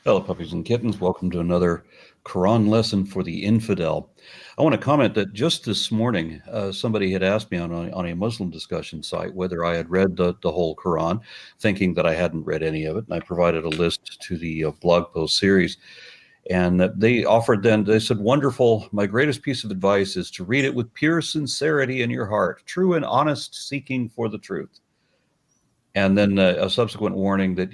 Hello, puppies and kittens. Welcome to another Quran lesson for the infidel. I want to comment that just this morning, somebody had asked me on a Muslim discussion site whether I had read the whole Quran, thinking that I hadn't read any of it. And I provided a list to the blog post series. And they offered they said, wonderful. My greatest piece of advice is to read it with pure sincerity in your heart, true and honest seeking for the truth. And then a subsequent warning that,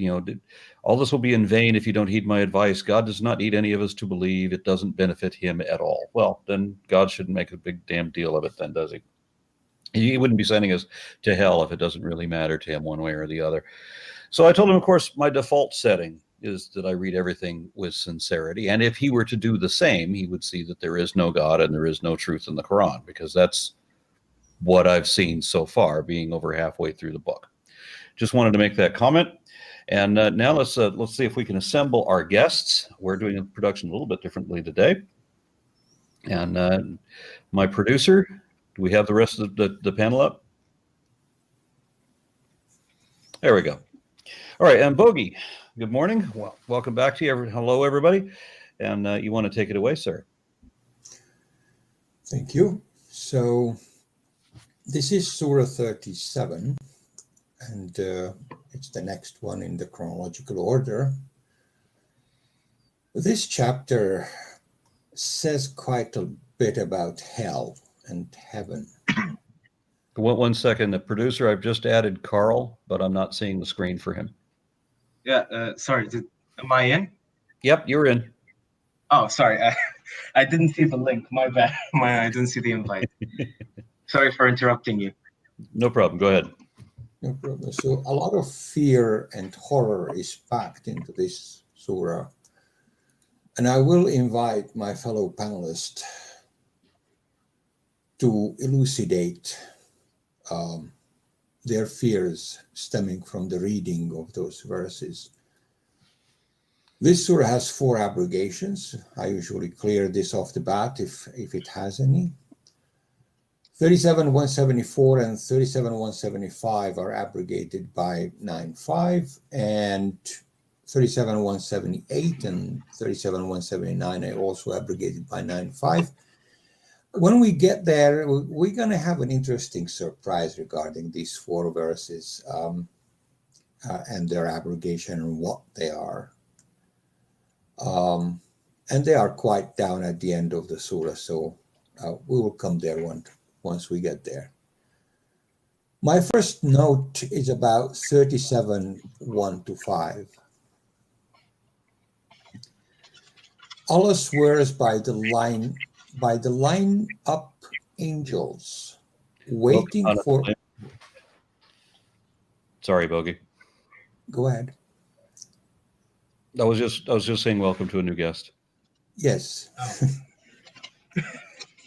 all this will be in vain if you don't heed my advice. God does not need any of us to believe. It doesn't benefit him at all. Well, then God shouldn't make a big damn deal of it then, does he? He wouldn't be sending us to hell if it doesn't really matter to him one way or the other. So I told him, of course, my default setting is that I read everything with sincerity. And if he were to do the same, he would see that there is no God and there is no truth in the Quran, because that's what I've seen so far, being over halfway through the book. Just wanted to make that comment. And now let's see if we can assemble our guests. We're doing the production a little bit differently today. And my producer, do we have the rest of the panel up? There we go. All right, and Bogey, good morning. Well, welcome back to you. Hello, everybody. And you want to take it away, sir? Thank you. So this is Surah 37. And it's the next one in the chronological order. This chapter says quite a bit about hell and heaven. One second. The producer, I've just added Carl, but I'm not seeing the screen for him. Yeah, sorry. Am I in? Yep, you're in. Oh, sorry. I didn't see the link. My bad. I didn't see the invite. Sorry for interrupting you. No problem. Go ahead. No problem. So a lot of fear and horror is packed into this surah. And I will invite my fellow panelists to elucidate their fears stemming from the reading of those verses. This surah has 4 abrogations. I usually clear this off the bat if it has any. 37.174 and 37.175 are abrogated by 9.5, and 37.178 and 37.179 are also abrogated by 9.5. When we get there, we're going to have an interesting surprise regarding these 4 verses and their abrogation and what they are. And they are quite down at the end of the surah, so we will come there once we get there. My first note is about 37:1-5. Allah swears by the line up angels waiting for. Sorry, Bogey. Go ahead. I was just saying welcome to a new guest. Yes.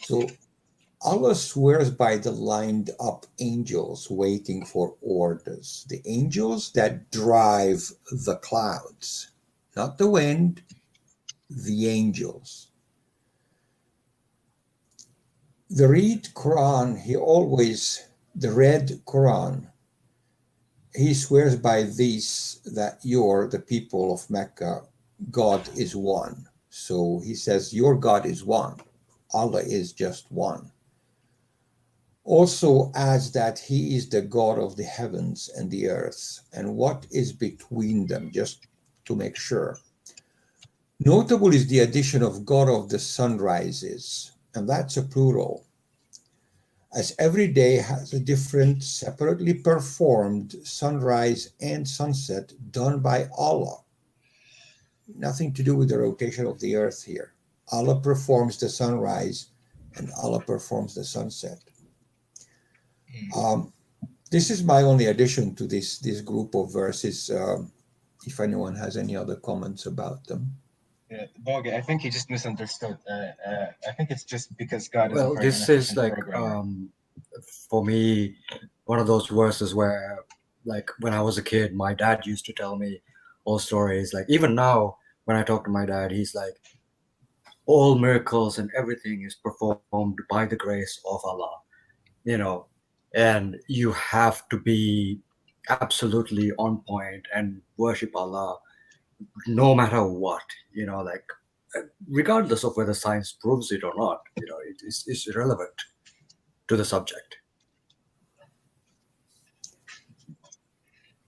So Allah swears by the lined up angels waiting for orders, the angels that drive the clouds, not the wind, the angels. The read Quran, the read Quran, he swears by these that you're the people of Mecca, God is one. So he says, your God is one. Allah is just one. Also adds that he is the God of the heavens and the earth and what is between them, just to make sure. Notable is the addition of God of the sunrises, and that's a plural, as every day has a different separately performed sunrise and sunset done by Allah. Nothing to do with the rotation of the earth here. Allah performs the sunrise and Allah performs the sunset. This is my only addition to this group of verses. If anyone has any other comments about them. Yeah, Bogey, I think you just misunderstood. I think it's just because God is. Well, this is like for me, one of those verses where, like, when I was a kid, my dad used to tell me all stories. Like, even now, when I talk to my dad, he's like, all miracles and everything is performed by the grace of Allah, and you have to be absolutely on point and worship Allah no matter what, like regardless of whether science proves it or not, it's irrelevant to the subject.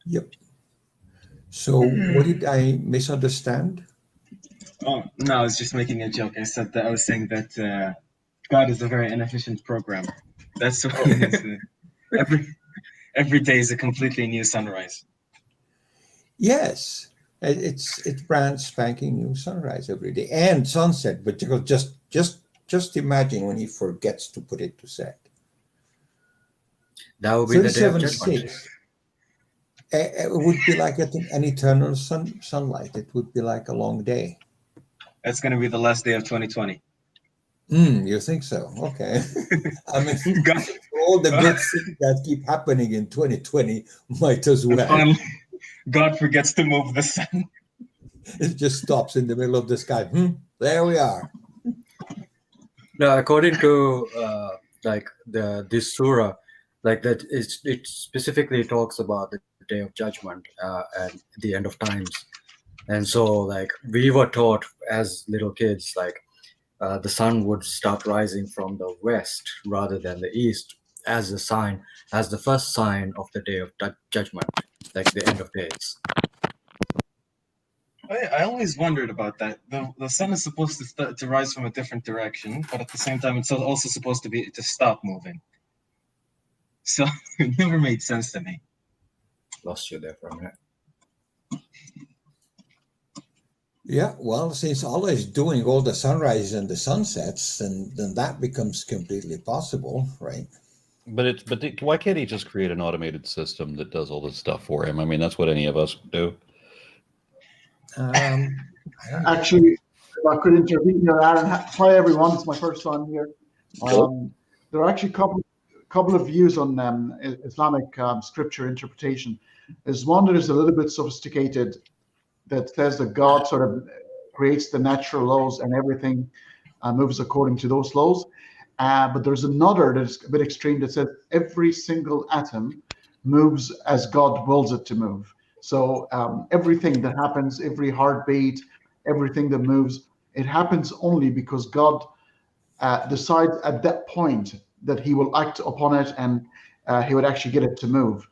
Yep. So what did I misunderstand? Oh, no, I was just making a joke. I was saying that God is a very inefficient programmer. That's what it is. Every day is a completely new sunrise. Yes, it's brand spanking new sunrise every day and sunset. But just imagine when he forgets to put it to set. That would be the day of 37.6. judgment. It would be like an eternal sunlight. It would be like a long day. That's going to be the last day of 2020. You think so? Okay. I mean, for all the good things that keep happening in 2020, might as well. Finally, God forgets to move the sun. It just stops in the middle of the sky. There we are. Now, according to this surah, like that, it specifically talks about the day of judgment and the end of times. And so, like, we were taught as little kids, like, the sun would start rising from the west rather than the east as the first sign of the day of judgment, like the end of days. I always wondered about that. The sun is supposed to rise from a different direction, but at the same time, it's also supposed to stop moving. So it never made sense to me. Lost you there for a minute. Yeah, well, since Allah is doing all the sunrises and the sunsets, then that becomes completely possible, right? But why can't he just create an automated system that does all this stuff for him? I mean, that's what any of us do. Actually, if I could intervene here, Aaron. Hi, everyone. It's my first time here. There are actually a couple of views on Islamic scripture interpretation. There's one that is a little bit sophisticated, that says that God sort of creates the natural laws and everything moves according to those laws. But there's another that is a bit extreme that says every single atom moves as God wills it to move. So everything that happens, every heartbeat, everything that moves, it happens only because God decides at that point that he will act upon it and he would actually get it to move.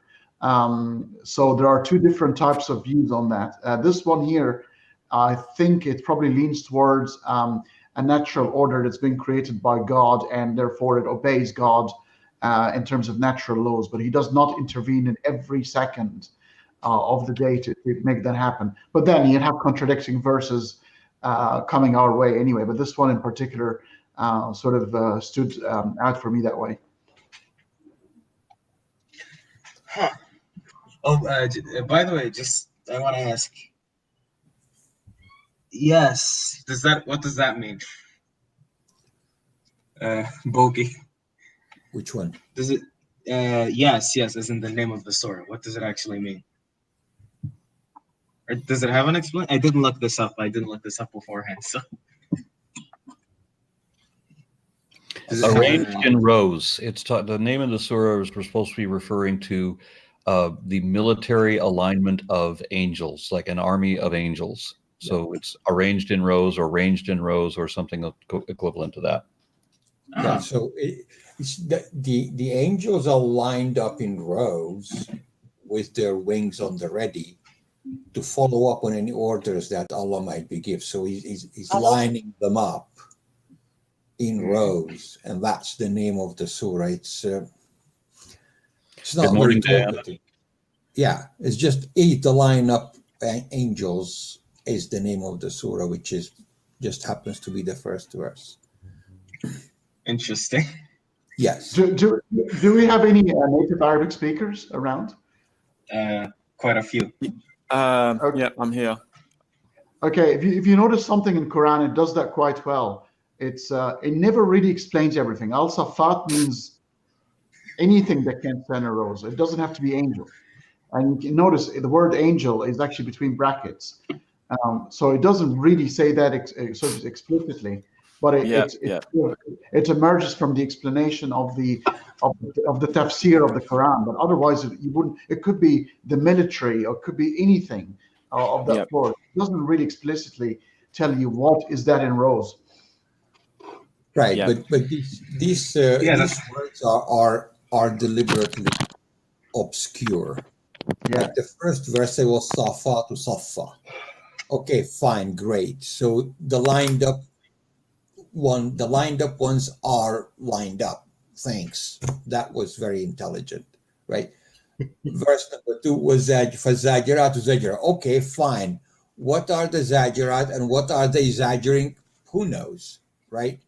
So there are two different types of views on that. This one here, I think it probably leans towards a natural order that's been created by God, and therefore it obeys God in terms of natural laws, but he does not intervene in every second of the day to make that happen. But then you'd have contradicting verses coming our way anyway, but this one in particular sort of stood out for me that way. Huh. Oh, by the way, I want to ask. Yes. What does that mean? Bogey. Which one? Does it? Yes, as in the name of the surah. What does it actually mean? Or does it have an explanation? I didn't look this up. Beforehand. So. Arranged in rows. The name of the surah is supposed to be referring to the military alignment of angels, like an army of angels. So it's arranged in rows or ranged in rows or something equivalent to that. Yeah, so it's the angels are lined up in rows with their wings on the ready to follow up on any orders that Allah might be give. So he's lining them up in rows, and that's the name of the surah. It's not Good morning, very Dan. talkative. Yeah, it's just the line up angels is the name of the surah, which just happens to be the first verse. Interesting. Yes. Do we have any native Arabic speakers around? Quite a few. Okay. Yeah, I'm here. Okay, if you notice something in Quran, it does that quite well. It never really explains everything. Al-Saaffaat means anything that can stand a rose. It doesn't have to be angel. And you can notice the word angel is actually between brackets. So it doesn't really say that sort of explicitly, but it emerges from the explanation of the tafsir of the Quran. But otherwise, you wouldn't. It could be the military, or it could be anything of that floor. It doesn't really explicitly tell you what is that in rows. Right, Yeah. but these words are deliberately obscure. Yeah. Like the first verse, it was Saaffaat to Saffa. Okay, fine, great. So the lined up ones are lined up. Thanks. That was very intelligent, right? Verse number 2 was Zajirat to Zajira. Okay, fine. What are the Zajirat and what are they exaggerating? Who knows, right?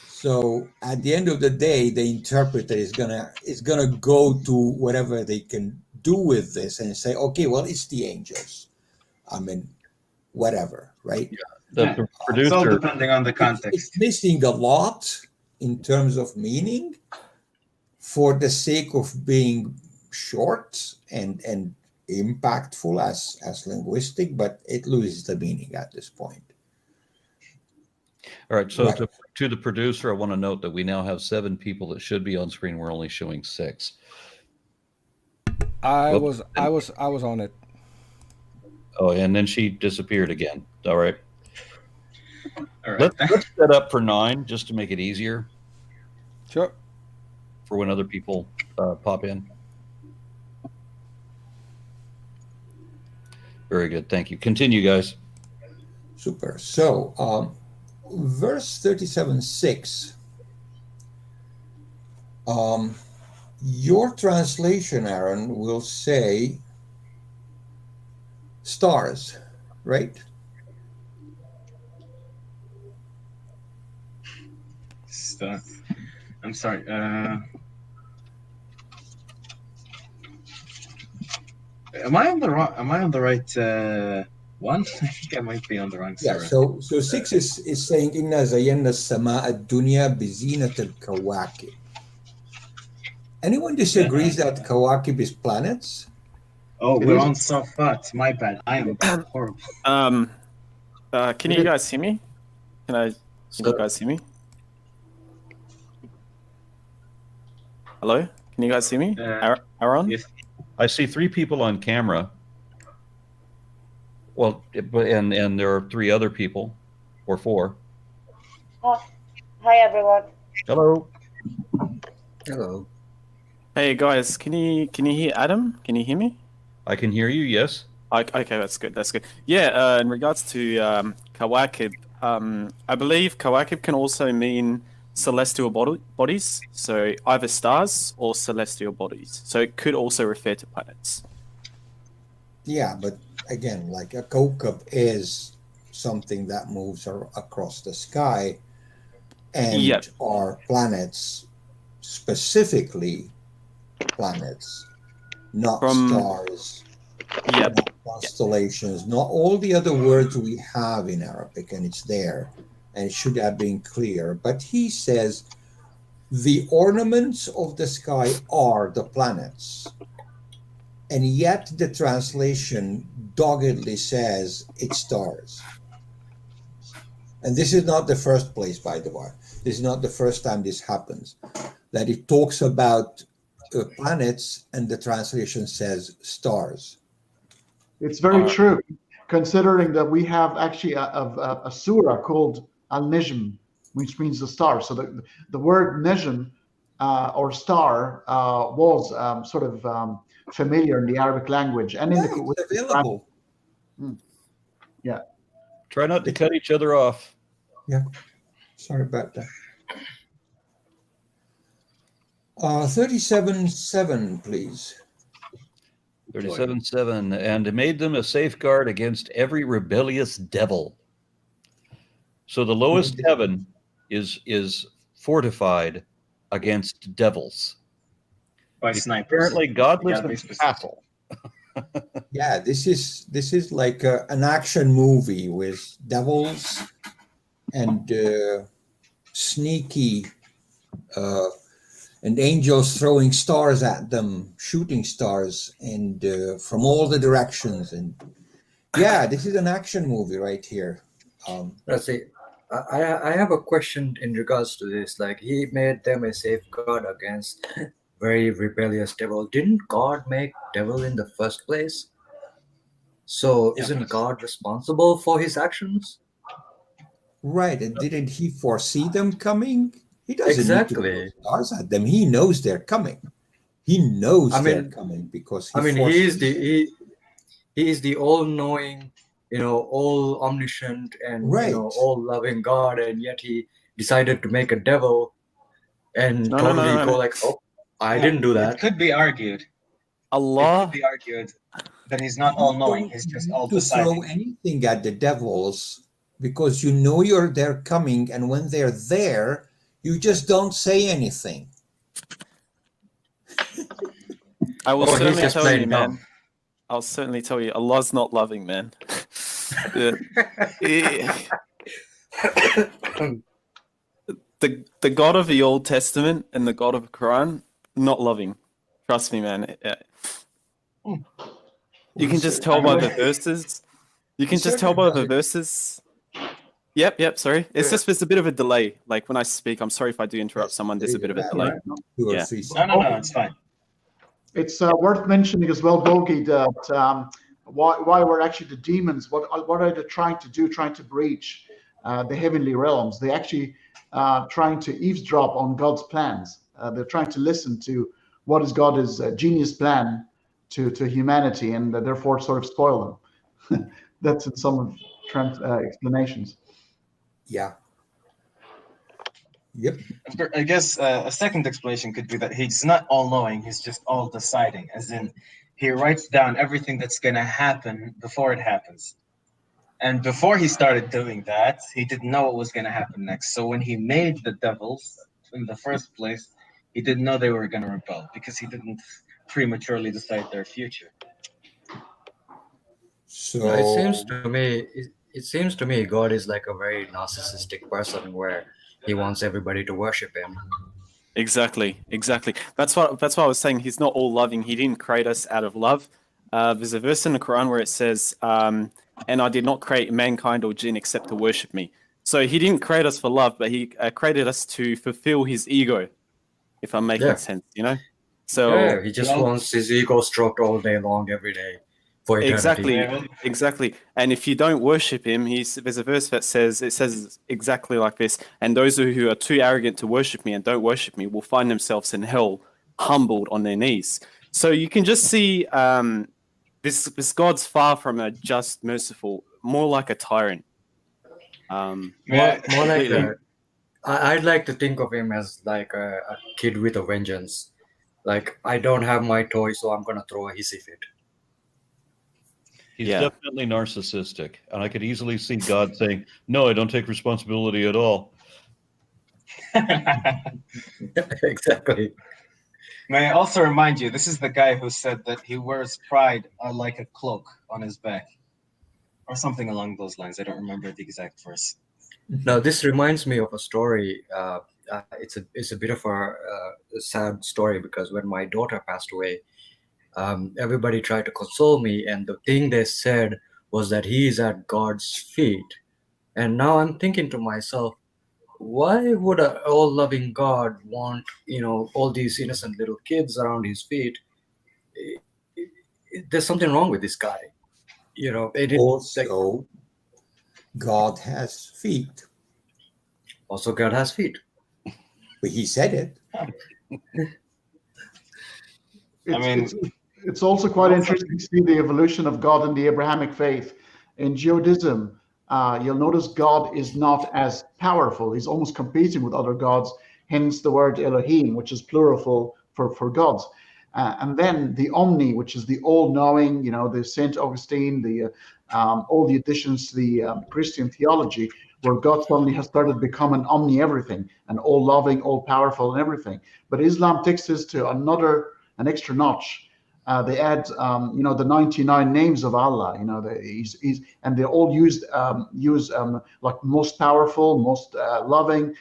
So at the end of the day, the interpreter is gonna go to whatever they can do with this and say, okay, well, it's the angels. I mean, whatever, right? The It's all producer, depending on the context. It's missing a lot in terms of meaning for the sake of being short and impactful as linguistic, but it loses the meaning at this point. all right. So Right. to the producer, I want to note that we now have 7 people that should be on screen. We're only showing 6. I Whoops. was on it. Oh, and then she disappeared again. All right. All right. Let's set up for 9 just to make it easier Sure. for when other people pop in. Very good. Thank you. Continue, guys. Super. So, verse 37:6. Your translation, Aaron, will say stars, right? I'm sorry. Am I on the right one? I think I might be on the wrong Yeah. surah. So 6 is saying Inna zayyana as-samaa ad-dunya bizinat al-kawakib. Anyone disagrees that kawakib is planets? Oh, It we're is- on Saaffaat. My bad. I am horrible. Can you guys hear me? Can you guys hear me? Hello? Can you guys hear me? Aron? Yes. I see 3 people on camera. Well, and there are 3 other people, or 4. Hi everyone. Hello. Hello. Hey guys, can you hear Adam? Can you hear me? I can hear you. Yes. Okay, that's good. That's good. Yeah, in regards to Kawakib, I believe Kawakib can also mean celestial bodies, so either stars or celestial bodies. So it could also refer to planets. Yeah, but again, like a kawkab is something that moves across the sky, and Yep. our planets, specifically planets, not stars, Yep. not constellations, not all the other words we have in Arabic, and it's there, and it should have been clear. But he says the ornaments of the sky are the planets, and yet the translation doggedly says it's stars. And this is not the first place, by the way. This is not the first time this happens, that it talks about planets and the translation says stars. It's very true, considering that we have actually a surah called Al-Najm, which means the star. So the word Najm or star was sort of familiar in the Arabic language and in the It's available. Yeah. Try not to cut each other off. Yeah, sorry about that. 37:7, please. 37:7, and made them a safeguard against every rebellious devil. So the lowest heaven is fortified against devils. By snipers. Apparently, God lives Yeah, in a basically. castle. Yeah, this is like an action movie with devils and sneaky and angels throwing stars at them, shooting stars, and from all the directions. And yeah, this is an action movie right here. Let's see. I have a question in regards to this. Like, he made them a safeguard against very rebellious devil. Didn't God make devil in the first place? So Yeah, isn't but- God responsible for his actions? Right. And didn't he foresee them coming? He doesn't Exactly. need to throw stars at them. He knows they're coming. He knows I they're mean, coming because I mean, foresees them. he is the all-knowing, all omniscient, and Right. all-loving God, and yet he decided to make a devil and No. totally go like, oh, I Yeah, didn't do It that. could be argued. It Allah. could be argued that he's not all-knowing. He's just all to throw deciding. anything at the devils because they're coming, and when they're there, you just don't say anything. I will Or he's certainly just tell you, plain man. dumb. I'll certainly tell you, Allah's not loving, man. the, the God of the Old Testament and the God of the Quran, not loving. Trust me, man. You can just tell by the verses. You can just tell by the verses. Yep. Sorry, it's just there's a bit of a delay. Like when I speak, I'm sorry if I do interrupt someone. There's a bit of a delay. 2 or Yeah. 3 No, it's fine. It's worth mentioning as well, Bogi, that why were actually the demons, what are they trying to do, trying to breach the heavenly realms? They actually trying to eavesdrop on God's plans. They're trying to listen to what is God's genius plan to humanity, and therefore sort of spoil them. That's in some of explanations. Yeah. Yep. I guess a second explanation could be that he's not all-knowing, he's just all-deciding, as in he writes down everything that's going to happen before it happens. And before he started doing that, he didn't know what was going to happen next. So when he made the devils in the first place, he didn't know they were going to rebel because he didn't prematurely decide their future. So No, it seems to me God is like a very narcissistic person where he wants everybody to worship him. Exactly. That's what I was saying. He's not all loving. He didn't create us out of love. There's a verse in the Quran where it says, "And I did not create mankind or jinn except to worship me." So he didn't create us for love, but he created us to fulfill his ego. If I'm making sense, So Yeah, he just wants his ego stroked all day long, every day, for eternity. Exactly. And if you don't worship him, there's a verse that says exactly like this. And those who are too arrogant to worship me and don't worship me will find themselves in hell, humbled on their knees. So you can just see this God's far from a just, merciful, more like a tyrant. More like I'd like to think of him as like a kid with a vengeance. Like, I don't have my toy, so I'm gonna throw a hissy fit. He's definitely narcissistic, and I could easily see God saying, "No, I don't take responsibility at all." Exactly. May I also remind you, this is the guy who said that he wears pride like a cloak on his back, or something along those lines. I don't remember the exact verse. Now, this reminds me of a story. It's a bit of a sad story, because when my daughter passed away, everybody tried to console me, and the thing they said was that he is at God's feet. And now I'm thinking to myself, why would an all-loving God want, all these innocent little kids around his feet? There's something wrong with this guy. Also, God has feet. Also, God has feet. But he said it. It's also quite interesting to see the evolution of God in the Abrahamic faith. In Judaism, you'll notice God is not as powerful. He's almost competing with other gods, hence the word Elohim, which is plural for gods. And then the Omni, which is the all-knowing, the St. Augustine, all the additions to the Christian theology, where God suddenly has started becoming omni-everything and all-loving, all-powerful and everything. But Islam takes this to an extra notch. They add, the 99 names of Allah. And they all use like most powerful, most loving.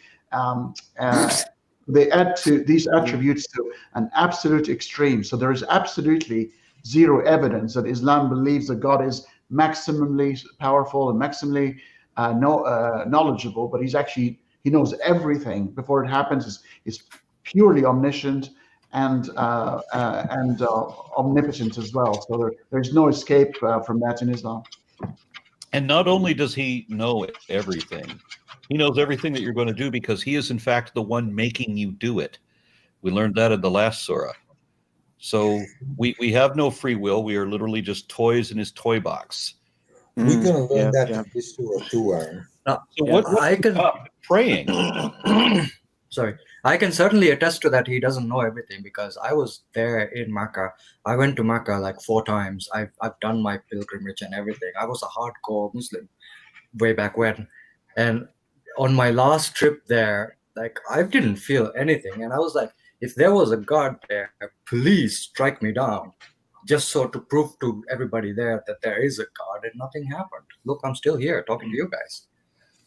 They add to these attributes to an absolute extreme. So there is absolutely zero evidence that Islam believes that God is maximally powerful and maximally knowledgeable, but he knows everything before it happens. He's purely omniscient, and omnipotent as well. So there's no escape from that in Islam. And not only does he know everything, he knows everything that you're going to do because he is in fact the one making you do it. We learned that in the last surah. So we have no free will. We are literally just toys in his toy box. We're going to learn that yeah. in this surah too, Aaron. So Yeah. what I can praying? sorry, I can certainly attest to that. He doesn't know everything because I was there in Makkah. I went to Makkah like 4 times. I've done my pilgrimage and everything. I was a hardcore Muslim way back when, and on my last trip there, like I didn't feel anything, and I was like, if there was a God there, please strike me down, just so to prove to everybody there that there is a God, and nothing happened. Look, I'm still here talking to you guys.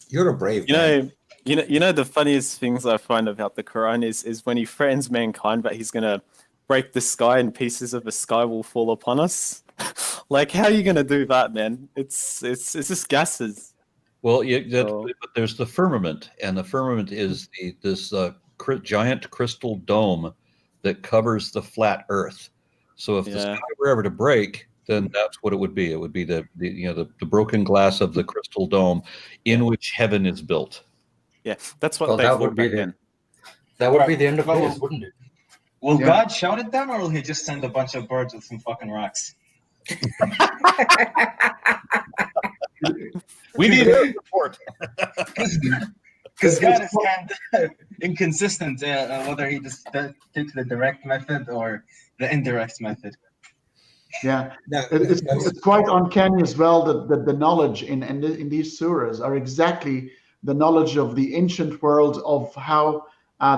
You're a brave man. You know the funniest things I find about the Quran is when he threatens mankind that he's gonna break the sky and pieces of the sky will fall upon us. Like, how are you gonna do that, man? It's just gases. Well, So- but there's the firmament, and the firmament is this giant crystal dome that covers the flat Earth. So if the Yeah. sky were ever to break, then that's what it would be. It would be the broken glass of the crystal dome in which heaven is built. Yeah, that's what Well, they that thought would be back then. That would be the end of Well, days, wouldn't it? Will Yeah. God shout at them, or will he just send a bunch of birds with some fucking rocks? We need a report. Because God is kind of inconsistent whether he just takes the direct method or the indirect method. Yeah, Now, it's quite uncanny as well that the knowledge in these surahs are exactly the knowledge of the ancient world of how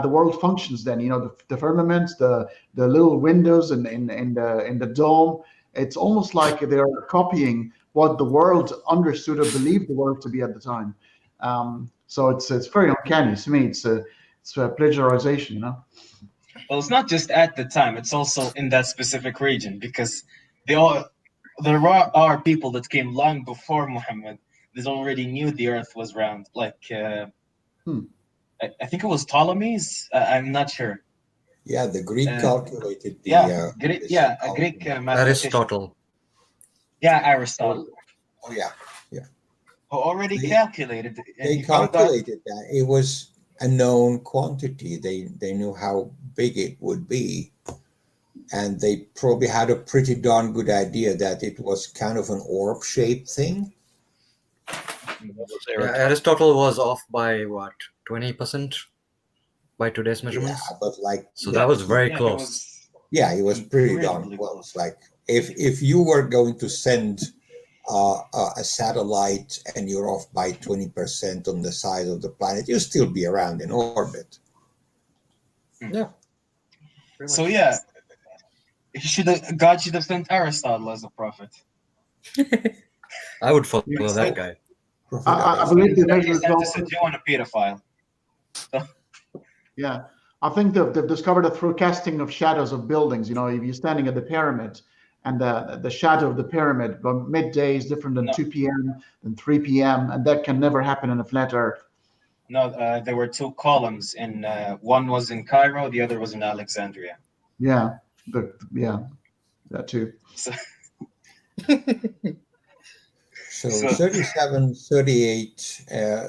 the world functions. Then the firmament, the little windows in the dome. It's almost like they're copying what the world understood or believed the world to be at the time. So it's very uncanny to me. It's a plagiarization, Well, it's not just at the time; it's also in that specific region because there are people that came long before Muhammad that already knew the Earth was round. Like I think it was Ptolemy's. I'm not sure. yeah, the Greek calculated the A Greek mathematician. Aristotle. Yeah, Aristotle. Oh yeah, Who already They- calculated. And they he found out- calculated that it was a known quantity. They knew how big it would be, and they probably had a pretty darn good idea that it was kind of an orb-shaped thing. Yeah, Aristotle was off by what, 20% by today's Yeah, measurements. but like So that was very Yeah, it close. was- yeah, it was pretty Really darn close. close. Like if you were going to send a satellite and you're off by 20% on the size of the planet, you'll still be around in orbit. Yeah. Pretty So much. yeah, God should have sent Aristotle as a prophet. I would follow Yeah, that guy. I believe they That measure he as sent well. us a Jew and a pedophile. Yeah, I think they've discovered it through casting of shadows of buildings. If you're standing at the pyramid, and the shadow of the pyramid by midday is different than No. 2 p.m. than 3 p.m. and that can never happen in a flat Earth. No, there were 2 columns, and one was in Cairo, the other was in Alexandria. Yeah, that too. So, So So- 37, 38,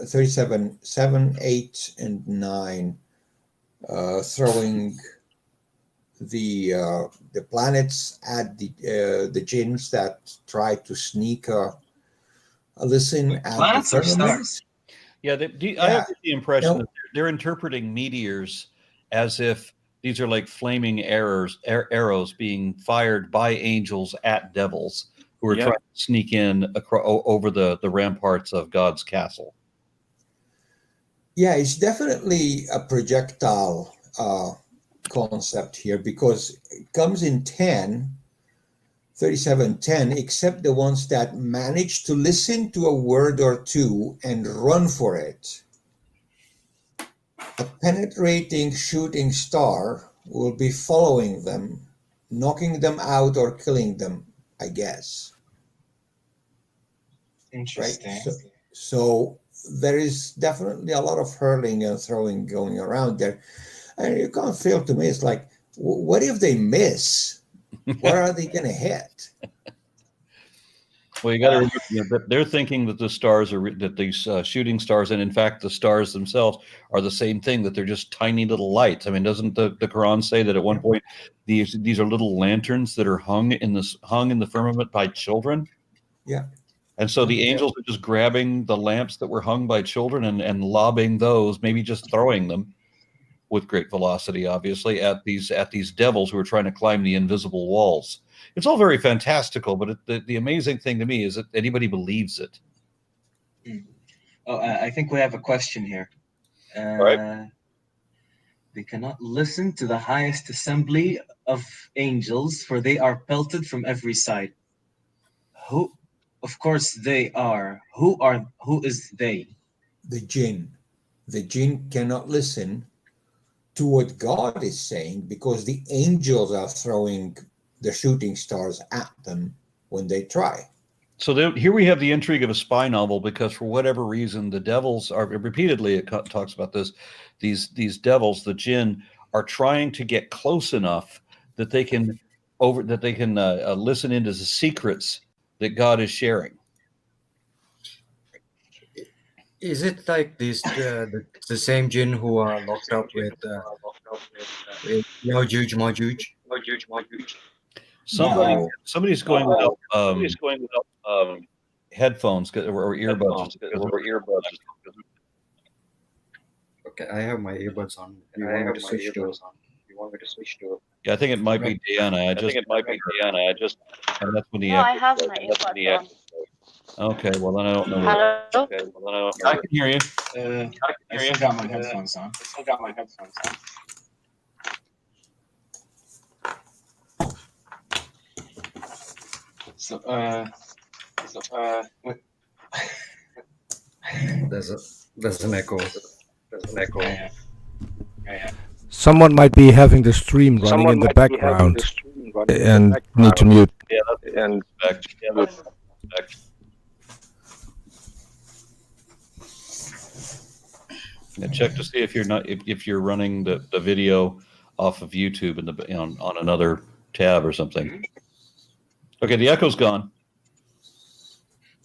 37, 7, 8, and 9, throwing the planets at the jinns that try to sneak a listen at the planets or firmament. stars? Yeah, I have the impression No. that they're interpreting meteors as if these are like flaming arrows being fired by angels at devils who are Yep. trying to sneak in over the ramparts of God's castle. Yeah, it's definitely a projectile concept here because it comes in 37, 10, except the ones that manage to listen to a word or two and run for it. A penetrating shooting star will be following them, knocking them out or killing them, I guess. Right? Interesting. So there is definitely a lot of hurling and throwing going around there. And you can't fail to me, it's like What if they miss? What are they going to hit? Well, you got to remember that they're thinking that the stars are that these shooting stars, and in fact, the stars themselves are the same thing. That they're just tiny little lights. I mean, doesn't the Quran say that at one point these are little lanterns that are hung in the firmament by children? Yeah. And so the angels are just grabbing the lamps that were hung by children and lobbing those, maybe just throwing them with great velocity, obviously, at these devils who are trying to climb the invisible walls. It's all very fantastical, but the amazing thing to me is that anybody believes it. Oh, I think we have a question here. Right. They cannot listen to the highest assembly of angels, for they are pelted from every side. Who? Of course they are. Who is they? The jinn. The jinn cannot listen to what God is saying because the angels are throwing the shooting stars at them when they try. So here we have the intrigue of a spy novel, because for whatever reason, the devils are repeatedly, it talks about this, these devils, the jinn, are trying to get close enough that they can listen into the secrets that God is sharing. Is it like this the same jinn who are locked up with Yajuj Majuj? Somebody's going without headphones or earbuds. Okay, I have my earbuds on. You want me to switch to it? Yeah, I think it might be Deanna. And that's when the No, I have my earbuds on. Okay, well then I don't know. Hello? I can hear you. I still got my headphones on. So, what? There's an echo. Someone might be having the stream running in the background and need to mute. Yeah, check to see if you're running the video off of YouTube on another tab or something. Okay, the echo's gone.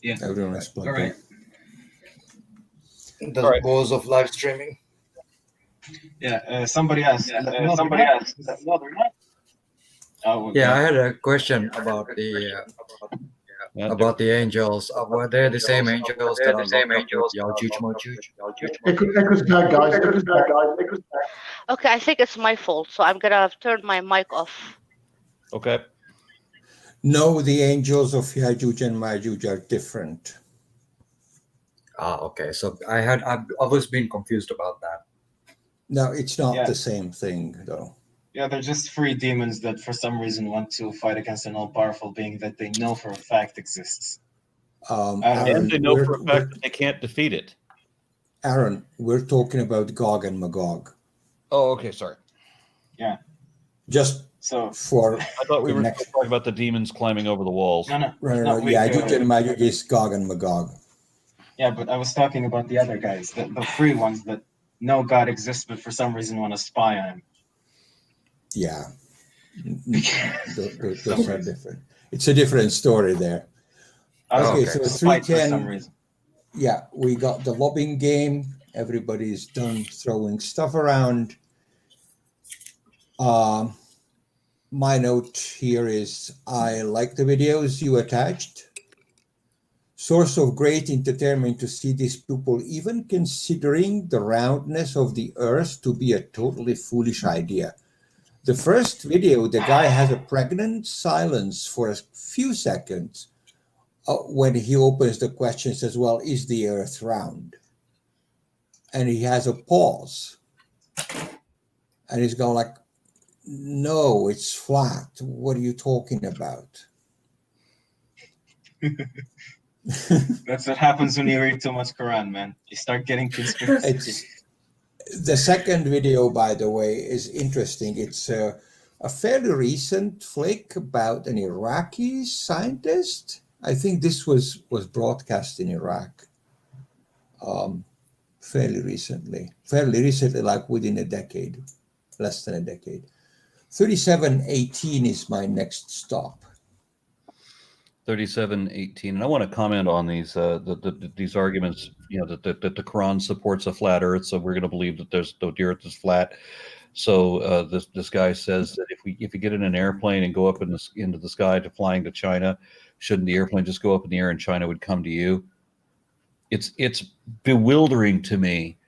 Yeah. Everyone is plugged All right. in. The woes of live streaming. Yeah. Somebody asked. No, they're not. Oh, Yeah, I had a question about the angels. Were they the same angels that are locked up with Yajuj Majuj? Echo's back, guys. Echo's back. Okay, I think it's my fault, so I'm gonna turn my mic off. Okay. No, the angels of Yajuj and Majuj are different. Okay. So I've always been confused about that. No, it's not the same thing, though. Yeah, they're just free demons that for some reason want to fight against an all-powerful being that they know for a fact exists. And they know for a fact that they can't defeat it. Aaron, we're talking about Gog and Magog. Oh, okay, sorry. Yeah. Just for I thought we were talking about the demons climbing over the walls. No. Yajuj and Majuj is Gog and Magog. Yeah, but I was talking about the other guys, the free ones that know God exists, but for some reason want to spy on him. Yeah. Those are different. It's a different story there. Okay, so 310. Yeah, we got the lobbing game. Everybody's done throwing stuff around. My note here is I like the videos you attached. Source of great entertainment to see these people even considering the roundness of the earth to be a totally foolish idea. The first video, the guy has a pregnant silence for a few seconds when he opens the question, says, well, is the earth round? And he has a pause. And he's going like, no, it's flat. What are you talking about? That's what happens when you read too much Quran, man. You start getting conspiracy. The second video, by the way, is interesting. It's a fairly recent flick about an Iraqi scientist. I think this was broadcast in Iraq fairly recently, like within a decade, less than a decade. 37:18 is my next stop. 37:18, and I want to comment on these these arguments. You know, that the Quran supports a flat Earth, so we're going to believe that the Earth is flat. So this guy says that if you get in an airplane and go up into the sky to flying to China, shouldn't the airplane just go up in the air and China would come to you? It's bewildering to me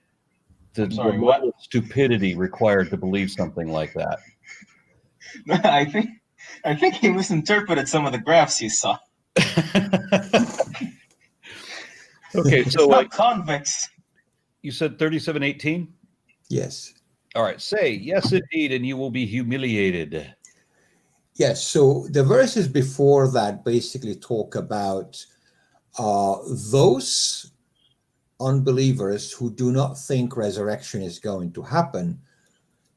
the level of stupidity required to believe something like that. I think he misinterpreted some of the graphs he saw. Okay, It's so not convex. you said 37:18? Yes. All right, say yes indeed, and you will be humiliated. Yes. So the verses before that basically talk about those unbelievers who do not think resurrection is going to happen.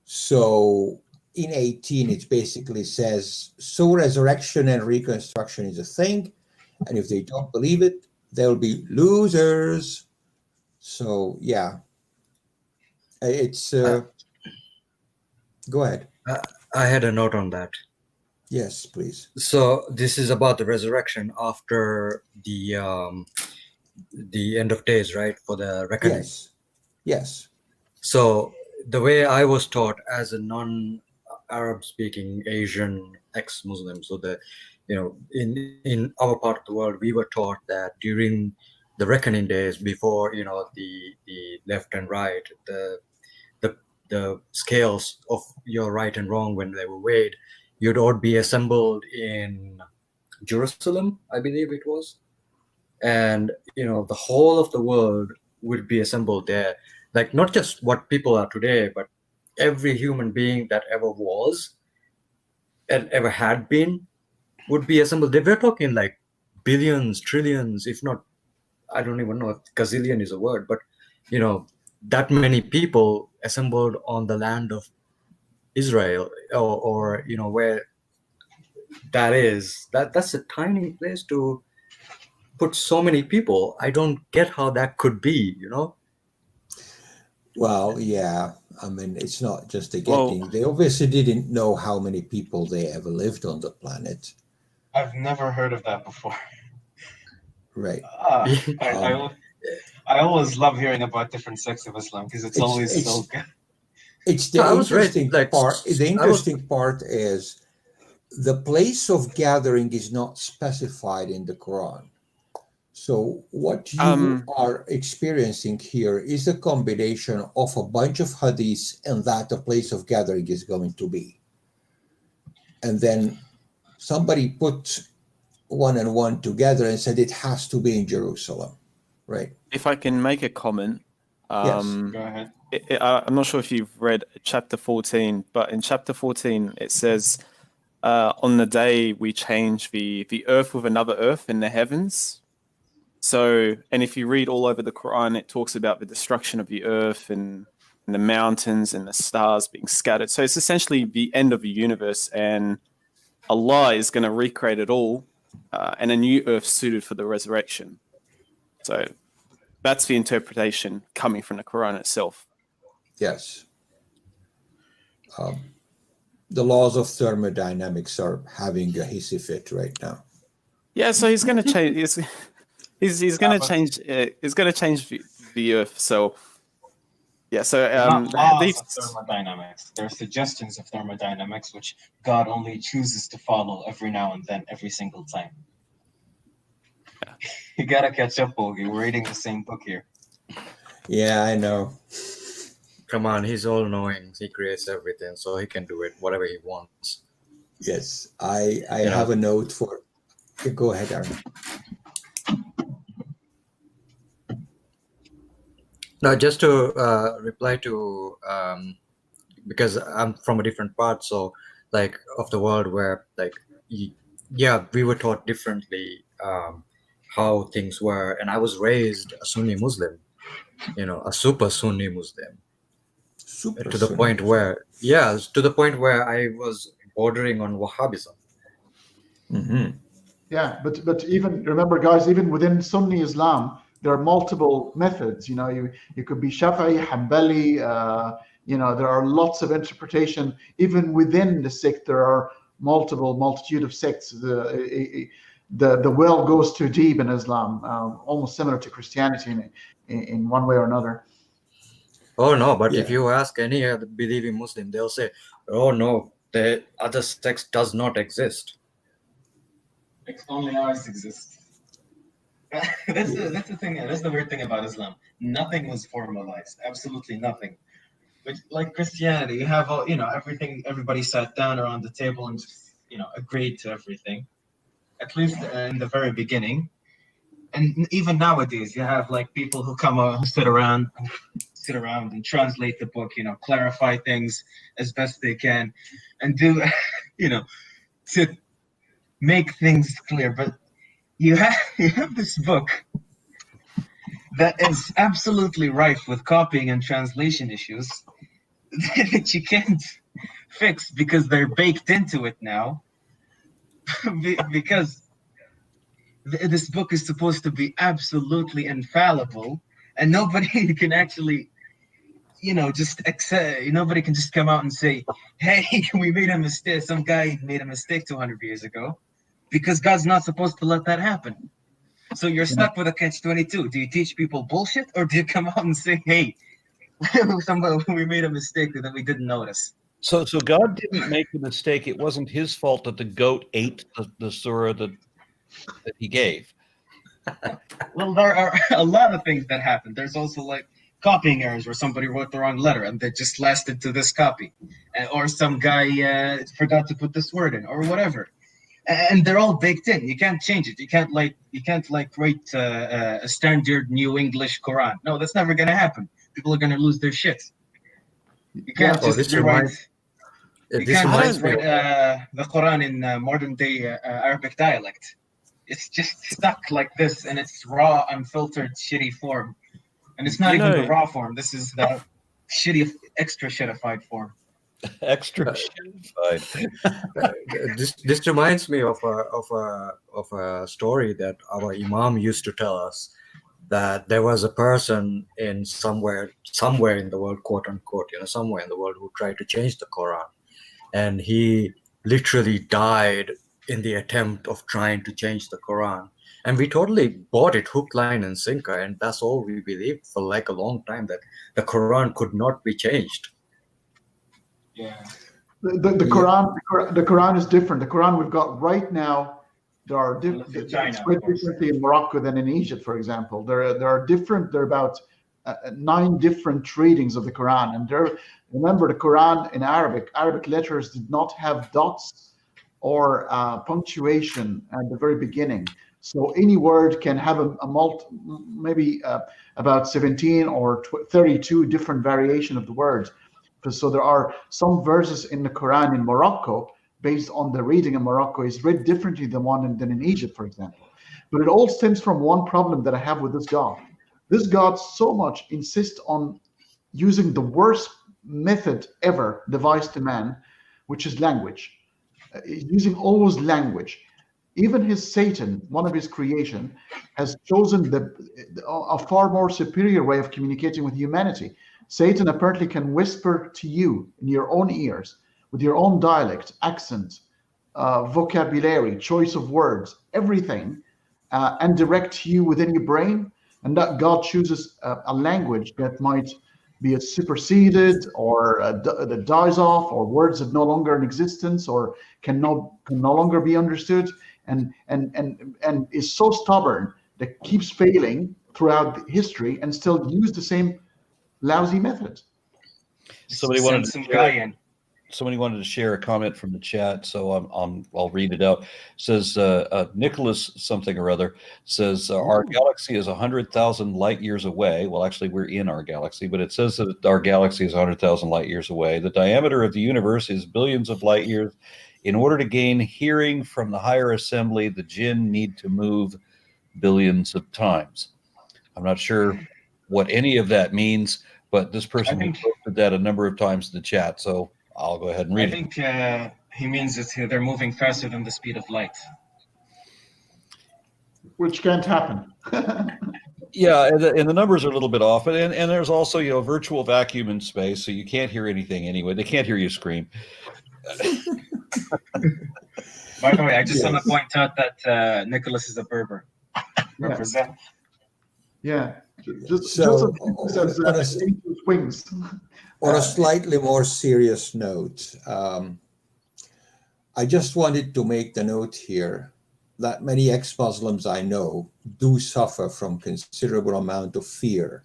So in 18, it basically says, so resurrection and reconstruction is a thing, and if they don't believe it, they'll be losers. So yeah, it's go ahead. I had a note on that. Yes, please. So this is about the resurrection after the end of days, right? For the reckoning. Yes. Yes. So the way I was taught as a non-Arab speaking Asian ex-Muslim, so that, you know, in our part of the world, we were taught that during the reckoning days, before, you know, the left and right, the scales of your right and wrong, when they were weighed, you'd all be assembled in Jerusalem, I believe it was. And, you know, the whole of the world would be assembled there. Like, not just what people are today, but every human being that ever was and ever had been would be assembled. We're talking like billions, trillions, if not, I don't even know if gazillion is a word, but, you know, that many people assembled on the land of Israel, or you know, where that is. That's a tiny place to put so many people. I don't get how that could be, you know? Well, yeah. I mean, it's not just a getting. They obviously didn't know how many people they ever lived on the planet. I've never heard of that before. Right. I always love hearing about different sects of Islam because it's always so good. It's the interesting part. The interesting part is the place of gathering is not specified in the Quran. So what you are experiencing here is a combination of a bunch of hadiths and that the place of gathering is going to be. And then somebody put one and one together and said it has to be in Jerusalem, right? If I can make a comment. Yes, go ahead. I'm not sure if you've read chapter 14, but in chapter 14, it says, on the day we change the earth with another earth in the heavens. So, and if you read all over the Quran, it talks about the destruction of the earth and the mountains and the stars being scattered. So it's essentially the end of the universe, and Allah is going to recreate it all, and a new earth suited for the resurrection. So that's the interpretation coming from the Quran itself. Yes. The laws of thermodynamics are having a hissy fit right now. Yeah, so he's going to change. He's going to change. He's going to change the earth. So yeah. So not laws of thermodynamics. There are suggestions of thermodynamics which God only chooses to follow every now and then, every single time. Yeah. You gotta catch up, Bogi. We're reading the same book here. Yeah, I know. Come on, he's all knowing. He creates everything, so he can do it whatever he wants. Yes, I have a note for. Go ahead, Aron. No, just to reply to, because I'm from a different part, so like of the world where like, yeah, we were taught differently how things were, and I was raised a Sunni Muslim, you know, a super Sunni Muslim, to the point where, to the point where I was bordering on Wahhabism. Mm-hmm. Yeah, but even remember, guys, even within Sunni Islam, there are multiple methods. You know, you could be Shafi'i, Hanbali, There are lots of interpretation. Even within the sect, there are multitude of sects. The well goes too deep in Islam, almost similar to Christianity in one way or another. Oh no, but Yeah. if you ask any other believing Muslim, they'll say, "Oh no, the other sex does not exist." Only ours exists. That's the thing. That's the weird thing about Islam. Nothing was formalized. Absolutely nothing. But like Christianity, you have all, everything. Everybody sat down around the table and just agreed to everything. At least in the very beginning. And even nowadays, you have like people who come who sit around and translate the book. Clarify things as best they can, and do to make things clear. But you have this book that is absolutely rife with copying and translation issues that you can't fix because they're baked into it now. Because this book is supposed to be absolutely infallible, and nobody can actually, just accept. Nobody can just come out and say, "Hey, we made a mistake. Some guy made a mistake 200 years ago," because God's not supposed to let that happen. So you're stuck with a catch-22. Do you teach people bullshit, or do you come out and say, "Hey, we made a mistake that we didn't notice"? So God didn't make a mistake. It wasn't his fault that the goat ate the surah that he gave. Well, there are a lot of things that happen. There's also like copying errors where somebody wrote the wrong letter and they just lasted to this copy, or some guy forgot to put this word in, or whatever. And they're all baked in. You can't change it. You can't write a standard New English Quran. No, that's never gonna happen. People are gonna lose their shit. You can't just rewrite. You can't just write the Quran in modern day Arabic dialect. It's just stuck like this, and it's raw, unfiltered, shitty form. And it's not even the raw form. This is the shitty, extra shittified form. Extra shittified. This reminds me of a story that our Imam used to tell us, that there was a person in somewhere in the world, quote unquote, somewhere in the world, who tried to change the Quran, and he literally died in the attempt of trying to change the Quran. And we totally bought it hook, line, and sinker, and that's all we believed for like a long time, that the Quran could not be changed. Yeah. The Quran is different. The Quran we've got right now, there are differently in Morocco than in Egypt, for example. There are about 9 different readings of the Quran, and remember, the Quran in Arabic letters did not have dots or punctuation at the very beginning. So any word can have maybe about 17 or 32 different variation of the words. So there are some verses in the Quran in Morocco, based on the reading in Morocco, is read differently than in Egypt, for example. But it all stems from one problem that I have with this God. This God so much insists on using the worst method ever devised to man, which is language. Using always language. Even his Satan, one of his creation, has chosen a far more superior way of communicating with humanity. Satan apparently can whisper to you in your own ears, with your own dialect, accent, vocabulary, choice of words, everything, and direct you within your brain. And that God chooses a language that might be superseded, or that dies off, or words that no longer in existence, or can no longer be understood, and is so stubborn that keeps failing throughout history and still use the same lousy method. Somebody wanted to share a comment from the chat, so I'll read it out. It says Nicholas something or other says our galaxy is 100,000 light years away. Well, actually, we're in our galaxy, but it says that our galaxy is 100,000 light years away. The diameter of the universe is billions of light years. In order to gain hearing from the higher assembly, the jinn need to move billions of times. I'm not sure what any of that means, but this person posted that a number of times in the chat, so I'll go ahead and read it. I think he means that they're moving faster than the speed of light. Which can't happen. Yeah, and the numbers are a little bit off, and there's also virtual vacuum in space, so you can't hear anything anyway. They can't hear you scream. By the way, I just want Yes. to point out that Nicholas is a Berber. Yeah. Represent. Yeah. Just So, says on a- angels' wings. On a slightly more serious note, I just wanted to make the note here that many ex-Muslims I know do suffer from considerable amount of fear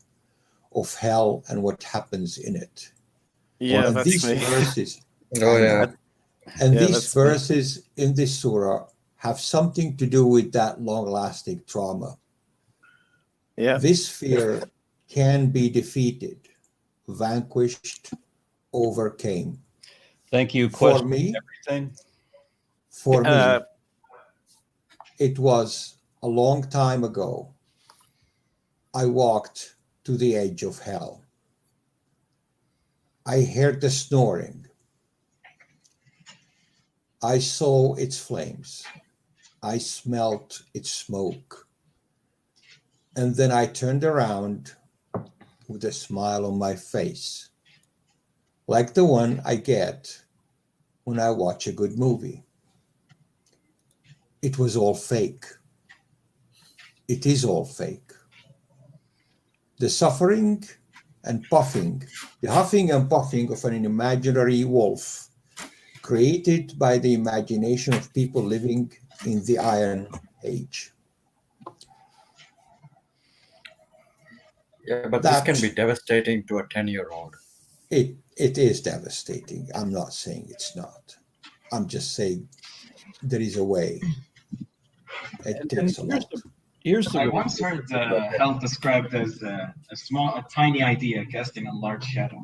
of hell and what happens in it. Yeah, And that's these me. verses, Oh yeah. and Yeah, these that's me. verses in this surah have something to do with that long-lasting trauma. Yeah. This fear can be defeated, vanquished, overcame. Thank you. For Question me, everything. for me, Uh, it was a long time ago. I walked to the edge of hell. I heard the snoring. I saw its flames. I smelt its smoke. And then I turned around with a smile on my face, like the one I get when I watch a good movie. It was all fake. It is all fake. The suffering and puffing, the huffing and puffing of an imaginary wolf created by the imagination of people living in the Iron Age. Yeah, but That- this can be devastating to a 10-year-old. It is devastating. I'm not saying it's not. I'm just saying there is a way. It takes a lot. Here's I the once heard hell described as a tiny idea casting a large shadow,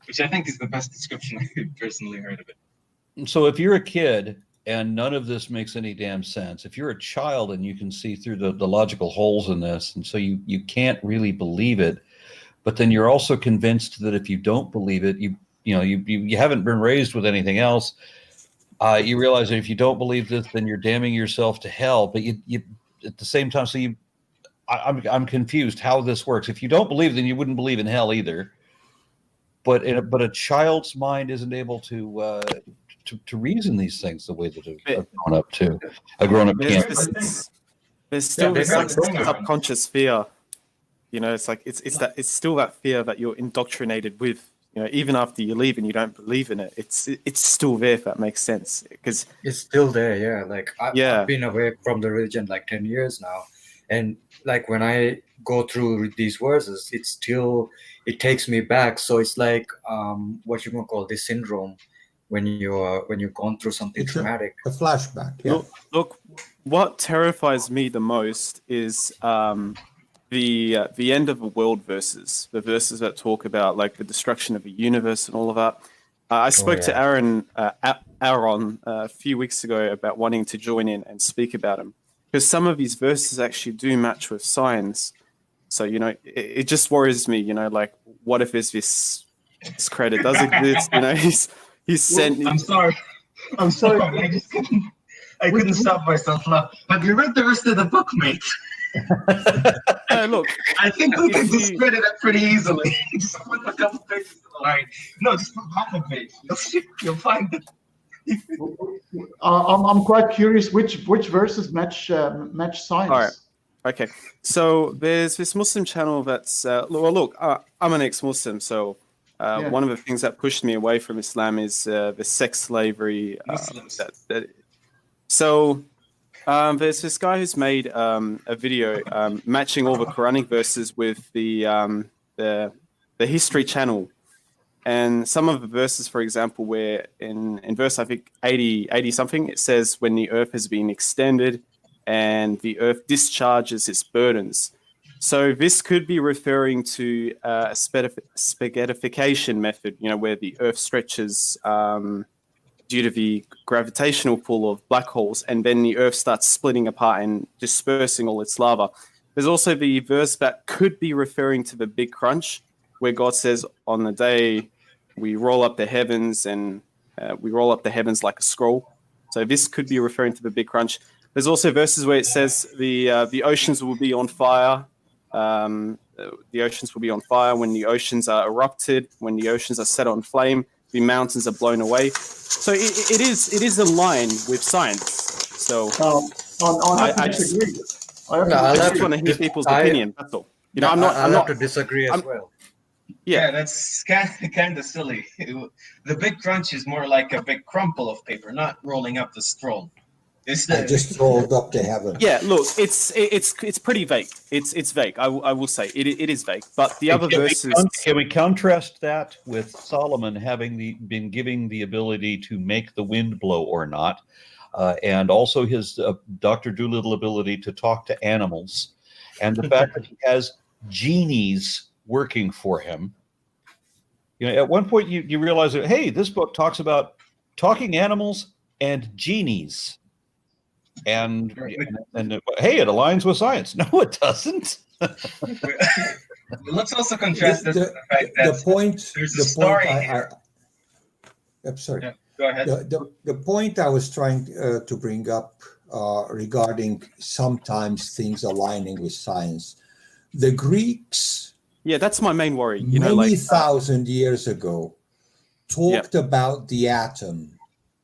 which I think is the best description I've personally heard of it. So if you're a kid and none of this makes any damn sense, if you're a child and you can see through the logical holes in this, and so you can't really believe it, but then you're also convinced that if you don't believe it, you haven't been raised with anything else. You realize that if you don't believe this, then you're damning yourself to hell. But you at the same time, so I'm confused how this works. If you don't believe, then you wouldn't believe in hell either. But a child's mind isn't able to reason these things the way that a grown up can't. There's still this like there's- subconscious fear. It's like it's still that fear that you're indoctrinated with. Even after you leave and you don't believe in it, it's still there. If that makes sense, because It's still there, yeah. Like Yeah. I've been away from the religion like 10 years now, and like when I go through these verses, it takes me back. So it's like what you gonna call this syndrome when you've gone through something It's a- traumatic. A flashback. Yeah. look, what terrifies me the most is the end of the world verses, the verses that talk about like the destruction of the universe and all of that. I spoke to yeah. Aron a few weeks ago about wanting to join in and speak about them, because some of these verses actually do match with science. So it just worries me. Like what if there's this creator does exist? He's sent. I'm sorry. I couldn't stop myself laughing. Have you read the rest of the book, mate? Look, I think we can If you- discredit it pretty easily. Just flip a couple pages to the right. No, just flip half a page. You'll find it. I'm quite curious which verses match science. All right. Okay, so there's this Muslim channel that's look, I'm an ex-Muslim, so Yeah. one of the things that pushed me away from Islam is the sex slavery. Muslims. So there's this guy who's made a video matching all the Quranic verses with the History Channel, and some of the verses, for example, where in verse I think 80 something, it says when the earth has been extended and the earth discharges its burdens. So this could be referring to a spaghettification method, where the earth stretches due to the gravitational pull of black holes, and then the earth starts splitting apart and dispersing all its lava. There's also the verse that could be referring to the Big Crunch, where God says, on the day we roll up the heavens and we roll up the heavens like a scroll. So this could be referring to the Big Crunch. There's also verses where it says the oceans will be on fire The oceans will be on fire. When the oceans are erupted, when the oceans are set on flame, the mountains are blown away. So it is in line with science. So I disagree. I just want to hear people's opinion. That's all. You know, I'm not to disagree as well. Yeah, that's kind of silly. The big crunch is more like a big crumple of paper, not rolling up the scroll. I just rolled up to heaven. Yeah, look, it's pretty vague. It's vague. I will say it is vague. But the other verses. Can we contrast that with Solomon having been giving the ability to make the wind blow or not, and also his Dr. Dolittle ability to talk to animals, and the fact that he has genies working for him. You know, at one point you realize that, hey, this book talks about talking animals and genies. And hey, it aligns with science. No, it doesn't. Let's also contrast this with the fact that there's a story here. I'm sorry. Yeah, go ahead. The point I was trying to bring up regarding sometimes things aligning with science. The Greeks, that's my main worry. You many know, like thousand years ago, talked about the atom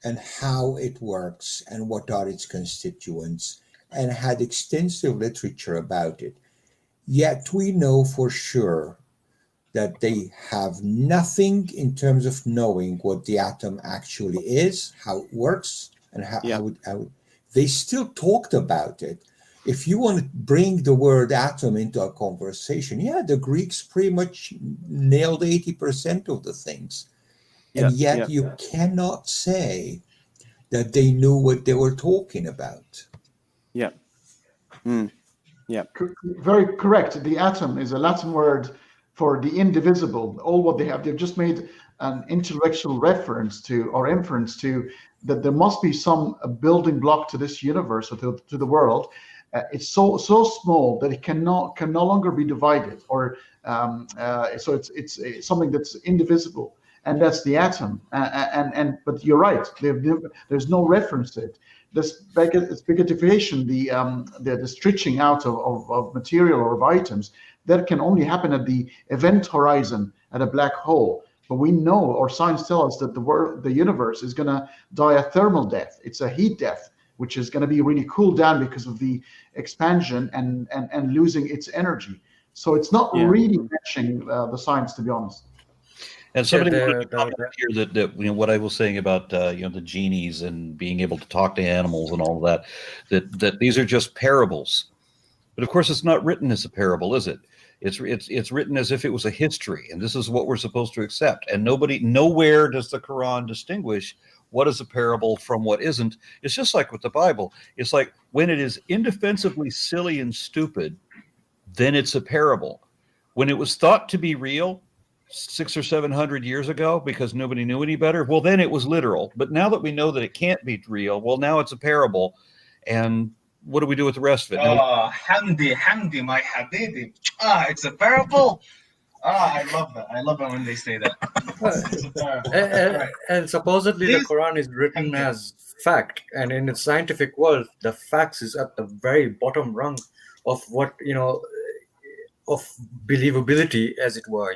and how it works and what are its constituents, and had extensive literature about it. Yet we know for sure that they have nothing in terms of knowing what the atom actually is, how it works, and how they still talked about it. If you want to bring the word atom into a conversation, the Greeks pretty much nailed 80% of the things. And yet you cannot say that they knew what they were talking about. Very correct. The atom is a Latin word for the indivisible. All what they have, they've just made an intellectual reference to or inference to that there must be some building block to this universe or to the world. It's so small that it can no longer be divided, or so it's something that's indivisible. And that's the atom. But you're right. There's no reference to it. This spaghettification, the stretching out of material or of items, that can only happen at the event horizon at a black hole. But we know, or science tells us, that the universe is going to die a thermal death. It's a heat death, which is going to be really cooled down because of the expansion and losing its energy. So it's not really matching the science, to be honest. And somebody here that you know what I was saying about the genies and being able to talk to animals and all of that these are just parables, but of course it's not written as a parable, is it? It's written as if it was a history, and this is what we're supposed to accept. And nowhere does the Quran distinguish what is a parable from what isn't. It's just like with the Bible. It's like when it is indefensibly silly and stupid, then it's a parable. When it was thought to be real 600 or 700 years ago because nobody knew any better, well, then it was literal. But now that we know that it can't be real, well, now it's a parable. And what do we do with the rest of it? Oh, Hamdi, my habibi. It's a parable. I love that. I love it when they say that. And supposedly the Quran is written as fact, and in the scientific world, the facts is at the very bottom rung of what, of believability, as it were,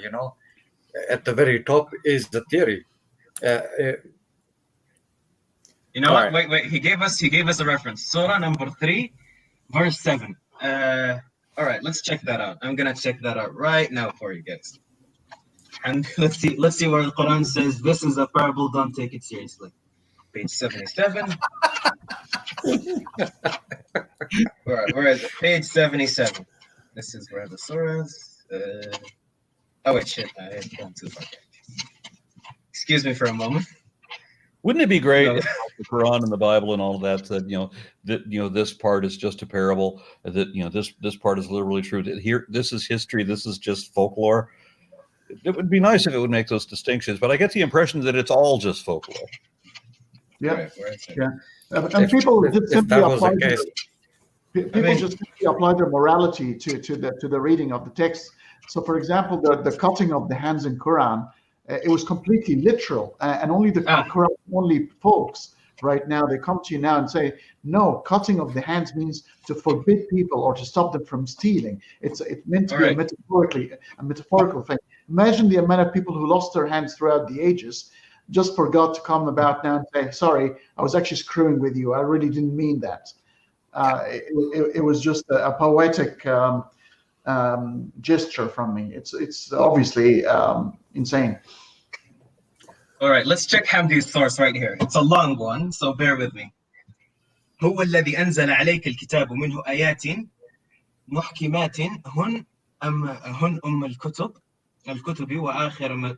At the very top is the theory. You know what? Wait. He gave us a reference. Surah number 3, verse 7. All right, let's check that out. I'm gonna check that out right now for you guys. And let's see where the Quran says this is a parable. Don't take it seriously. Page 77. Where is it? Page 77. This is where the surahs. Oh wait, shit! I had gone too far. Excuse me for a moment. Wouldn't it be great if the Quran and the Bible and all of that said, this part is just a parable, that this part is literally true. Here, this is history. This is just folklore. It would be nice if it would make those distinctions, but I get the impression that it's all just folklore. Yeah. And people just simply apply their morality to the reading of the text. So, for example, the cutting of the hands in Quran, it was completely literal, and only the Quran only folks right now. They come to you now and say, no, cutting of the hands means to forbid people or to stop them from stealing. It's meant to be a metaphorical thing. Imagine the amount of people who lost their hands throughout the ages just for God to come about now and say, sorry, I was actually screwing with you. I really didn't mean that. It was just a poetic gesture from me. It's obviously insane. All right, let's check Hamdi's source right here. It's a long one, so bear with me. هو الذي أنزل عليك الكتاب منه آيات محكمات هن أم الكتب وآخر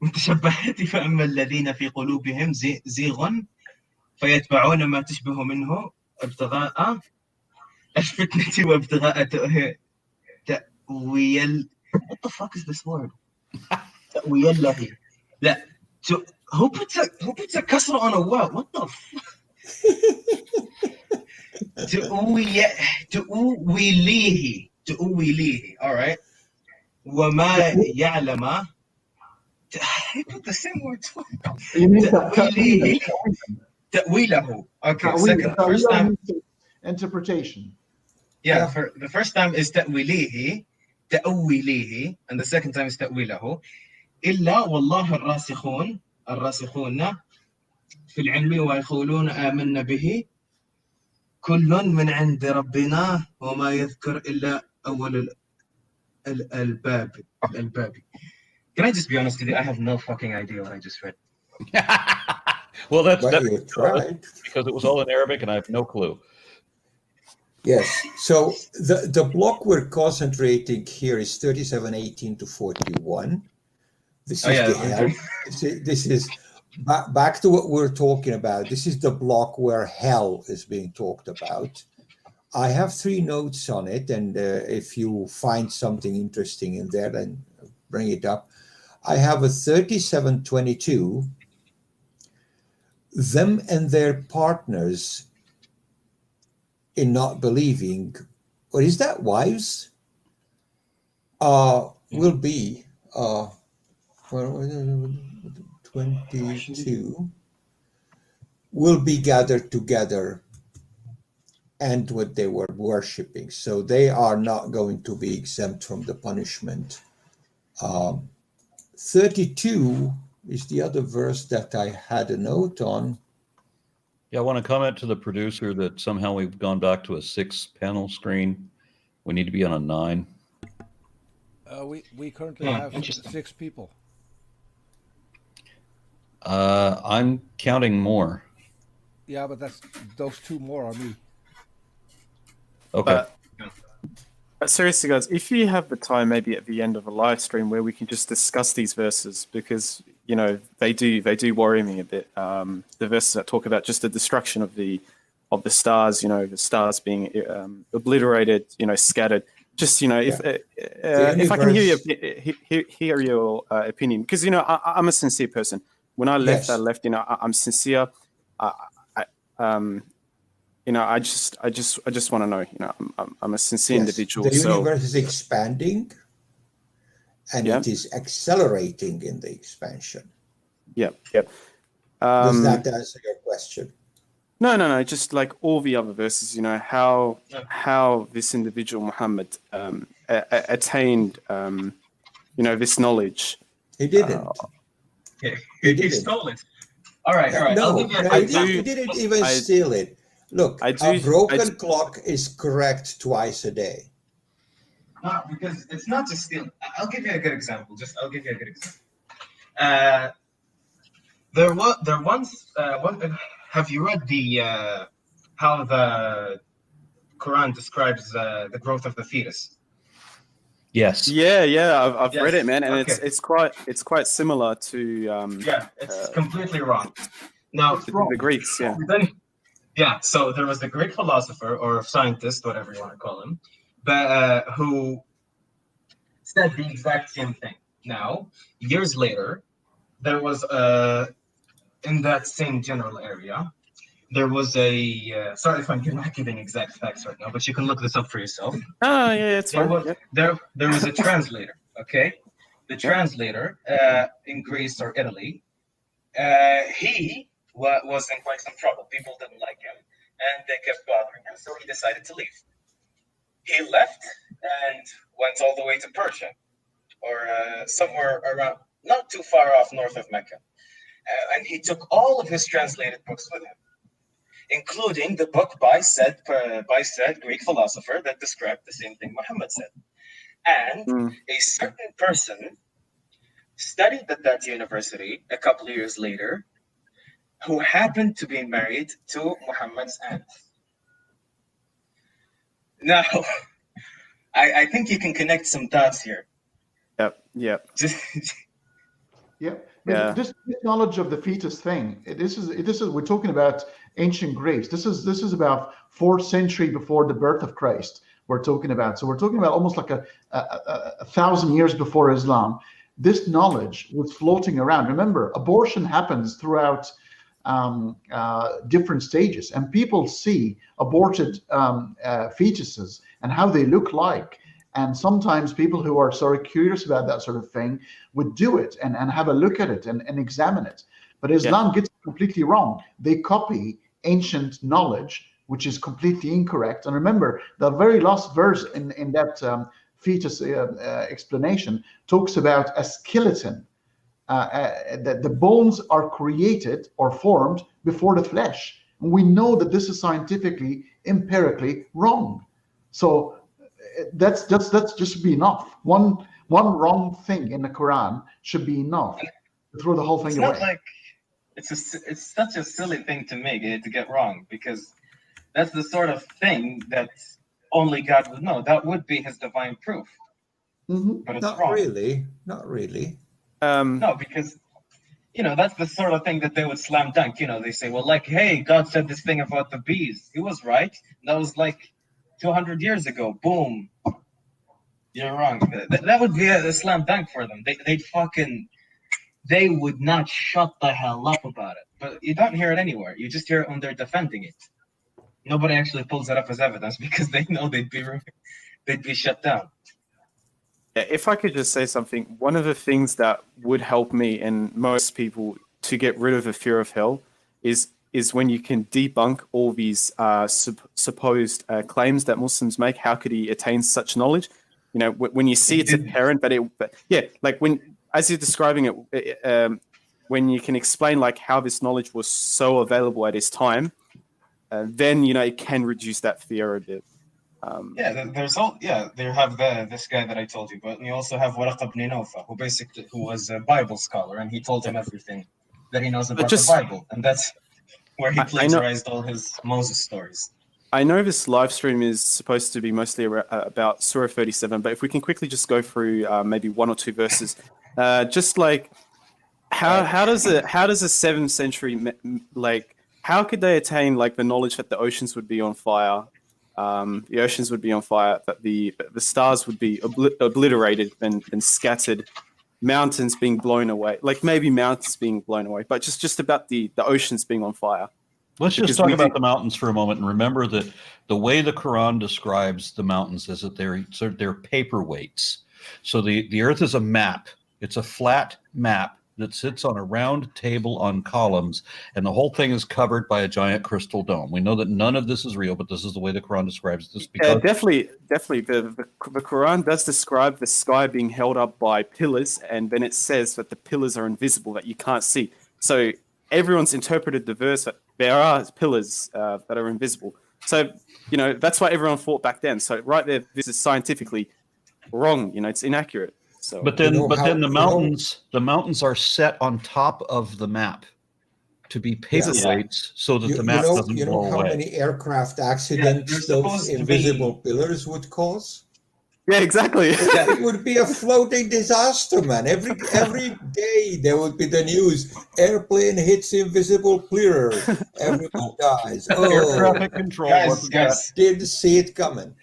متشبهات فأما الذين في قلوبهم زيغ فيتبعون ما تشبه منه ابتغاء الفتنة وابتغاء تأويل. What the fuck is this word? تأويله. لا. Who puts a kasra on a well? What the fuck? تأويله. All right. وما يعلم. I put the same word twice. You mean تأويله. Okay. First time. Interpretation. Yeah. For the first time is تأويله, and the second time is تأويله. إلا والله الراسخون في العلم ويقولون آمنا به كل من عند ربنا وما يذكر إلا أول الباب. Can I just be honest with you? I have no fucking idea what I just read. Well, that's you tried. because it was all in Arabic, and I have no clue. Yes. So the block we're concentrating here is 37:18 to 41. This is the hell. This is back to what we're talking about. This is the block where hell is being talked about. I have 3 notes on it, and if you find something interesting in there, then bring it up. I have a 37:22. Them and their partners in not believing, or is that wives? Will be 22 will be gathered together and what they were worshipping. So they are not going to be exempt from the punishment. 32 is the other verse that I had a note on. Yeah, I want to comment to the producer that somehow we've gone back to a 6-panel screen. We need to be on a 9. We currently have 6 people. I'm counting more. Yeah, but those 2 more are me. Okay. But seriously, guys, if you have the time, maybe at the end of a live stream where we can just discuss these verses, because they do worry me a bit. The verses that talk about just the destruction of the stars, the stars being obliterated, scattered. Just if I can hear your opinion, because I'm a sincere person. When I left, I'm sincere. I just want to know. I'm a sincere individual. The universe is expanding, and it is accelerating in the expansion. Yep. Does that answer your question? No. Just like all the other verses, how this individual Muhammad attained, this knowledge. He didn't. He stole it. All right. No, he didn't even steal it. Look, a broken clock is correct twice a day. No, because it's not just stealing. I'll give you a good example. Have you read how the Quran describes the growth of the fetus? Yes. Yeah. I've read it, man, and it's quite similar to. It's completely wrong. Now the Greeks, so there was the Greek philosopher or scientist, whatever you want to call him, but who said the exact same thing. Now, years later, there was in that same general area, there was a sorry if I'm not giving exact facts right now, but you can look this up for yourself. Oh yeah, it's fine. There was a translator. Okay, the translator in Greece or Italy, he was in quite some trouble. People didn't like him, and they kept bothering him, so he decided to leave. He left and went all the way to Persia, or somewhere around, not too far off north of Mecca. And he took all of his translated books with him, including the book by said Greek philosopher that described the same thing Muhammad said. And a certain person studied at that university a couple of years later, who happened to be married to Muhammad's aunt. Now, I think you can connect some dots here. Yep. Yeah. Yeah. This knowledge of the fetus thing. This is we're talking about ancient Greeks. This is about 4th century before the birth of Christ. We're talking about. So we're talking about almost like a 1,000 years before Islam. This knowledge was floating around. Remember, abortion happens throughout different stages, and people see aborted fetuses and how they look like. And sometimes people who are sort of curious about that sort of thing would do it and have a look at it and examine it. But Islam gets it completely wrong. They copy ancient knowledge, which is completely incorrect. And remember, the very last verse in that fetus explanation talks about a skeleton. That the bones are created or formed before the flesh. And we know that this is scientifically, empirically wrong. So that's just be enough. One wrong thing in the Quran should be enough to throw the whole thing away. Not like it's such a silly thing to make to get wrong, because that's the sort of thing that only God would know. That would be His divine proof. But it's Not wrong. Not really. No, because that's the sort of thing that they would slam dunk. They say, well, like, hey, God said this thing about the bees. He was right. That was like 200 years ago. Boom. You're wrong. That would be a slam dunk for them. They would not shut the hell up about it. But you don't hear it anywhere. You just hear it when they're defending it. Nobody actually pulls it up as evidence because they know they'd be shut down. Yeah, if I could just say something, one of the things that would help me and most people to get rid of the fear of hell is when you can debunk all these supposed claims that Muslims make. How could he attain such knowledge? When you see it's apparent, but like as you're describing it, when you can explain like how this knowledge was so available at his time, then it can reduce that fear a bit. They have this guy that I told you about, and you also have Waraq ibn Nawfa, who was a Bible scholar, and he told him everything that he knows about the Bible, and that's where he plagiarized all his Moses stories. I know this live stream is supposed to be mostly about Surah 37, but if we can quickly just go through maybe one or two verses, just like how does a 7th century how could they attain like the knowledge that the oceans would be on fire? The oceans would be on fire, that the stars would be obliterated and scattered, mountains being blown away, like maybe mountains being blown away, but just about the oceans being on fire. Let's just talk about the mountains for a moment and remember that the way the Quran describes the mountains is that they're paperweights. So the earth is a map. It's a flat map that sits on a round table on columns, and the whole thing is covered by a giant crystal dome. We know that none of this is real, but this is the way the Quran describes this. Because definitely, the Quran does describe the sky being held up by pillars, and then it says that the pillars are invisible, that you can't see. So everyone's interpreted the verse that there are pillars that are invisible. So that's why everyone thought back then. So right there, this is scientifically wrong. It's inaccurate. So, but then the mountains are set on top of the map to be paperweights so that the map doesn't blow away. You know how many aircraft accidents those invisible pillars would cause? Yeah, exactly. It would be a floating disaster, man. Every day there would be the news: airplane hits invisible pillar, everyone dies. Air traffic control didn't see it coming.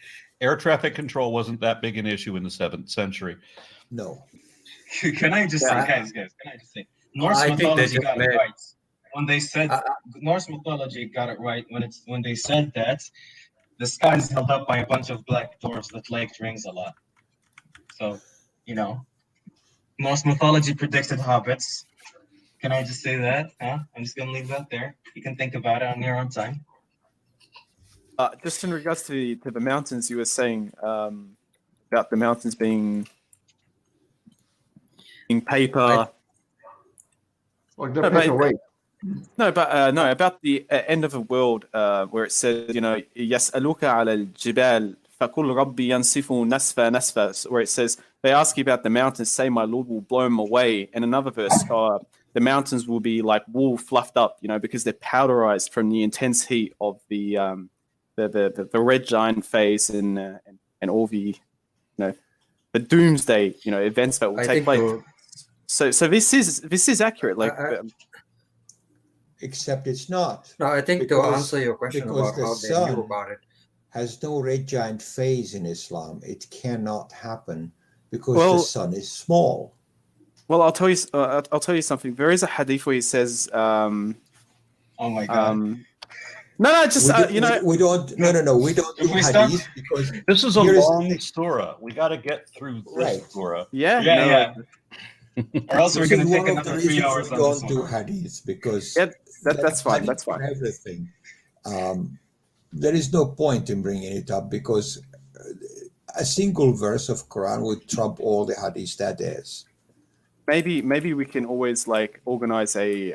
Air traffic control wasn't that big an issue in the 7th century. No. Can I just say, guys? Can I just say, Norse mythology got it right when they said Norse mythology got it right when they said that the sky is held up by a bunch of black dwarfs that liked rings a lot. So, Norse mythology predicted hobbits. Can I just say that? Huh? I'm just gonna leave that there. You can think about it on your own time. Just in regards to the mountains, you were saying about the mountains being paper. Like they're No, but- paperweight. No, but no, about the end of the world, where it says, يسألوك على الجبال فقل ربي ينسف نسفا نسفا, where it says they ask you about the mountains, say my Lord will blow them away. And another verse, the mountains will be like wool fluffed up, because they're powderized from the intense heat of the red giant phase and all the the doomsday events that will take place. So this is accurate. Like. Except it's not. No, I think to answer your question because about the how they sun knew about it. has no red giant phase in Islam. It cannot happen because the sun is small. Well, I'll tell you something. There is a hadith where he says, "Oh my God." No, just we don't do hadith because this is a long surah. We got to get through this surah. Yeah. Or else we're going to take one of the another 3 reasons hours. we don't do hadith because that's fine. That's fine. Everything. There is no point in bringing it up because a single verse of Quran would trump all the hadith that is. Maybe we can always organize a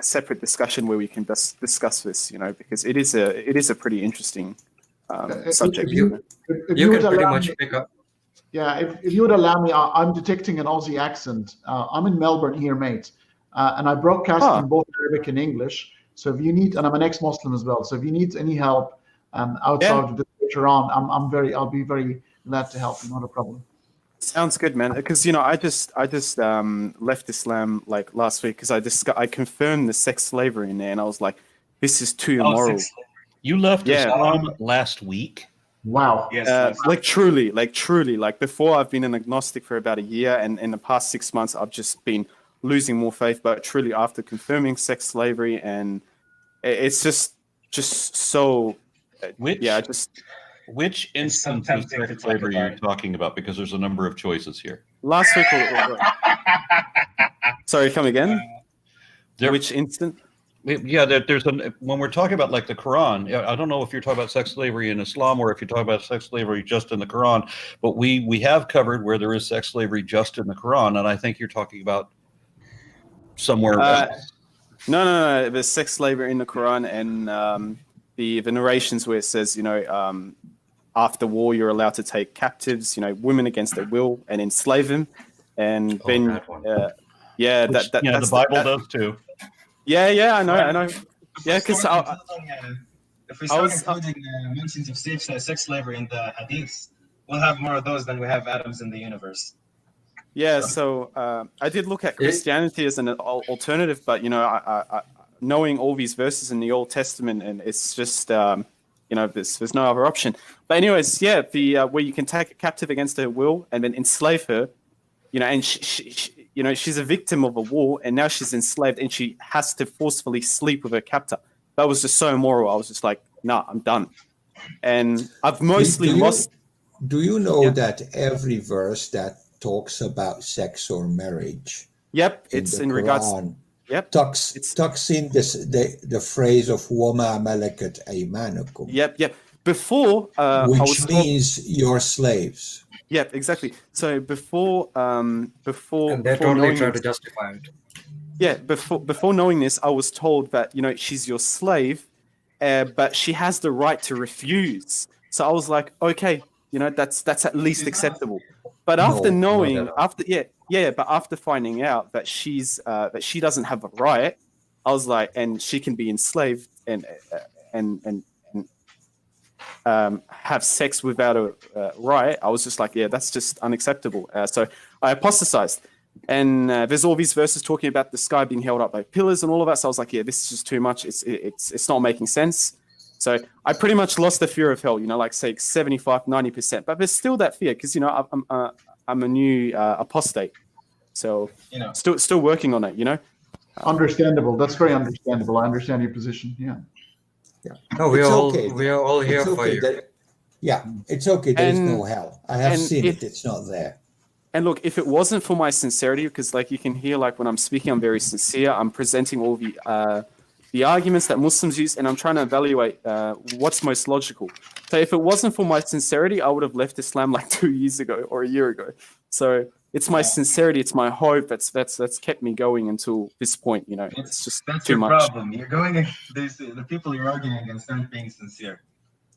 separate discussion where we can discuss this, because it is a pretty interesting subject. You can pretty much pick up. Yeah, if you would allow me, I'm detecting an Aussie accent. I'm in Melbourne here, mate, and I broadcast in both Arabic and English. So if you need, and I'm an ex-Muslim as well, so if you need any help outside of this later on, I'll be very glad to help you. Not a problem. Sounds good, man. Because I just left Islam last week because I confirmed the sex slavery in there, and I was like, this is too immoral. You left Islam last week. Wow. Yes. Truly. Before, I've been an agnostic for about a year, and in the past 6 months, I've just been losing more faith. But truly, after confirming sex slavery, and it's just so. Which instance of sex slavery are you talking about? Because there's a number of choices here. Last week. Sorry, come again. Which instant? Yeah, there's when we're talking about the Quran, I don't know if you're talking about sex slavery in Islam or if you're talking about sex slavery just in the Quran, but we have covered where there is sex slavery just in the Quran, and I think you're talking about somewhere else. No. There's sex slavery in the Quran, and the narrations where it says, after war you're allowed to take captives, women against their will and enslave them, and then the Bible does too. Yeah, I know. Yeah, because if we start including mentions of sex slavery in the hadiths, we'll have more of those than we have atoms in the universe. Yeah, so I did look at Christianity as an alternative, but I knowing all these verses in the Old Testament, and it's just there's no other option. But anyways, the where you can take a captive against her will and then enslave her, and she she's a victim of a war, and now she's enslaved, and she has to forcefully sleep with her captor. That was just so immoral. I was just like, nah, I'm done. And I've mostly lost. Do you know that every verse that talks about sex or marriage? Yep, it's in regards. Yep, tucks in the phrase of "Wama malakat aymanukum." Yep. Before, which means your slaves. Yep, exactly. So before, and they're totally trying to justify it. Yeah, before knowing this, I was told that she's your slave, but she has the right to refuse. So I was like, okay, that's at least acceptable. But after but after finding out that that she doesn't have a right, I was like, and she can be enslaved and have sex without a right, I was just like, yeah, that's just unacceptable. So I apostatized. And there's all these verses talking about the sky being held up by pillars and all of that. So I was like, yeah, this is just too much. It's not making sense. So I pretty much lost the fear of hell, say 75, 90%. But there's still that fear because, I'm a new apostate. So still working on it, Understandable. That's very understandable. I understand your position. Yeah. No, we are all here for you. It's okay. There's no hell. I have seen it. It's not there. And look, if it wasn't for my sincerity, because like you can hear, like when I'm speaking, I'm very sincere. I'm presenting all the arguments that Muslims use, and I'm trying to evaluate what's most logical. So if it wasn't for my sincerity, I would have left Islam like 2 years ago or a year ago. So it's my sincerity, it's my hope that's kept me going until this point. You know, it's just that's too your much. problem. You're going. The people you're arguing against aren't being sincere.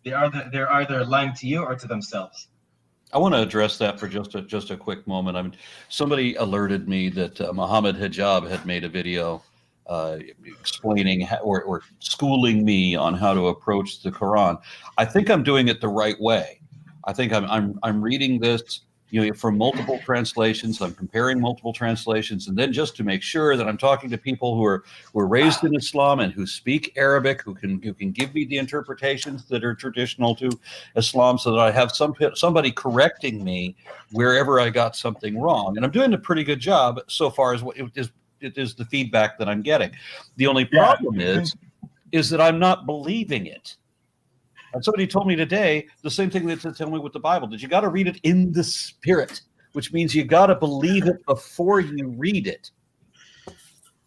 They're either lying to you or to themselves. I want to address that for just a quick moment. I mean, somebody alerted me that Muhammad Hijab had made a video explaining or schooling me on how to approach the Quran. I think I'm doing it the right way. I think I'm reading this, from multiple translations. I'm comparing multiple translations, and then just to make sure that I'm talking to people who were raised in Islam and who speak Arabic, who can give me the interpretations that are traditional to Islam, so that I have somebody correcting me wherever I got something wrong. And I'm doing a pretty good job so far as it is the feedback that I'm getting. The only problem is that I'm not believing it. And somebody told me today the same thing that they tell me with the Bible, that you got to read it in the Spirit, which means you got to believe it before you read it.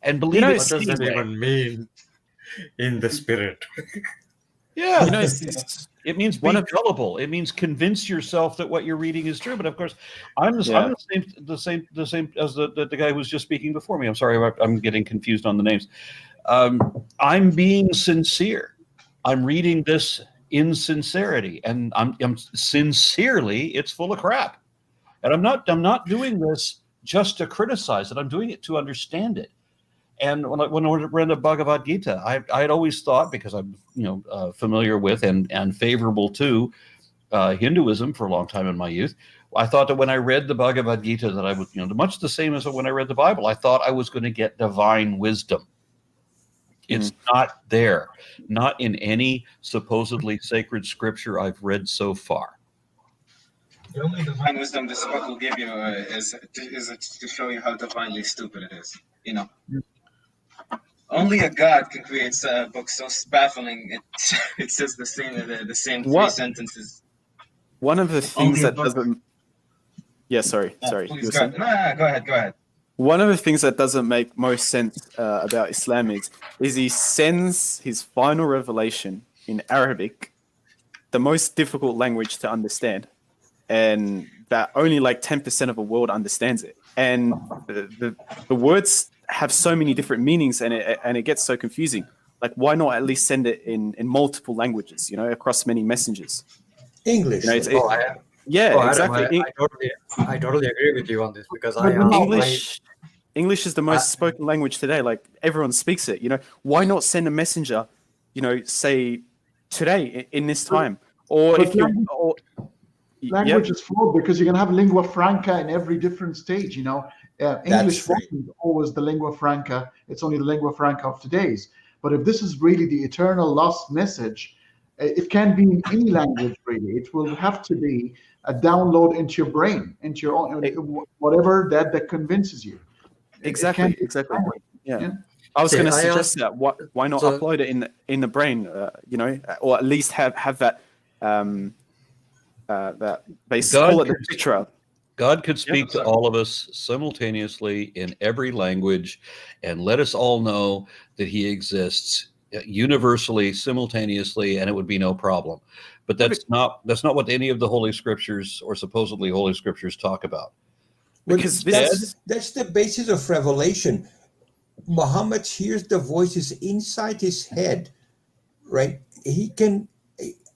And believe it. What does that even mean, in the Spirit? Yeah, it means be gullible. It means convince yourself that what you're reading is true. But of course, I'm the same as the guy who was just speaking before me. I'm sorry, I'm getting confused on the names. I'm being sincere. I'm reading this in sincerity, and I'm sincerely, it's full of crap. And I'm not doing this just to criticize it. I'm doing it to understand it. And when I read the Bhagavad Gita, I had always thought, because I'm familiar with and favorable to Hinduism for a long time in my youth, I thought that when I read the Bhagavad Gita that I was much the same as when I read the Bible. I thought I was going to get divine wisdom. It's not there, not in any supposedly sacred scripture I've read so far. The only divine wisdom this book will give you is to show you how divinely stupid it is. Only a god can create a book so baffling. It says the same three sentences. One of the things that doesn't. Yeah, sorry. Please go ahead. Go ahead. One of the things that doesn't make most sense about Islam is he sends his final revelation in Arabic, the most difficult language to understand, and that only like 10% of the world understands it. And the words have so many different meanings, and it gets so confusing. Like, why not at least send it in multiple languages, across many messengers? English. Exactly. I totally agree with you on this, because English is the most spoken language today. Like, everyone speaks it. Why not send a messenger? Say today in this time, or if language is flawed, because you're going to have lingua franca in every different stage. English wasn't always the lingua franca. It's only the lingua franca of today's. But if this is really the eternal lost message, it can be in any language, really. It will have to be a download into your brain, into your own, whatever that convinces you. Exactly. Yeah. I was going to suggest that. Why not upload it in the brain? Or at least have that. That they call it the picture. God could speak to all of us simultaneously in every language, and let us all know that He exists universally, simultaneously, and it would be no problem. But that's not what any of the Holy Scriptures or supposedly Holy Scriptures talk about. Because that's the basis of revelation. Muhammad hears the voices inside his head, right?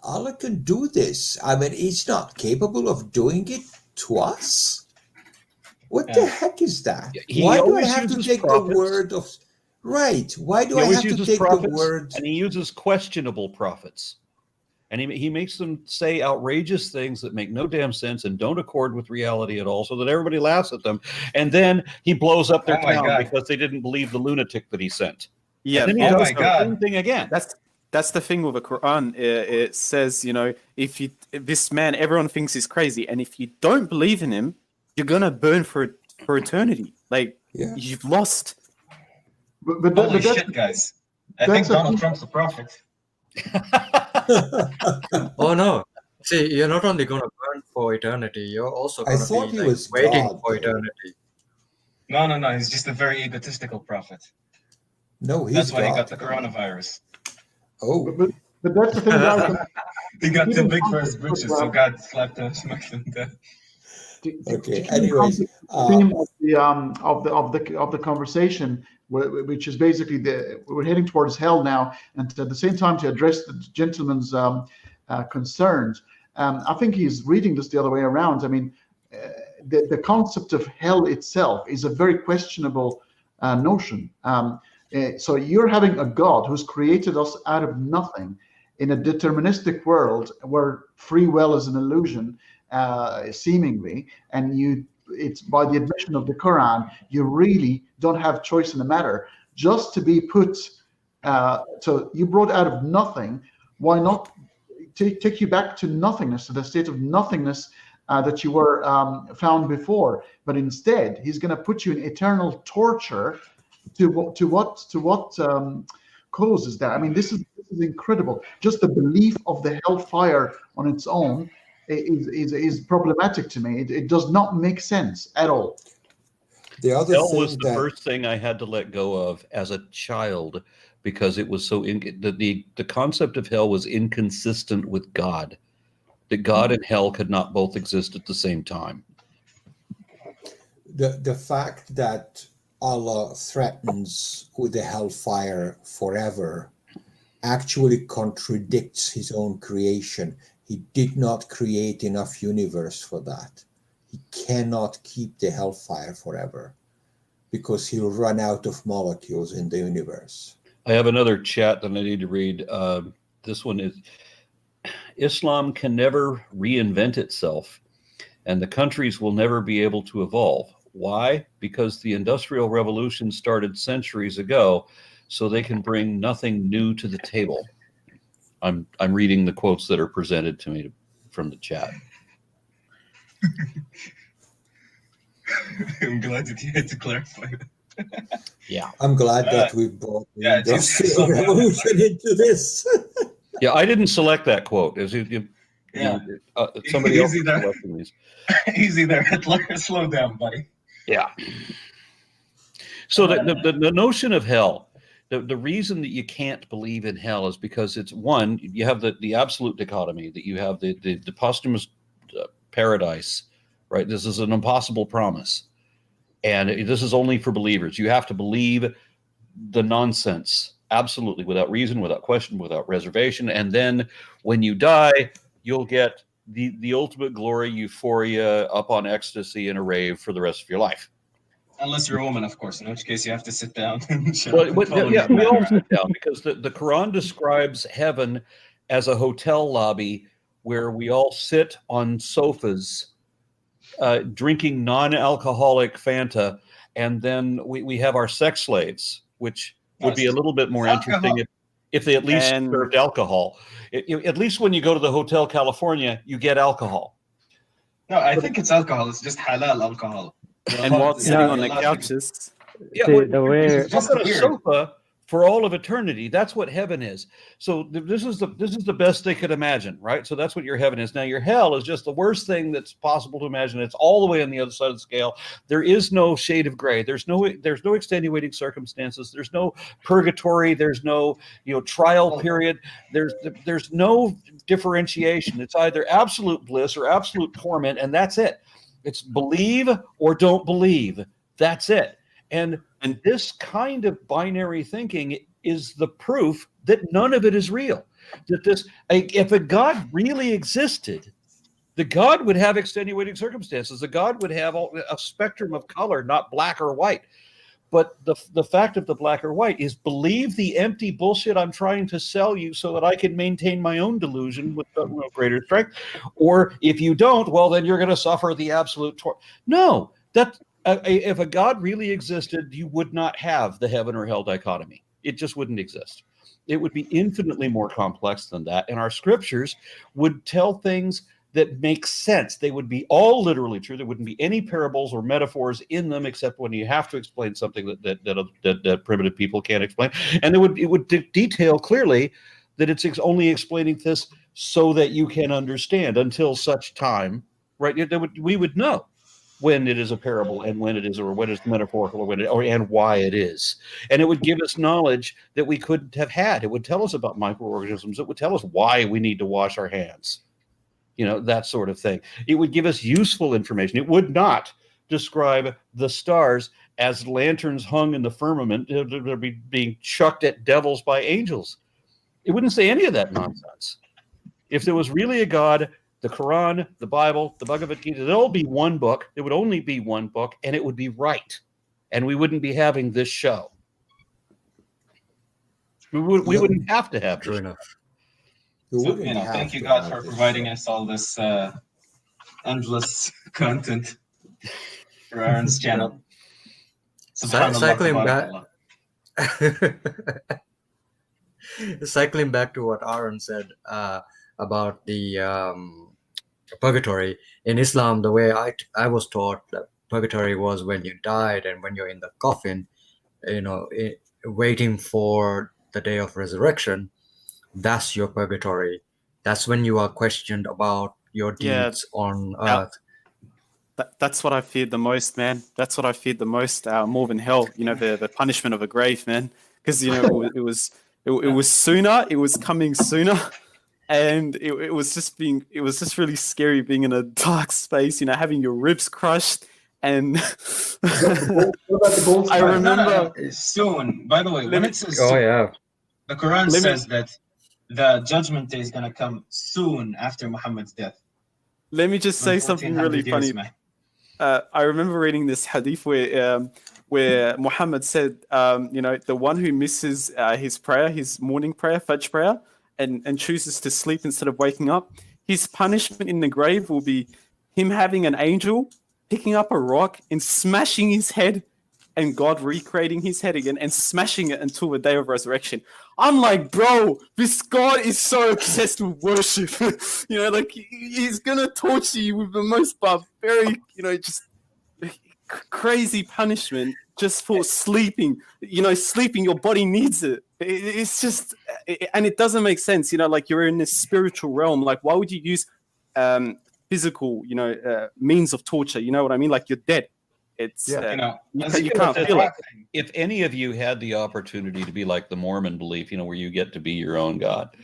Allah can do this. I mean, He's not capable of doing it to us. What the heck is that? Why do I have to take the word of... Right. Why do I have to take the word... And He uses questionable prophets. And he makes them say outrageous things that make no damn sense and don't accord with reality at all, so that everybody laughs at them. And then He blows up their town because they didn't believe the lunatic that He sent. Yeah. And then He does the same thing again. That's the thing with the Quran. It says, if this man, everyone thinks he's crazy, and if you don't believe in him, you're gonna burn for eternity. Like, you've lost. But holy shit, guys! I think Donald Trump's a prophet. Oh no! See, you're not only going to burn for eternity, you're also I going to thought be he like was waiting God, for though. eternity. No. He's just a very egotistical prophet. No, he's That's why he God. got the coronavirus. Oh, But that's the thing, guys. He got too Keep in big for his context britches, of, so God slapped him, smacked him dead. okay. keep in Anyways, context the theme of the conversation, which is basically we're heading towards hell now, and at the same time to address the gentleman's concerns. I think he's reading this the other way around. I mean, the concept of hell itself is a very questionable notion. So you're having a God who's created us out of nothing in a deterministic world where free will is an illusion, seemingly, and it's by the admission of the Quran, you really don't have choice in the matter. Just to be put, so you brought out of nothing, why not take you back to nothingness, to the state of nothingness that you were found before? But instead, he's going to put you in eternal torture. To what causes that? I mean, this is incredible. Just the belief of the hellfire on its own is problematic to me. It does not make sense at all. the other Hell thing was the that first thing I had to let go of as a child because it was so the concept of hell was inconsistent with God. That God and hell could not both exist at the same time. the fact that Allah threatens with the hellfire forever actually contradicts his own creation. He did not create enough universe for that. He cannot keep the hellfire forever because he'll run out of molecules in the universe. I have another chat that I need to read. This one is Islam can never reinvent itself, and the countries will never be able to evolve. Why? Because the Industrial Revolution started centuries ago, so they can bring nothing new to the table. I'm reading the quotes that are presented to me from the chat. I'm glad that you had to clarify that. Yeah. I'm glad that we brought the yeah, it's Industrial Revolution into this. Yeah, I didn't select that quote. Yeah. Somebody else Easy there. selected these. Easy there, Hitler. Slow down, buddy. Yeah. So the notion of hell, the reason that you can't believe in hell is because it's one, you have the absolute dichotomy that you have the posthumous paradise, right? This is an impossible promise. And this is only for believers. You have to believe the nonsense, absolutely, without reason, without question, without reservation. And then when you die, you'll get the ultimate glory, euphoria, up on ecstasy in a rave for the rest of your life. Unless you're a woman, of course, in which case you have to sit down and we all sit down because the Quran describes heaven as a hotel lobby where we all sit on sofas drinking non-alcoholic Fanta, and then we have our sex slaves, which would be a little bit more interesting if they at least served alcohol. At least when you go to the Hotel California, you get alcohol. No, I think it's alcohol. It's just halal alcohol. And while sitting on the couches. Yeah, the way It's just on a weird. sofa for all of eternity. That's what heaven is. So this is the best they could imagine, right? So that's what your heaven is. Now your hell is just the worst thing that's possible to imagine. It's all the way on the other side of the scale. There is no shade of gray. There's no extenuating circumstances. There's no purgatory. There's no trial period. There's no differentiation. It's either absolute bliss or absolute torment, and that's it. It's believe or don't believe. That's it. And this kind of binary thinking is the proof that none of it is real. That if a God really existed, the God would have extenuating circumstances. The God would have a spectrum of color, not black or white. But the fact of the black or white is believe the empty bullshit I'm trying to sell you so that I can maintain my own delusion with greater strength. Or if you don't, well, then you're going to suffer the absolute torment. No, if a God really existed, you would not have the heaven or hell dichotomy. It just wouldn't exist. It would be infinitely more complex than that. And our scriptures would tell things that make sense. They would be all literally true. There wouldn't be any parables or metaphors in them, except when you have to explain something that primitive people can't explain. And it would detail clearly that it's only explaining this so that you can understand until such time, right? We would know when it is a parable and when it is, or when it's metaphorical, and why it is. And it would give us knowledge that we couldn't have had. It would tell us about microorganisms. It would tell us why we need to wash our hands, that sort of thing. It would give us useful information. It would not describe the stars as lanterns hung in the firmament that are being chucked at devils by angels. It wouldn't say any of that nonsense. If there was really a God, the Quran, the Bible, the Bhagavad Gita, there'd all be one book. There would only be one book, and it would be right. And we wouldn't be having this show. We wouldn't have to have True this enough. So, thank you, God, for providing us all this endless content for Aron's channel. Cycling back. Cycling back to what Aron said about the purgatory. In Islam, the way I was taught that purgatory was when you died and when you're in the coffin, waiting for the day of resurrection. That's your purgatory. That's when you are questioned about your deeds on earth. That's what I feared the most, man. That's what I feared the most, more than hell. The punishment of a grave, man. Because it was sooner. It was coming sooner, and it was just really scary being in a dark space. Having your ribs crushed, and I remember soon. By the way, when it says yeah, the Quran says that the judgment day is going to come soon after Muhammad's death. Let me just say something really funny. I remember reading this hadith where Muhammad said, the one who misses his prayer, his morning prayer, Fajr prayer, and chooses to sleep instead of waking up, his punishment in the grave will be him having an angel picking up a rock and smashing his head, and God recreating his head again and smashing it until the day of resurrection. I'm like, bro, this God is so obsessed with worship. He's going to torture you with the most barbaric, just crazy punishment just for sleeping. Sleeping, your body needs it. It's just, and it doesn't make sense. You're in this spiritual realm. Like, why would you use physical, means of torture? You know what I mean? Like, you're dead. It's you can't feel it. If any of you had the opportunity to be like the Mormon belief, where you get to be your own God,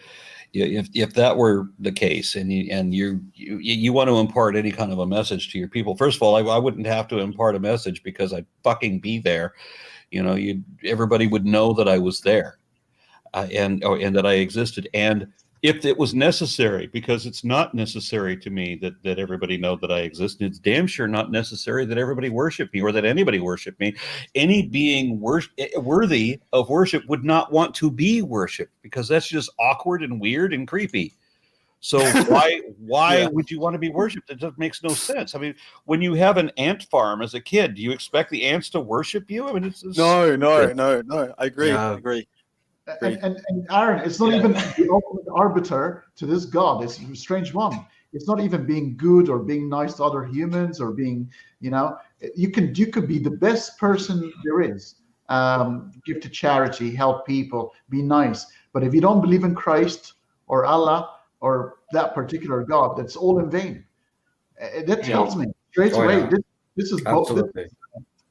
if that were the case, and you want to impart any kind of a message to your people, first of all, I wouldn't have to impart a message because I'd fucking be there. Everybody would know that I was there, and that I existed, and if it was necessary, because it's not necessary to me that everybody know that I exist. And it's damn sure not necessary that everybody worship me or that anybody worship me. Any being worthy of worship would not want to be worshipped, because that's just awkward and weird and creepy. So why would you want to be worshipped? It just makes no sense. I mean, when you have an ant farm as a kid, do you expect the ants to worship you? I mean, it's no. I agree. Yeah. I agree. And Aron, it's not even the ultimate arbiter to this God. It's a strange one. It's not even being good or being nice to other humans or being, you could be the best person there is. Give to charity, help people, be nice. But if you don't believe in Christ or Allah or that particular God, that's all in vain. That tells me straight away, this is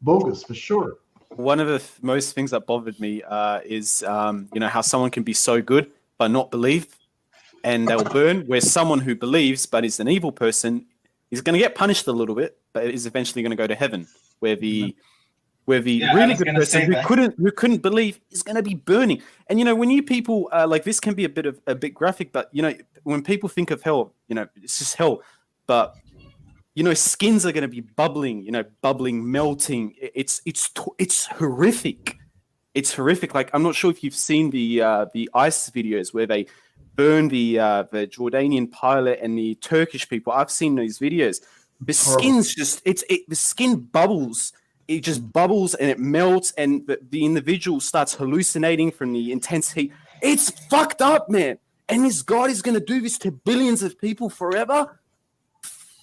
bogus for sure. One of the most things that bothered me is, how someone can be so good but not believe, and they'll burn. Where someone who believes but is an evil person is going to get punished a little bit, but is eventually going to go to heaven. Where the really good person who couldn't believe is going to be burning. And when you people like this can be a bit graphic, but when people think of hell, it's just hell, but. Skins are going to be bubbling, melting. It's horrific. It's horrific. Like, I'm not sure if you've seen the ICE videos where they burn the Jordanian pilot and the Turkish people. I've seen those videos. The skin's just the skin bubbles. It just bubbles and it melts, and the individual starts hallucinating from the intense heat. It's fucked up, man. And this God is going to do this to billions of people forever.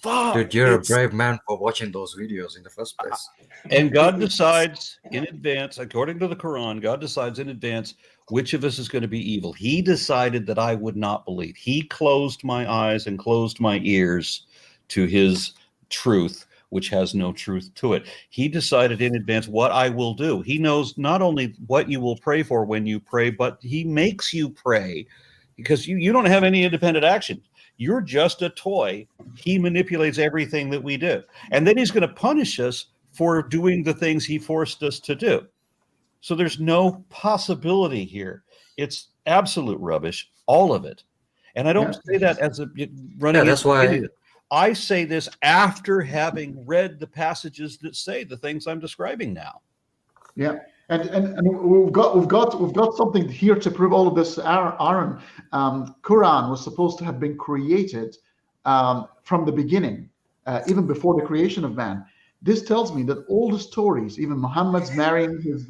Fuck. Dude, you're a it's- brave man for watching those videos in the first place. And God decides in advance, according to the Quran, God decides in advance which of us is going to be evil. He decided that I would not believe. He closed my eyes and closed my ears to his truth, which has no truth to it. He decided in advance what I will do. He knows not only what you will pray for when you pray, but he makes you pray because you don't have any independent action. You're just a toy. He manipulates everything that we do. And then he's going to punish us for doing the things he forced us to do. So there's no possibility here. It's absolute rubbish, all of it. And I don't say that as a running. Yeah, that's why. Idiot. I say this after having read the passages that say the things I'm describing now. Yeah, and we've got something here to prove all of this. Aaron, Quran was supposed to have been created from the beginning, even before the creation of man. This tells me that all the stories, even Muhammad's marrying his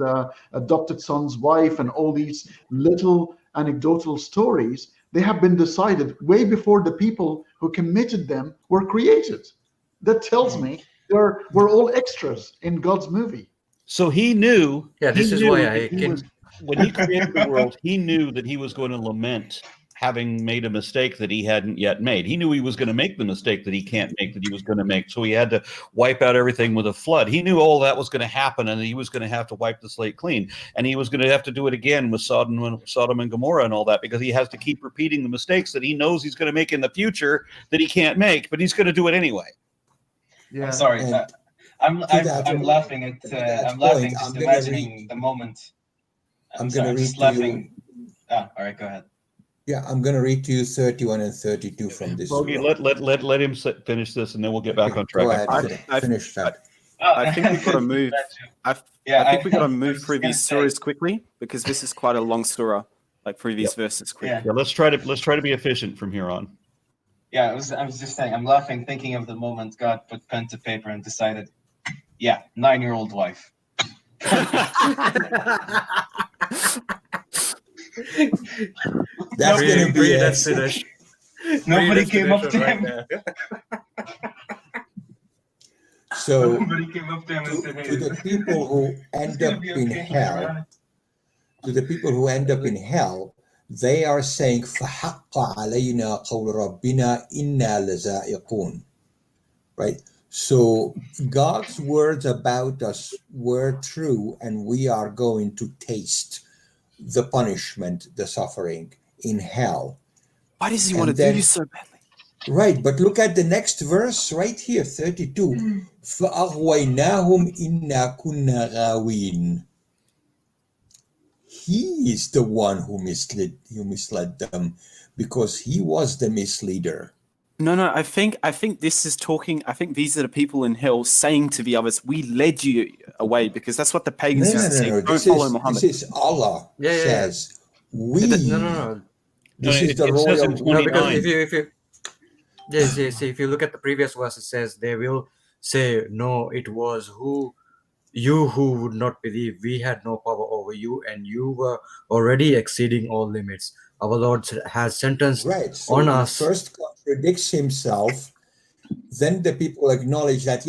adopted son's wife, and all these little anecdotal stories, they have been decided way before the people who committed them were created. That tells me we're all extras in God's movie. So he knew. Yeah, this is why when he created the world, he knew that he was going to lament having made a mistake that he hadn't yet made. He knew he was going to make the mistake that he can't make, that he was going to make. So he had to wipe out everything with a flood. He knew all that was going to happen, and he was going to have to wipe the slate clean. And he was going to have to do it again with Sodom and Gomorrah and all that, because he has to keep repeating the mistakes that he knows he's going to make in the future that he can't make, but he's going to do it anyway. Yeah. I'm sorry. I'm laughing at I'm laughing just imagining the moment. I'm going to read to laughing. All right, go ahead. Yeah, I'm going to read to you 31 and 32 from this. Bogey, let him finish this, and then we'll get back on track. Go ahead, finish that. I think we've got to move. I think we've got to move through these surahs quickly, because this is quite a long surah, like through these verses quickly. Yeah, let's try to be efficient from here on. Yeah, I was just saying, I'm laughing thinking of the moment God put pen to paper and decided, 9-year-old wife. That's going to be finished. Nobody came up to him. So, Nobody came up to him and said, to the people who end up in hell, they are saying, فَحَقَّ عَلَيْنَا قَوْلُ رَبِّنَا إِنَّا لَذَائِقُونَ. Right? So God's words about us were true, and we are going to taste the punishment, the suffering in hell. Why does he want to do this so badly? Right, but look at the next verse right here, 32. فَأَغْوَيْنَاهُمْ إِنَّا كُنَّا غَاوِينَ. He is the one who misled them, because he was the misleader. No, I think this is talking. I think these are the people in hell saying to the others, "We led you away," because that's what the pagans used to say. Don't follow Muhammad. This is Allah says. We. No. This is the royal. No, because if you look at the previous verse, it says they will say, "No, it was you who would not believe. We had no power over you, and you were already exceeding all limits. Our Lord has sentenced on us." First contradicts himself. Then the people acknowledge that,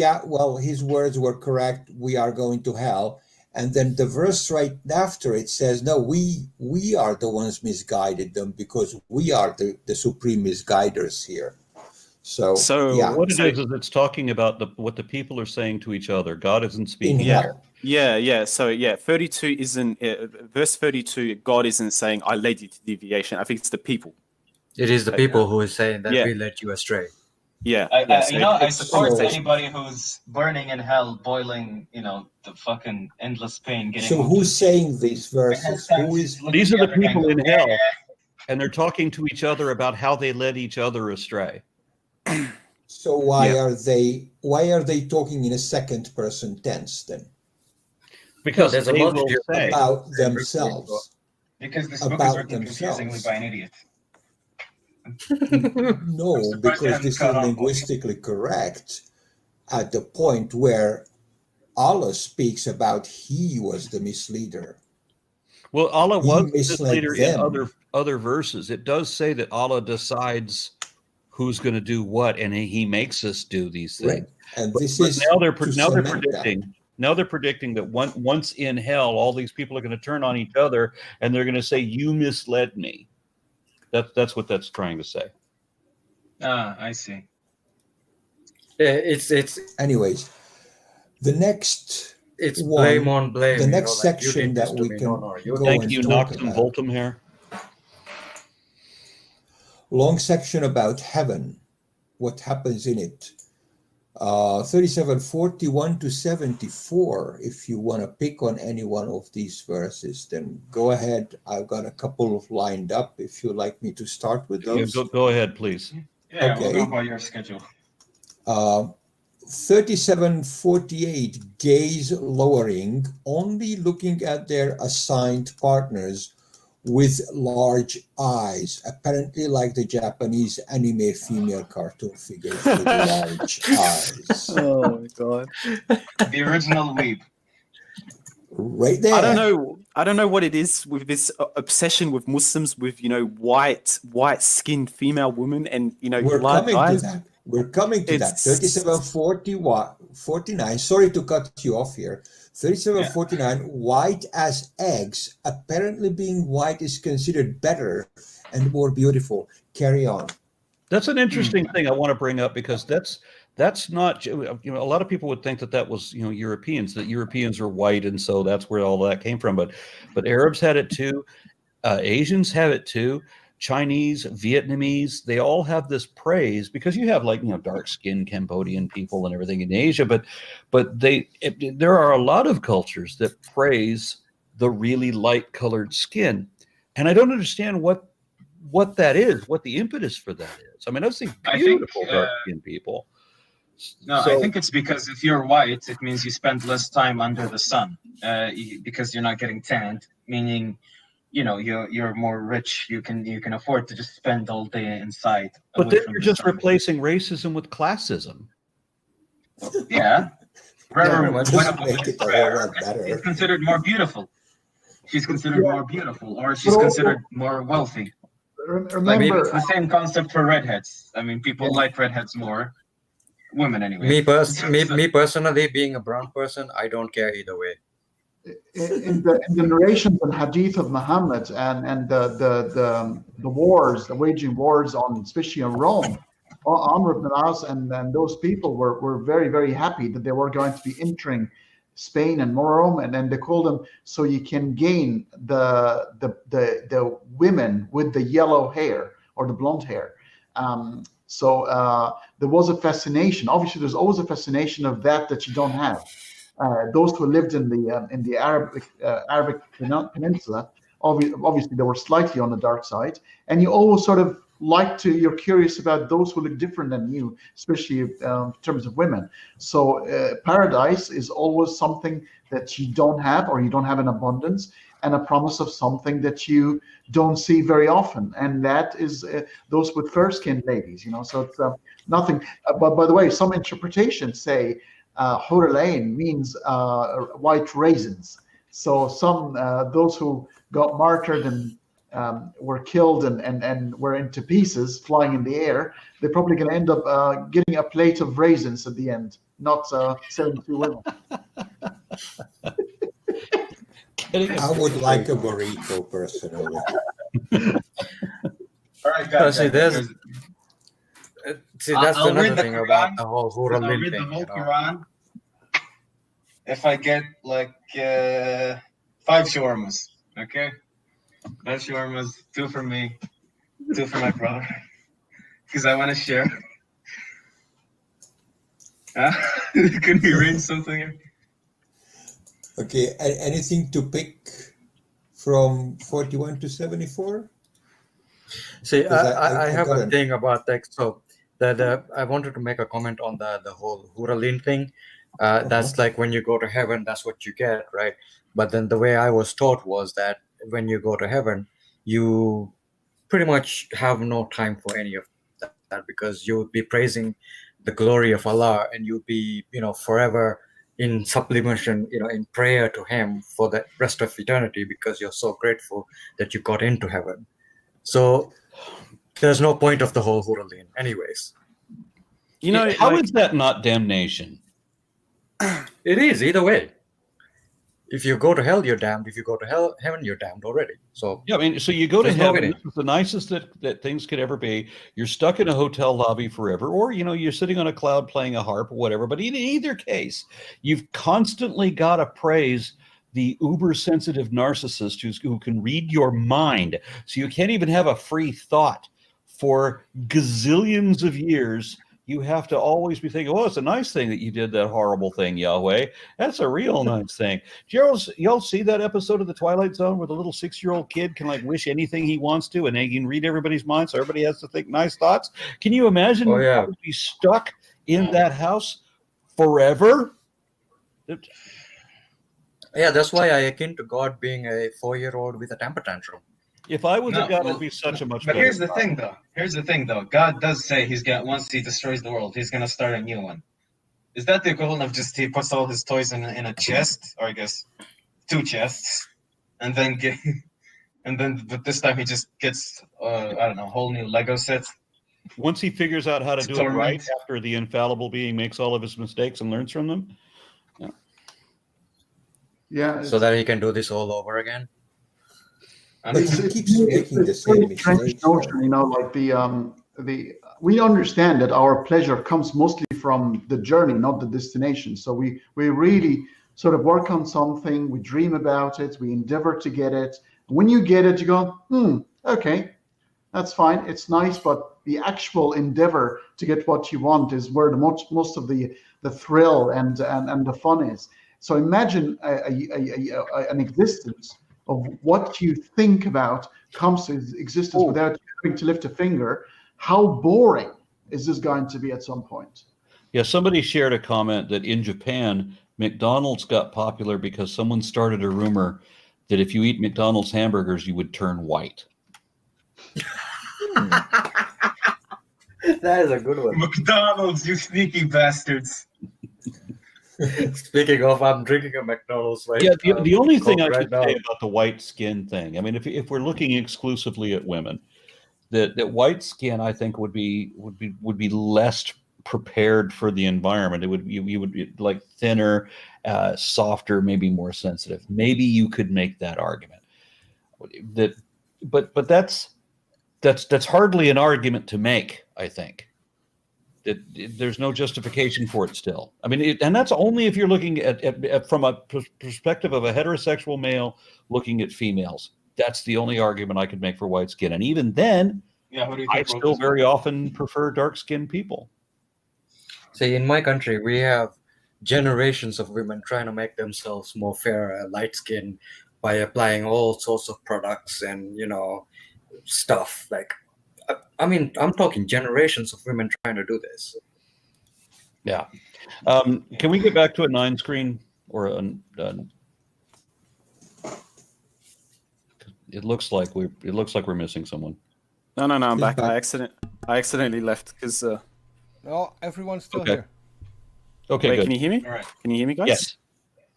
his words were correct. We are going to hell. And then the verse right after it says, no, we are the ones misguided them, because we are the supreme misguiders here. So what it is it's talking about what the people are saying to each other. God isn't speaking here. Yeah. So 32 isn't verse 32. God isn't saying, "I led you to deviation." I think it's the people. It is the people who is saying that we led you astray. Yeah. I support anybody who's burning in hell, boiling, the fucking endless pain. So who's saying these verses? These are the people in hell, and they're talking to each other about how they led each other astray. So why are they talking in a second person tense then? Because there's they will say about themselves. Because this book is written confusingly by an idiot. No, because this is linguistically correct at the point where Allah speaks about he was the misleader. Well, Allah was the misleader in other verses. It does say that Allah decides who's going to do what, and he makes us do these things. Right. And But this is now they're to predicting. cement Now they're predicting that once in hell, all these people are going to turn on each other, and they're going to say, "You misled me." That's what that's trying to say. I see. It's anyways, the next blame on blame. the next like, you section did this that to we me. can No, you go Thank and you, talk Noxum about. Voltum here. Long section about heaven, what happens in it. 37:41 to 74. If you want to pick on any one of these verses, then go ahead. I've got a couple of lined up. If you'd like me to start with Yeah, those. go ahead, please. Yeah, Okay. we'll go by your schedule. 37:48, gaze lowering, only looking at their assigned partners with large eyes, apparently like the Japanese anime female cartoon figures with large eyes. Oh my god. The original weeb. Right there. I don't know what it is with this obsession with Muslims with white skinned female women and We're large coming eyes. to that. We're coming to that. It's- 37:49. Sorry to cut you off here. 37:49. White as eggs. Apparently, being white is considered better and more beautiful. Carry on. That's an interesting thing I want to bring up, because that's not, a lot of people would think that was Europeans, that Europeans are white, and so that's where all that came from. But Arabs had it too. Asians have it too. Chinese, Vietnamese, they all have this praise, because you have dark-skinned Cambodian people and everything in Asia, but there are a lot of cultures that praise the really light-colored skin, and I don't understand what that is, what the impetus for that is. I mean, I've seen beautiful dark-skinned people. No, I think it's because if you're white, it means you spend less time under the sun, because you're not getting tanned, meaning you're more rich. You can afford to just spend all day inside. But away then from you're the just sun. replacing racism with classism. Yeah. Yeah, One just of them make is it a rare. whole lot better. She's considered more beautiful. She's considered more beautiful, or she's considered more wealthy. Like, Remember, it's the same concept for redheads. I mean, people like redheads more. Women, anyway. me personally, being a brown person, I don't care either way. in the narrations and hadith of Muhammad and the wars, the waging wars on, especially in Rome, Amr ibn al-As and those people were very, very happy that they were going to be entering Spain and Rome, and then they called them, so you can gain the women with the yellow hair or the blonde hair. So there was a fascination. Obviously, there's always a fascination of that you don't have. Those who lived in the Arabic Peninsula, obviously they were slightly on the dark side, and you always sort of you're curious about those who look different than you, especially in terms of women. So paradise is always something that you don't have, or you don't have in abundance, and a promise of something that you don't see very often, and that is those with fair-skinned ladies. So it's nothing. But by the way, some interpretations say Hur al-Ain means white raisins. So some those who got martyred and were killed and were into pieces, flying in the air, they're probably going to end up getting a plate of raisins at the end, not 72 women. I would like a burrito personally. All right, guys. That's I'll another read the thing Quran, about the whole I'll Huralin read thing. the whole Quran if I get like 5 shawarmas. Okay, 5 shawarmas, 2 for me, 2 for my brother, because I want to share. Can we arrange something here? Okay, anything to pick from 41 to 74? See, I have got a thing about that. So that I wanted to make a comment on the whole Huralin thing. That's like when you go to heaven, that's what you get, right? But then the way I was taught was that when you go to heaven, you pretty much have no time for any of that, because you would be praising the glory of Allah, and you'll be, forever in sublimation, in prayer to Him for the rest of eternity, because you're so grateful that you got into heaven. So there's no point of the whole Huralin anyways. You know, how like, is that not damnation? It is either way. If you go to hell, you're damned. If you go to heaven, you're damned already. So Yeah, I mean, so you go to There's no heaven. winning. This is the nicest that things could ever be. You're stuck in a hotel lobby forever, or you're sitting on a cloud playing a harp or whatever. But in either case, you've constantly got to praise the uber sensitive narcissist who can read your mind. So you can't even have a free thought for gazillions of years. You have to always be thinking, "Oh, it's a nice thing that you did that horrible thing, Yahweh. That's a real nice thing." Y'all see that episode of The Twilight Zone where the little 6-year-old kid can like wish anything he wants to, and he can read everybody's mind, so everybody has to think nice thoughts? Can you imagine Oh, yeah. having to be stuck in that house forever? yeah, that's why I akin to God being a 4-year-old with a temper tantrum. If I was No, a god, well, it'd be such a much But better here's the god. thing, though. Here's the thing, though. God does say once he destroys the world, he's gonna start a new one. Is that the equivalent of just he puts all his toys in a chest, or I guess 2 chests, and then but this time he just gets I don't know, a whole new Lego set? Once he figures out how to do it Torment. right after the infallible being makes all of his mistakes and learns from them. Yeah. So that he can do this all over again. I But don't know. he keeps making the It's a same very strange mistakes. notion, like we understand that our pleasure comes mostly from the journey, not the destination. So we really sort of work on something, we dream about it, we endeavor to get it. When you get it, you go, okay, that's fine, it's nice, but the actual endeavor to get what you want is where the most of the thrill and the fun is. So imagine an existence of what you think about comes to existence without having to lift a finger. How boring is this going to be at some point? Yeah, somebody shared a comment that in Japan, McDonald's got popular because someone started a rumor that if you eat McDonald's hamburgers, you would turn white. That is a good one. McDonald's, you sneaky bastards. Speaking of, I'm drinking a McDonald's right Yeah, now. the only thing I Coke could right say now. about the white skin thing, I mean, if we're looking exclusively at women, that white skin, I think, would be less prepared for the environment. You would be like thinner, softer, maybe more sensitive. Maybe you could make that argument. But that's hardly an argument to make, I think. There's no justification for it still. I mean, and that's only if you're looking at from a perspective of a heterosexual male looking at females. That's the only argument I could make for white skin. And even then, Yeah, who do you I think wrote still this very book? often prefer dark-skinned people. See, in my country, we have generations of women trying to make themselves more fair and light-skinned by applying all sorts of products and, stuff. Like, I mean, I'm talking generations of women trying to do this. Yeah. Can we get back to a 9 screen or it looks like we're missing someone. No, I'm He's back. back. I accidentally left because. No, everyone's still Okay. here. Okay, Wait, good. can you hear me? All right. Can you hear me, guys? Yes.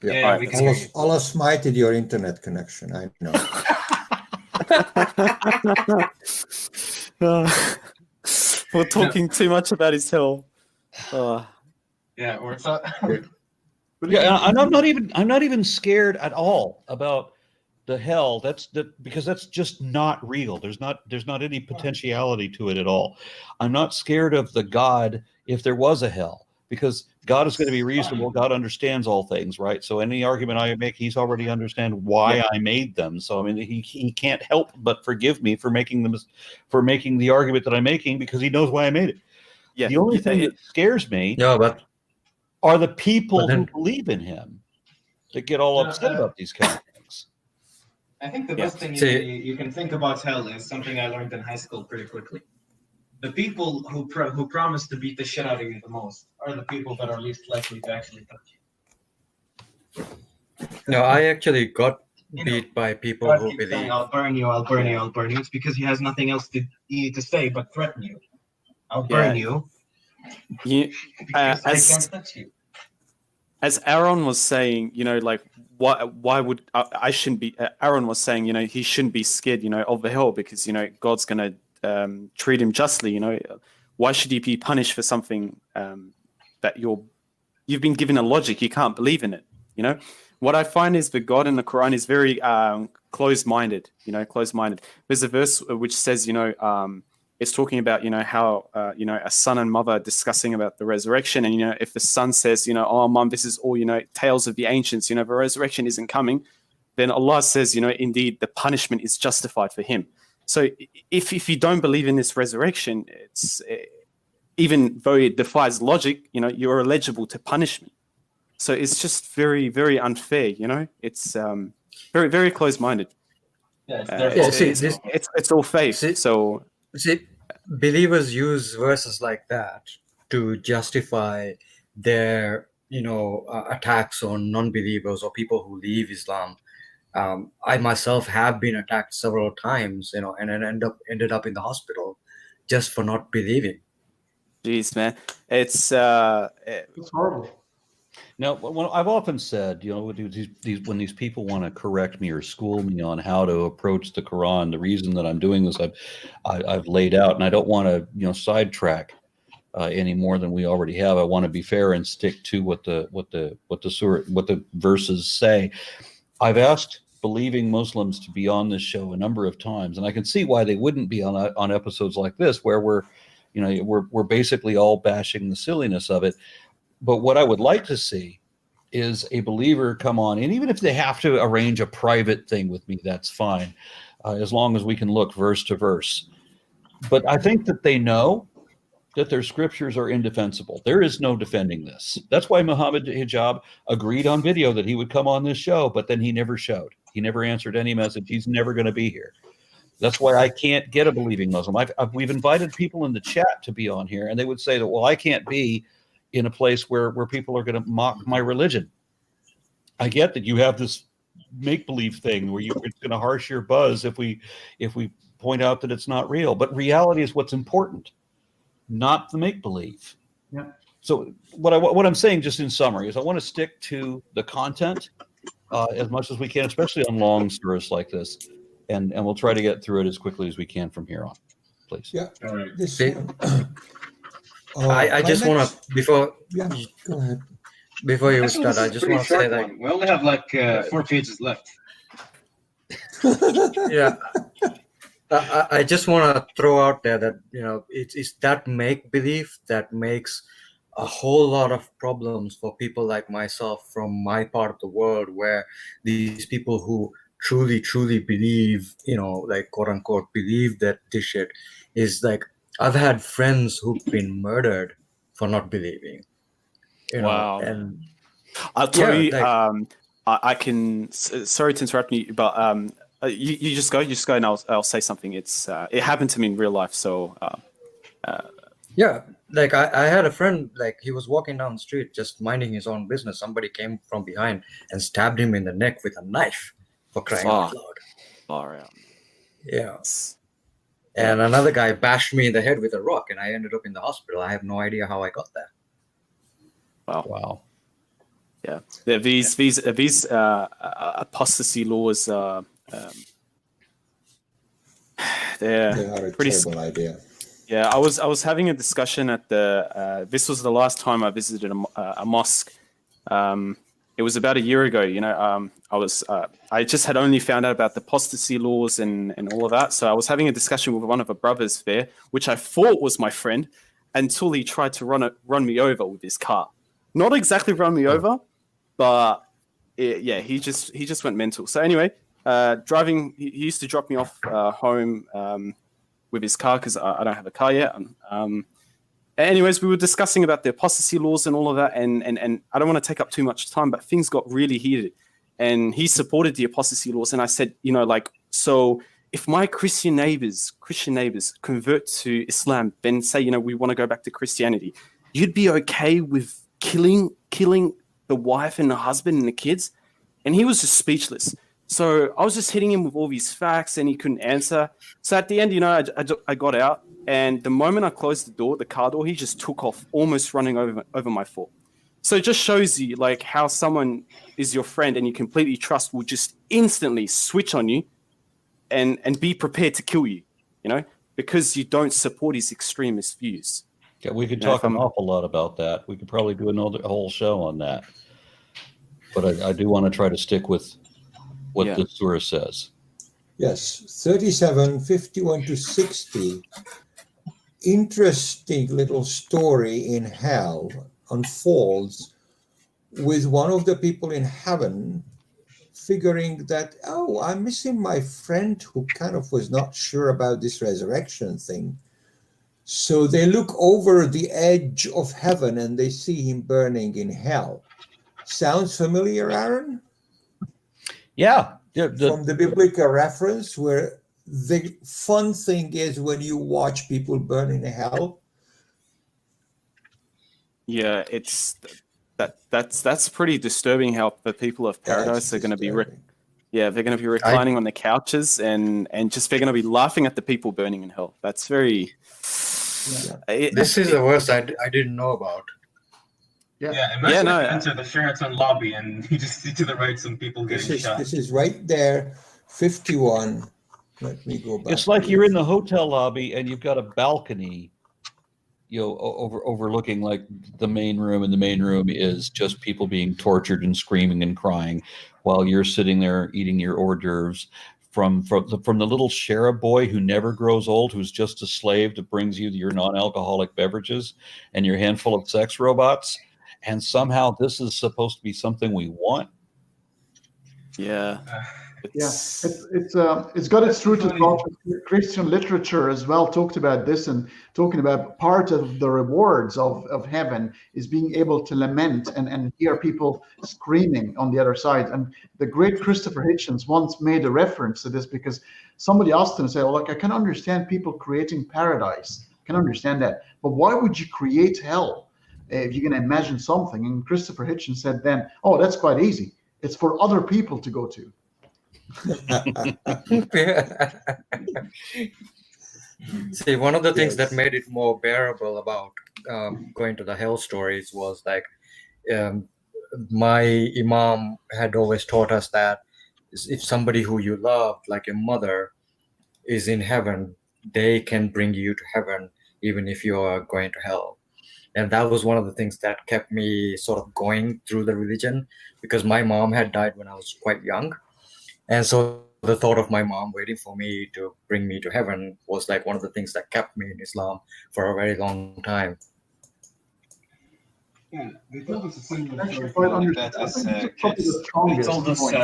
Yeah, Alright, we can hear you. Allah smited your internet connection, I know. We're talking too much about his hell. Yeah, or it's not. Yeah, and I'm not even scared at all about the hell. Because that's just not real. There's not any potentiality to it at all. I'm not scared of the God if there was a hell, because God is going to be reasonable. God understands all things, right? So any argument I make, he's already understand why I made them. So I mean, he can't help but forgive me for making the argument that I'm making, because he knows why I made it. Yeah. The only thing that scares me Yeah, but are the people But then- who believe in him that get all upset about these kind of things. I think the Yeah. best thing See- you can think about hell is something I learned in high school pretty quickly. The people who promise to beat the shit out of you the most are the people that are least likely to actually touch you. no, I actually got You know, beat by people God who keeps saying, believe. "I'll burn you, I'll burn you, I'll burn you." It's because he has nothing else to say but threaten you. I'll burn you because I can't touch you. As Aaron was saying, like, why would I shouldn't be? Aaron was saying, he shouldn't be scared, of the hell, because God's gonna treat him justly. You know, why should he be punished for something that you've been given a logic? You can't believe in it. You know, what I find is the God in the Quran is very closed-minded. You know, closed-minded. There's a verse which says, you know, it's talking about, you know, how you know, a son and mother discussing about the resurrection, and you know, if the son says, you know, oh mom, this is all, you know, tales of the ancients, you know, the resurrection isn't coming, then Allah says, you know, indeed the punishment is justified for him. So if you don't believe in this resurrection, it's even though it defies logic, you know, you're eligible to punishment. So it's just very, very unfair. You know, it's very, very closed-minded. It's all faith. So believers use verses like that to justify their, you know, attacks on non-believers or people who leave Islam. I myself have been attacked several times, you know, and then ended up in the hospital just for not believing. Jeez, man, it's horrible. Now, I've often said, you know, when these people want to correct me or school me on how to approach the Quran, the reason that I'm doing this, I've laid out, and I don't want to, you know, sidetrack any more than we already have. I want to be fair and stick to what the verses say. I've asked believing Muslims to be on this show a number of times, and I can see why they wouldn't be on episodes like this, where we're basically all bashing the silliness of it. But what I would like to see is a believer come on, and even if they have to arrange a private thing with me, that's fine, as long as we can look verse to verse. But I think that they know that their scriptures are indefensible. There is no defending this. That's why Muhammad Hijab agreed on video that he would come on this show, but then he never showed. He never answered any message. He's never going to be here. That's why I can't get a believing Muslim. We've invited people in the chat to be on here, and they would say that, well, I can't be in a place where people are going to mock my religion. I get that you have this make-believe thing where it's going to harsh your buzz if we point out that it's not real. But reality is what's important, not the make-believe. Yeah. So what I'm saying, just in summary, is I want to stick to the content as much as we can, especially on long stories like this, and we'll try to get through it as quickly as we can from here on. Please. Yeah. All right. I just want to, before go ahead. Before you Actually, start, this I is a just pretty want to say short that. one. We only have like 4 pages left. Yeah. I just want to throw out there that, you know, it's that make-believe that makes a whole lot of problems for people like myself from my part of the world, where these people who truly believe, you know, like quote unquote believe that this shit is like, I've had friends who've been murdered for not believing, you know. Wow. And I'll tell you, like, I can. Sorry to interrupt you, but you just go, and I'll say something. It happened to me in real life, so. Yeah, like I had a friend, like he was walking down the street just minding his own business. Somebody came from behind and stabbed him in the neck with a knife, for crying out loud. Far out. Yeah. And another guy bashed me in the head with a rock, and I ended up in the hospital. I have no idea how I got there. Wow. Yeah. These apostasy laws They are a pretty terrible idea. Yeah, I was having a discussion at the. This was the last time I visited a mosque. It was about a year ago. You know, I just had only found out about the apostasy laws and all of that. So I was having a discussion with one of the brothers there, which I thought was my friend, until he tried to run me over with his car. Not exactly run me over, but he just went mental. So anyway, driving. He used to drop me off home. With his car, because I don't have a car yet. Anyways, we were discussing about the apostasy laws and all of that, and I don't want to take up too much time, but things got really heated. And he supported the apostasy laws, and I said, you know, like, so if my Christian neighbors convert to Islam, then say, you know, we want to go back to Christianity, you'd be okay with killing the wife and the husband and the kids? And he was just speechless. So I was just hitting him with all these facts, and he couldn't answer. So at the end, you know, I got out, and the moment I closed the door, the car door, he just took off, almost running over my foot. So it just shows you like how someone is your friend and you completely trust will just instantly switch on you and be prepared to kill you, you know? because you don't support his extremist views. Yeah, we could Yeah, talk an awful lot about that. We could probably do a whole show on that. But I do want to try to stick with what the surah says. Yes, 37, 51 to 60. Interesting little story in hell unfolds with one of the people in heaven figuring that, oh, I'm missing my friend who kind of was not sure about this resurrection thing. So they look over the edge of heaven and they see him burning in hell. Sounds familiar, Aaron? Yeah. From the biblical reference, where the fun thing is when you watch people burn in hell. Yeah, that's pretty disturbing. How the people of paradise are going to be, they're going to be reclining on their couches and just they're going to be laughing at the people burning in hell. That's very. This is the worst I didn't know about. Imagine if you enter the Sheraton lobby and you just see to the right some people getting shot. This is right there, 51. Let me go back. It's like you're in the hotel lobby and you've got a balcony, overlooking like the main room, and the main room is just people being tortured and screaming and crying while you're sitting there eating your hors d'oeuvres from the little sheriff boy who never grows old, who's just a slave that brings you your non-alcoholic beverages and your handful of sex robots. And somehow this is supposed to be something we want. Yeah. It's got its roots as well. Christian literature as well talked about this, and talking about part of the rewards of heaven is being able to lament and hear people screaming on the other side. And the great Christopher Hitchens once made a reference to this, because somebody asked him, say, well, look, I can understand people creating paradise. I can understand that. But why would you create hell if you're going to imagine something? And Christopher Hitchens said then, oh, that's quite easy. It's for other people to go to. See, one of the things that made it more bearable about going to the hell stories was like my imam had always taught us that if somebody who you loved, like your mother, is in heaven, they can bring you to heaven even if you are going to hell. And that was one of the things that kept me sort of going through the religion, because my mom had died when I was quite young. And so the thought of my mom waiting for me to bring me to heaven was like one of the things that kept me in Islam for a very long time. Yeah, they told us the same Actually, story quite that as probably kids. the strongest They told us point.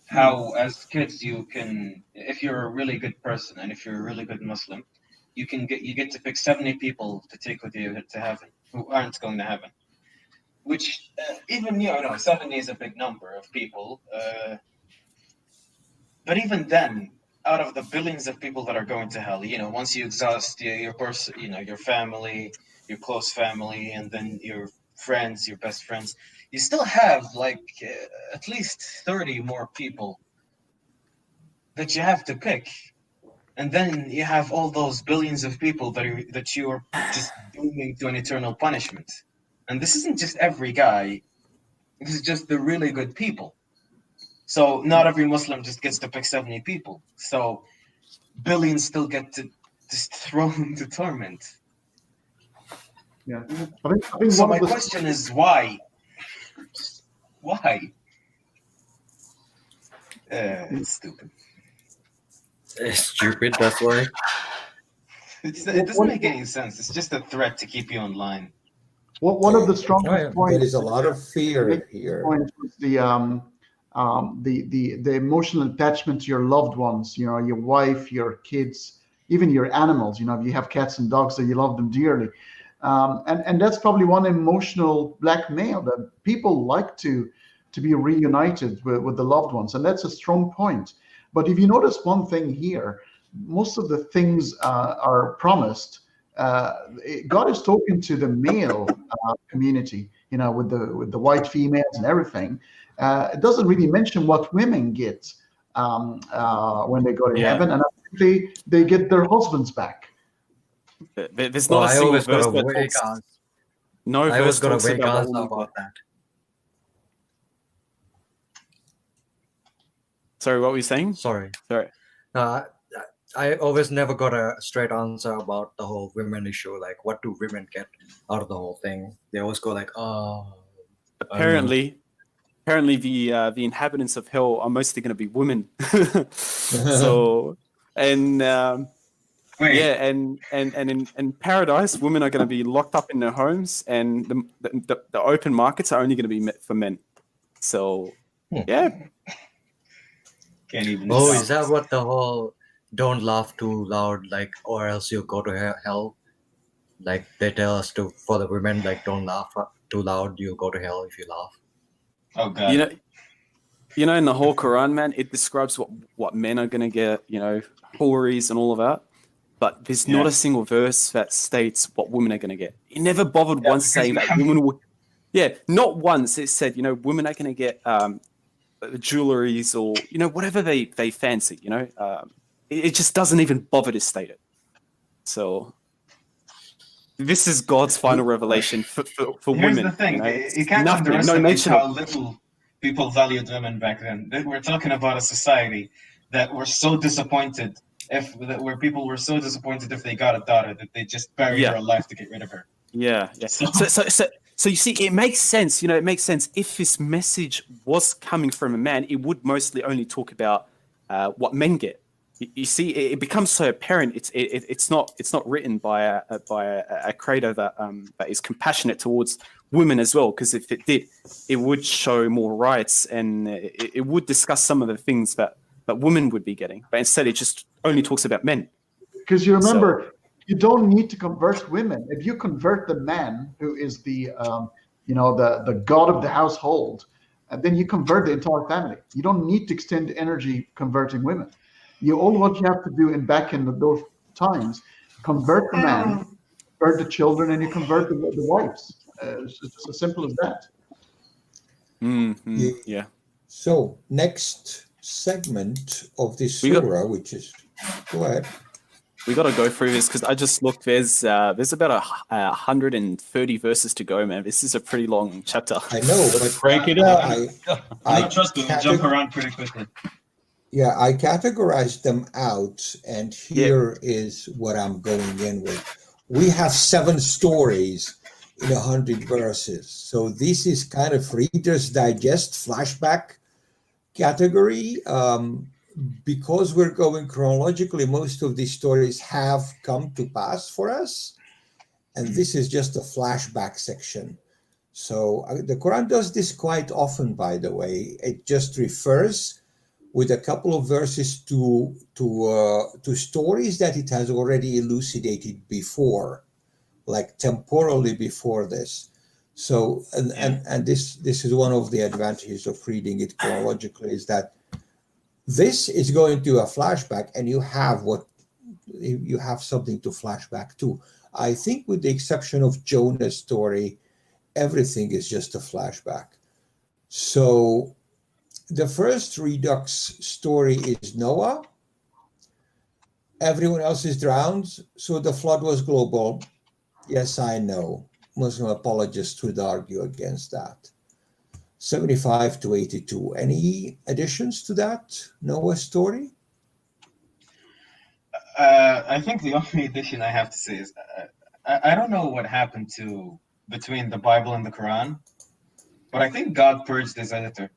how, as kids, you can, if you're a really good person and if you're a really good Muslim, you get to pick 70 people to take with you to heaven who aren't going to heaven. Which even 70 is a big number of people. But even then, out of the billions of people that are going to hell, once you exhaust your person, your family, your close family, and then your friends, your best friends, you still have like at least 30 more people that you have to pick. And then you have all those billions of people that you are just dooming to an eternal punishment. And this isn't just every guy. This is just the really good people. So not every Muslim just gets to pick 70 people. So billions still get to just thrown into torment. Yeah. I think so my question is why? Why? It's stupid. It's stupid, that's why. It doesn't make any sense. It's just a threat to keep you online. One of the strongest points. There is a lot of fear here. Was the emotional attachment to your loved ones, your wife, your kids, even your animals. If you have cats and dogs, that you love them dearly. And that's probably one emotional blackmail, that people like to be reunited with the loved ones. And that's a strong point. But if you notice one thing here, most of the things are promised. God is talking to the male community, with the white females and everything. It doesn't really mention what women get when they go to heaven, and actually they get their husbands back. There's not a single verse that talks. No verse talks about that. Sorry, what were you saying? Sorry. I always never got a straight answer about the whole women issue. Like, what do women get out of the whole thing? They always go like, oh, I don't know. Apparently the inhabitants of hell are mostly going to be women. So, and Wait, yeah, and in paradise, women are going to be locked up in their homes, and the open markets are only going to be for men. So, yeah. can't even. Oh, stop. is that what the whole don't laugh too loud, like, or else you go to hell? Like they tell us to, for the women, like, don't laugh too loud, you go to hell if you laugh. Oh God. You know, in the whole Quran, man, it describes what men are going to get, you know, houris and all of that. But there's not a single verse that states what women are going to get. It never bothered once saying that women would. Yeah, not once it said, you know, women are going to get jewelries or, you know, whatever they fancy, you know. It just doesn't even bother to state it. So this is God's final revelation for Here's women. the thing: you know? you can't Nothing, no underestimate mention how of. little people valued women back then. We're talking about a society that were so disappointed where people were so disappointed if they got a daughter that they just buried her alive to get rid of her. Yeah. So you see, it makes sense. You know, it makes sense. If this message was coming from a man, it would mostly only talk about what men get. You see, it becomes so apparent. It's not written by a creator that is compassionate towards women as well. Because if it did, it would show more rights and it would discuss some of the things that women would be getting. But instead, it just only talks about men. Because you remember, you don't need to convert women. If you convert the man, who is the the god of the household, then you convert the entire family. You don't need to extend energy converting women. What you have to do back in those times, convert the man, convert the children, and you convert the wives. It's just as simple as that. Mm-hmm. Yeah. So next segment of this surah, which is, go ahead. We got to go through this because I just looked. There's about 130 verses to go, man. This is a pretty long chapter. I know, but break it up. I trust you. Jump around pretty quickly. Yeah, I categorized them out, and here is what I'm going in with. We have 7 stories in 100 verses. So this is kind of Reader's Digest flashback category. Because we're going chronologically, most of these stories have come to pass for us. And this is just a flashback section. So the Quran does this quite often, by the way. It just refers with a couple of verses to stories that it has already elucidated before, like temporally before this. So and this is one of the advantages of reading it chronologically, is that this is going to a flashback, and you have something to flashback to. I think, with the exception of Jonah's story, everything is just a flashback. So the first Redux story is Noah. Everyone else is drowned, so the flood was global. Yes, I know. Muslim apologists would argue against that. 75 to 82. Any additions to that Noah story? I think the only addition I have to say is I don't know what happened between the Bible and the Quran, but I think God purged his editor.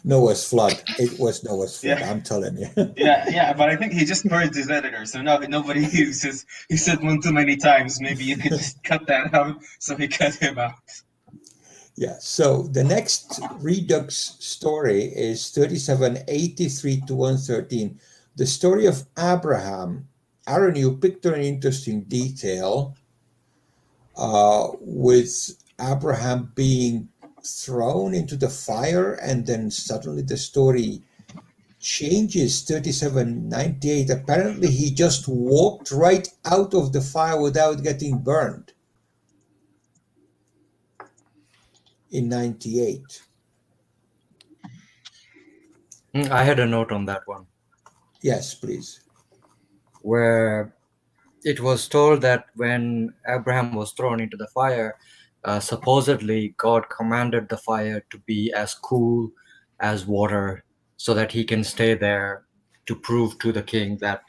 Noah's flood. It was Noah's flood. Yeah. I'm telling you. yeah, but I think he just purged his editor. So now nobody uses. He said one too many times. Maybe you could just cut that out. So he cut him out. Yeah. So the next Redux story is 3783 to 113. The story of Abraham. Aron, you picked an interesting detail with Abraham being thrown into the fire, and then suddenly the story changes. 3798. Apparently he just walked right out of the fire without getting burned in 98. I had a note on that one. Yes, please. Where it was told that when Abraham was thrown into the fire, supposedly God commanded the fire to be as cool as water so that he can stay there to prove to the king that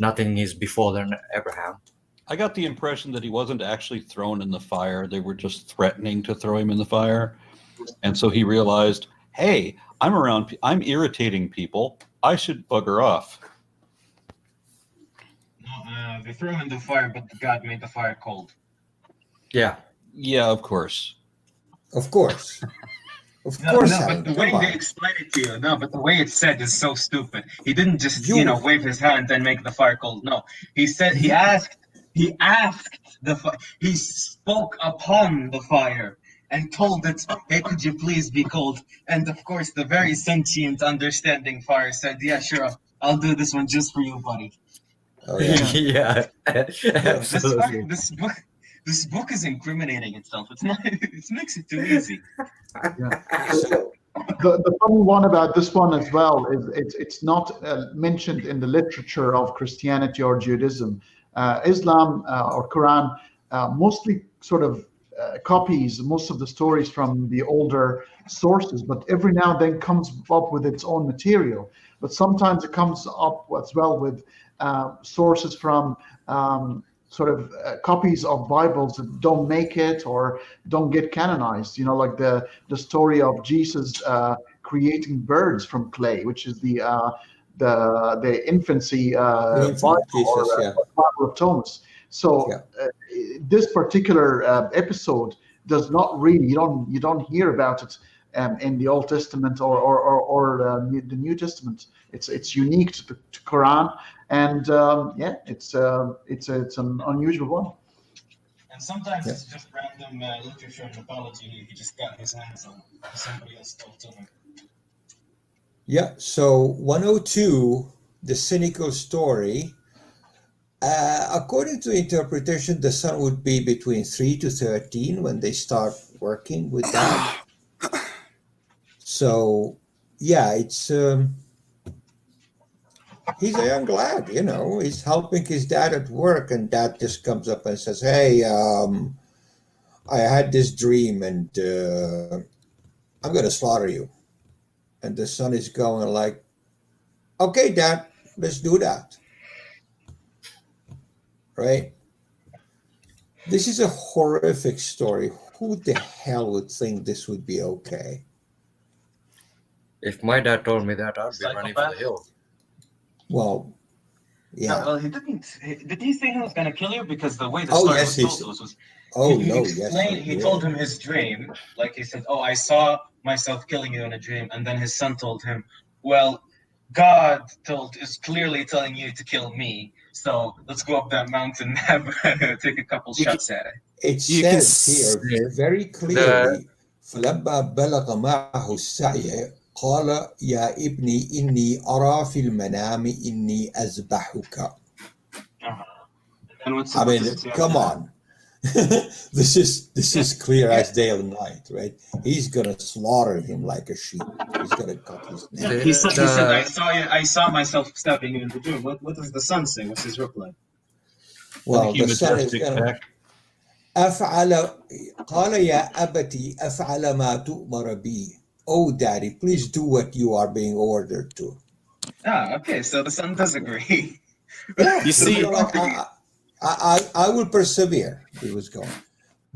nothing is before than Abraham. I got the impression that he wasn't actually thrown in the fire. They were just threatening to throw him in the fire. And so he realized, hey, I'm irritating people. I should bugger off. No, they threw him in the fire, but God made the fire cold. Yeah. Yeah, of course. Of course. Of No, course, no, Alan, but the come way they on. explain it to you, no, but the way it's said is so stupid. He didn't just, wave his hand and make the fire cold. No, he said he asked the fire. He spoke upon the fire and told it, "Hey, could you please be cold?" And of course, the very sentient, understanding fire said, "Yeah, sure, I'll do this one just for you, buddy." Oh, yeah. Absolutely. This book is incriminating itself. It's not. It makes it too easy. So, The funny one about this one as well is it's not mentioned in the literature of Christianity or Judaism. Islam or Quran mostly sort of copies most of the stories from the older sources, but every now and then comes up with its own material. But sometimes it comes up as well with sources from copies of Bibles that don't make it or don't get canonized. Like the story of Jesus creating birds from clay, which is the infancy Bible Jesus, or yeah. Bible of Thomas. So this particular episode does not really you don't hear about it in the Old Testament or the New Testament. It's unique to the Quran, and it's an unusual one. And sometimes it's just random literature and mythology he just got his hands on. Somebody else told to him. Yeah, so 102, the cynical story. According to interpretation, the son would be between 3 to 13 when they start working with that. So, yeah, it's he's a young lad, he's helping his dad at work, and dad just comes up and says, hey, I had this dream, and I'm going to slaughter you. And the son is going like, okay, Dad, let's do that. Right? This is a horrific story. Who the hell would think this would be okay? If my dad told me that, I'd be running for the hill. Well, yeah. No, well, he didn't. Did he say he was going to kill you? Because the way the story was told was he told him his dream. Like he said, I saw myself killing you in a dream. And then his son told him, well, God is clearly telling you to kill me. So let's go up that mountain and take a couple shots at it. It says here very clearly, فَلَمَّا بَلَغَ مَعَهُ السَّعْيَ قال يا ابني إني أرى في المنام إني أذبحك. I mean, come on. This is clear as day and night, right? He's gonna slaughter him like a sheep. He's gonna cut his neck. He said, I saw myself stabbing you in the dream. What does the son say? What's his reply? Well, the son is gonna أفعل قال يا أبتي أفعل ما تؤمر بي. Oh, Daddy, please do what you are being ordered to. Okay, so the son does agree. Yeah, You see, I will persevere. He was going.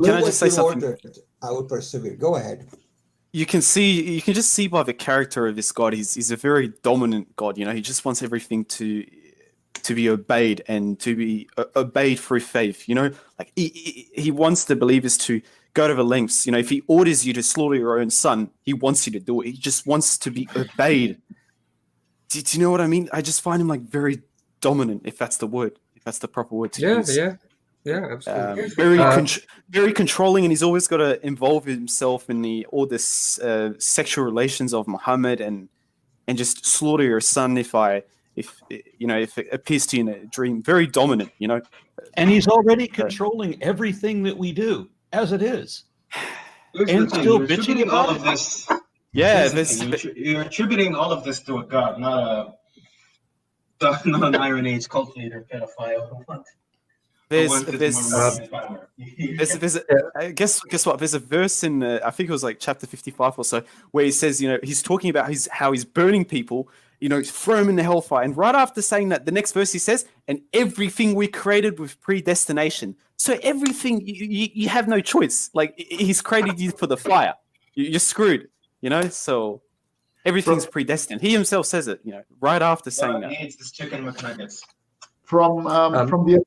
Can I just say something? Ordered, I will persevere. Go ahead. You can just see by the character of this God, he's a very dominant God. He just wants everything to be obeyed and to be obeyed through faith. Like he wants the believers to go to the lengths. If he orders you to slaughter your own son, he wants you to do it. He just wants to be obeyed. Do you know what I mean? I just find him like very dominant, if that's the word, if that's the proper word to use. Yeah, absolutely. Very controlling, and he's always got to involve himself in all this sexual relations of Muhammad and just slaughter your son if it appears to you in a dream. Very dominant, And he's already controlling everything that we do as it is. And still bitching about all of this. Yeah, you're attributing all of this to a god, not an Iron Age cult leader, pedophile. Guess what? There's a verse in I think it was like chapter 55 or so where he says, he's talking about how he's burning people, throw him in the hellfire. And right after saying that, the next verse he says, and everything we created with predestination. So everything, you have no choice. Like, he's created you for the fire. You're screwed, so everything's predestined. He himself says it, right after saying that. He needs this chicken McNuggets. From the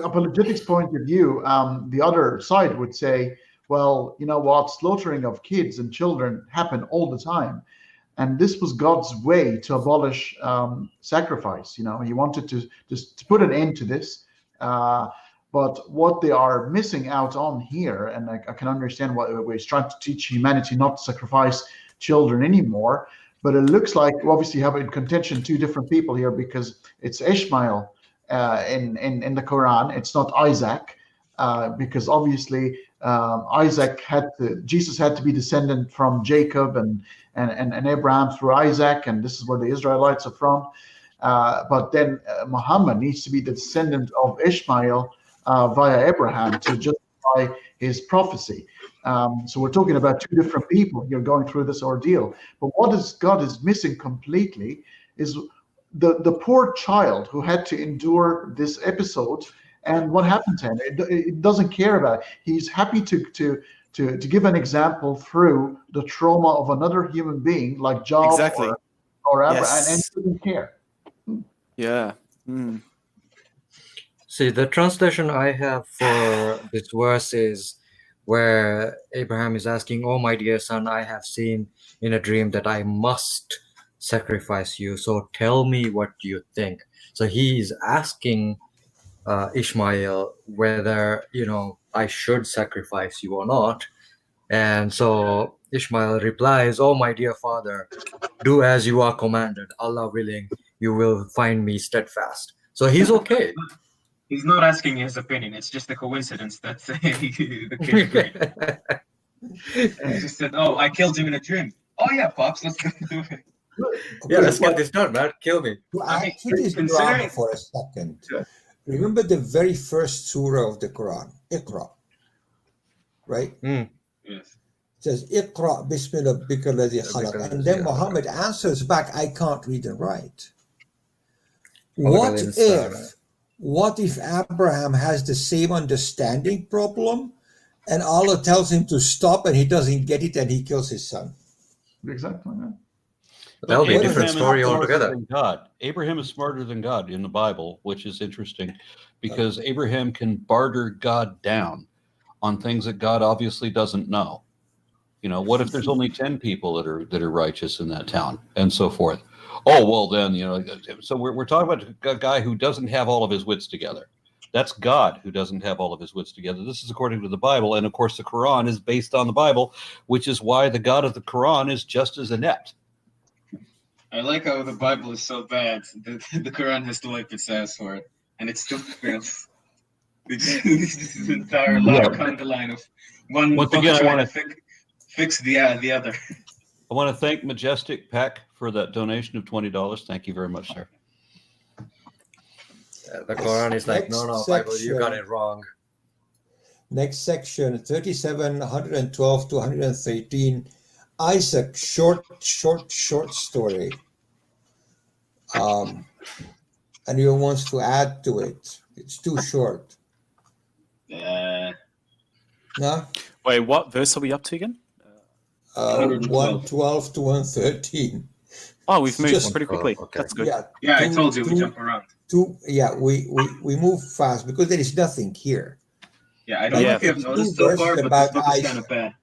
apologetics point of view, the other side would say, well, you know what, slaughtering of kids and children happen all the time. And this was God's way to abolish sacrifice. He wanted to just put an end to this. But what they are missing out on here, and I can understand why he's trying to teach humanity not to sacrifice children anymore, but it looks like we obviously have in contention two different people here, because it's Ishmael in the Quran. It's not Isaac, because obviously Jesus had to be descendant from Jacob and Abraham through Isaac, and this is where the Israelites are from. But then Muhammad needs to be the descendant of Ishmael via Abraham to justify his prophecy. So we're talking about two different people here going through this ordeal. But God is missing completely is the poor child who had to endure this episode. And what happened to him? It doesn't care about it. He's happy to give an example through the trauma of another human being like Job or Abraham, and he doesn't care. Yeah. Mm. See, the translation I have for this verse is where Abraham is asking, "Oh, my dear son, I have seen in a dream that I must sacrifice you. So tell me what you think." So he is asking Ishmael whether, I should sacrifice you or not. And so Ishmael replies, "Oh, my dear father, do as you are commanded. Allah willing, you will find me steadfast." So he's okay. He's not asking his opinion. It's just a coincidence that the kid agreed. He just said, "Oh, I killed him in a dream." "Oh yeah, pops, let's go do it." Yeah, let's get this done, man. Kill me. To add to this drama for a second, remember the very first surah of the Quran, Iqra, right? Mm. Yes. It says, "Iqra bismi rabbika alladhi khalaq." And then Muhammad answers back, "I can't read and write." What if Abraham has the same understanding problem and Allah tells him to stop and he doesn't get it and he kills his son? Exactly. Yeah. That'll be a different story altogether. God. Abraham is smarter than God in the Bible, which is interesting because Abraham can barter God down on things that God obviously doesn't know. What if there's only 10 people that are righteous in that town, and so forth? Oh, well, then, so we're talking about a guy who doesn't have all of his wits together. That's God who doesn't have all of his wits together. This is according to the Bible. And of course, the Quran is based on the Bible, which is why the God of the Quran is just as inept. I like how the Bible is so bad that the Quran has to wipe its ass for it, and it still fails. This is entire kind of line of one. Once again, I want to fix the other. I want to thank Majestic Peck for that donation of $20. Thank you very much, sir. The Quran is like, no, Bible, you got it wrong. Next section, 37, 112 to 113. Isaac, short story. Anyone wants to add to it? It's too short. No? Wait, what verse are we up to again? 112 to 113. Oh, we've moved pretty quickly. Okay. That's good. Yeah, I told you we jump around. We move fast because there is nothing here. Yeah, I don't know if you have noticed so far, but this book is kind of bad.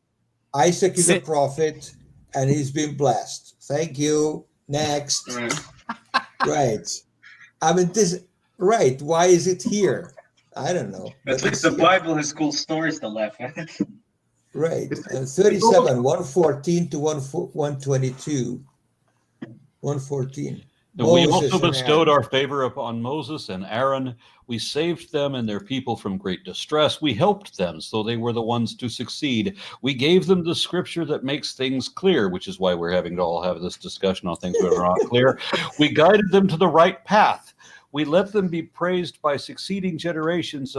Isaac is a prophet, and he's been blessed. Thank you. Next. Right. I mean, right. Why is it here? I don't know. At least the Bible has cool stories to laugh at. Right. And 37, 114 to 122. 114. And we also bestowed our favor upon Moses and Aaron. We saved them and their people from great distress. We helped them so they were the ones to succeed. We gave them the scripture that makes things clear, which is why we're having to all have this discussion on things that are not clear. We guided them to the right path. We let them be praised by succeeding generations.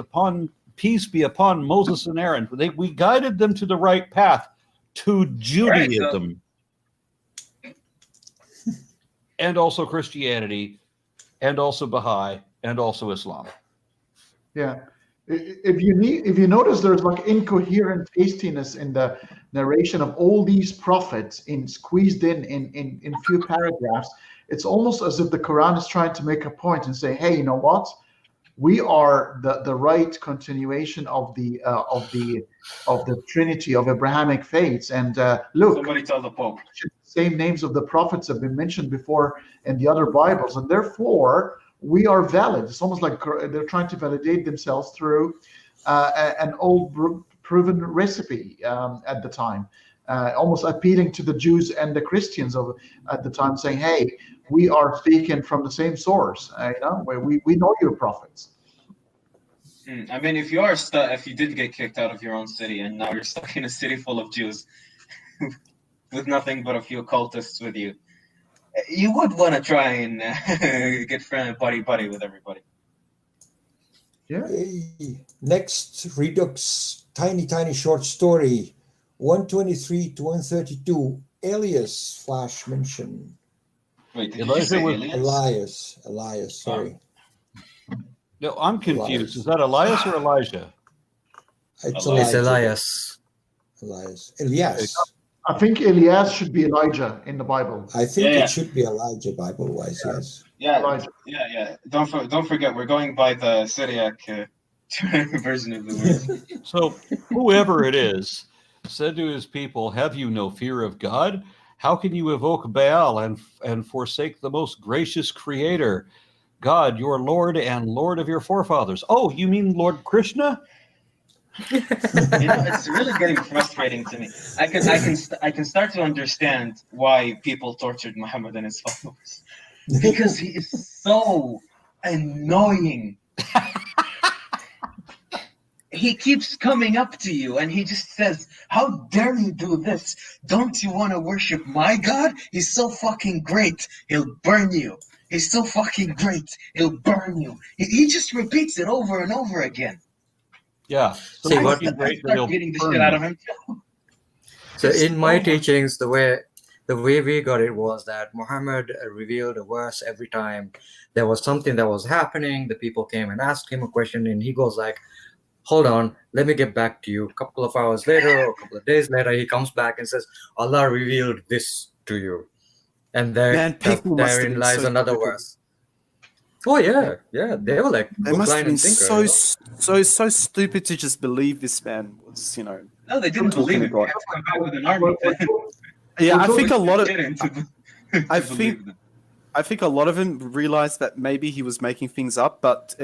Peace be upon Moses and Aaron. We guided them to the right path, to Judaism. and also Christianity, and also Baha'i, and also Islam. Yeah. If you notice, there's like incoherent hastiness in the narration of all these prophets squeezed in few paragraphs. It's almost as if the Quran is trying to make a point and say, hey, you know what? We are the right continuation of the Trinity of Abrahamic faiths. And look, Somebody tell the Pope. the same names of the prophets have been mentioned before in the other Bibles, and therefore we are valid. It's almost like they're trying to validate themselves through an old proven recipe at the time, almost appealing to the Jews and the Christians at the time, saying, "Hey, we are speaking from the same source. We know your prophets." I mean, if you did get kicked out of your own city, and now you're stuck in a city full of Jews with nothing but a few cultists with you, you would want to try and get buddy with everybody. Yeah. Okay. Next, Redux, tiny short story, 123 to 132. Alias flash mention. Wait, did Elijah you say Elias, alias? sorry. No, I'm confused. Elias. Is that Elias or Elijah? It's Elias. Elias. Elias. Elias. I think Elias should be Elijah in the Bible. I think Yeah. it should be Elijah Bible-wise, yes. Yeah, Elijah. yeah. Don't forget, we're going by the Syriac version of the word. So whoever it is said to his people, "Have you no fear of God? How can you evoke Baal and forsake the most gracious Creator, God, your Lord and Lord of your forefathers?" Oh, you mean Lord Krishna? It's really getting frustrating to me. I can start to understand why people tortured Muhammad and his followers, because he is so annoying. He keeps coming up to you and he just says, "How dare you do this? Don't you want to worship my God? He's so fucking great. He'll burn you. He's so fucking great. He'll burn you." He just repeats it over and over again. Yeah. So See, I what- start great that he'll getting the burn shit out you. of him. So Just in my over. teachings, the way we got it was that Muhammad revealed a verse every time there was something that was happening. The people came and asked him a question, and he goes like, "Hold on, let me get back to you." A couple of hours later, or a couple of days later, he comes back and says, "Allah revealed this to you," and Man, people must have therein been lies so another stupid. verse. Oh yeah, they were like They hook, must line, have been and sinker. so stupid to just believe this man was, No, they didn't believe it. They had to come back with an army. Yeah, I think a lot of I I think- I think a lot of them realized that maybe he was making things up, but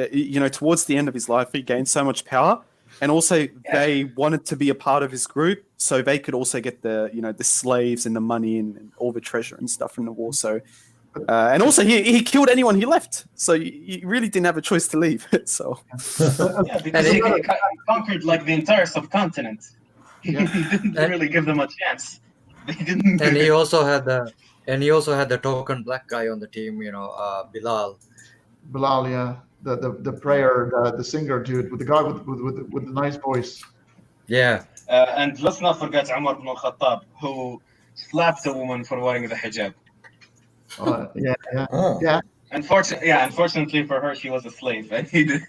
towards the end of his life, he gained so much power, and also they wanted to be a part of his group, so they could also get the slaves and the money and all the treasure and stuff from the war. So, and also he killed anyone he left, so you really didn't have a choice to leave. So, Yeah, because he conquered like the entire subcontinent. He didn't really give them a chance. They didn't. And he also had the token black guy on the team, Bilal. Bilal, yeah, the prayer, the singer dude, with the guy with the nice voice. Yeah, And let's not forget Umar ibn al-Khattab, who slapped a woman for wearing the hijab. Yeah. Oh. Unfortunately for her, she was a slave, and he did.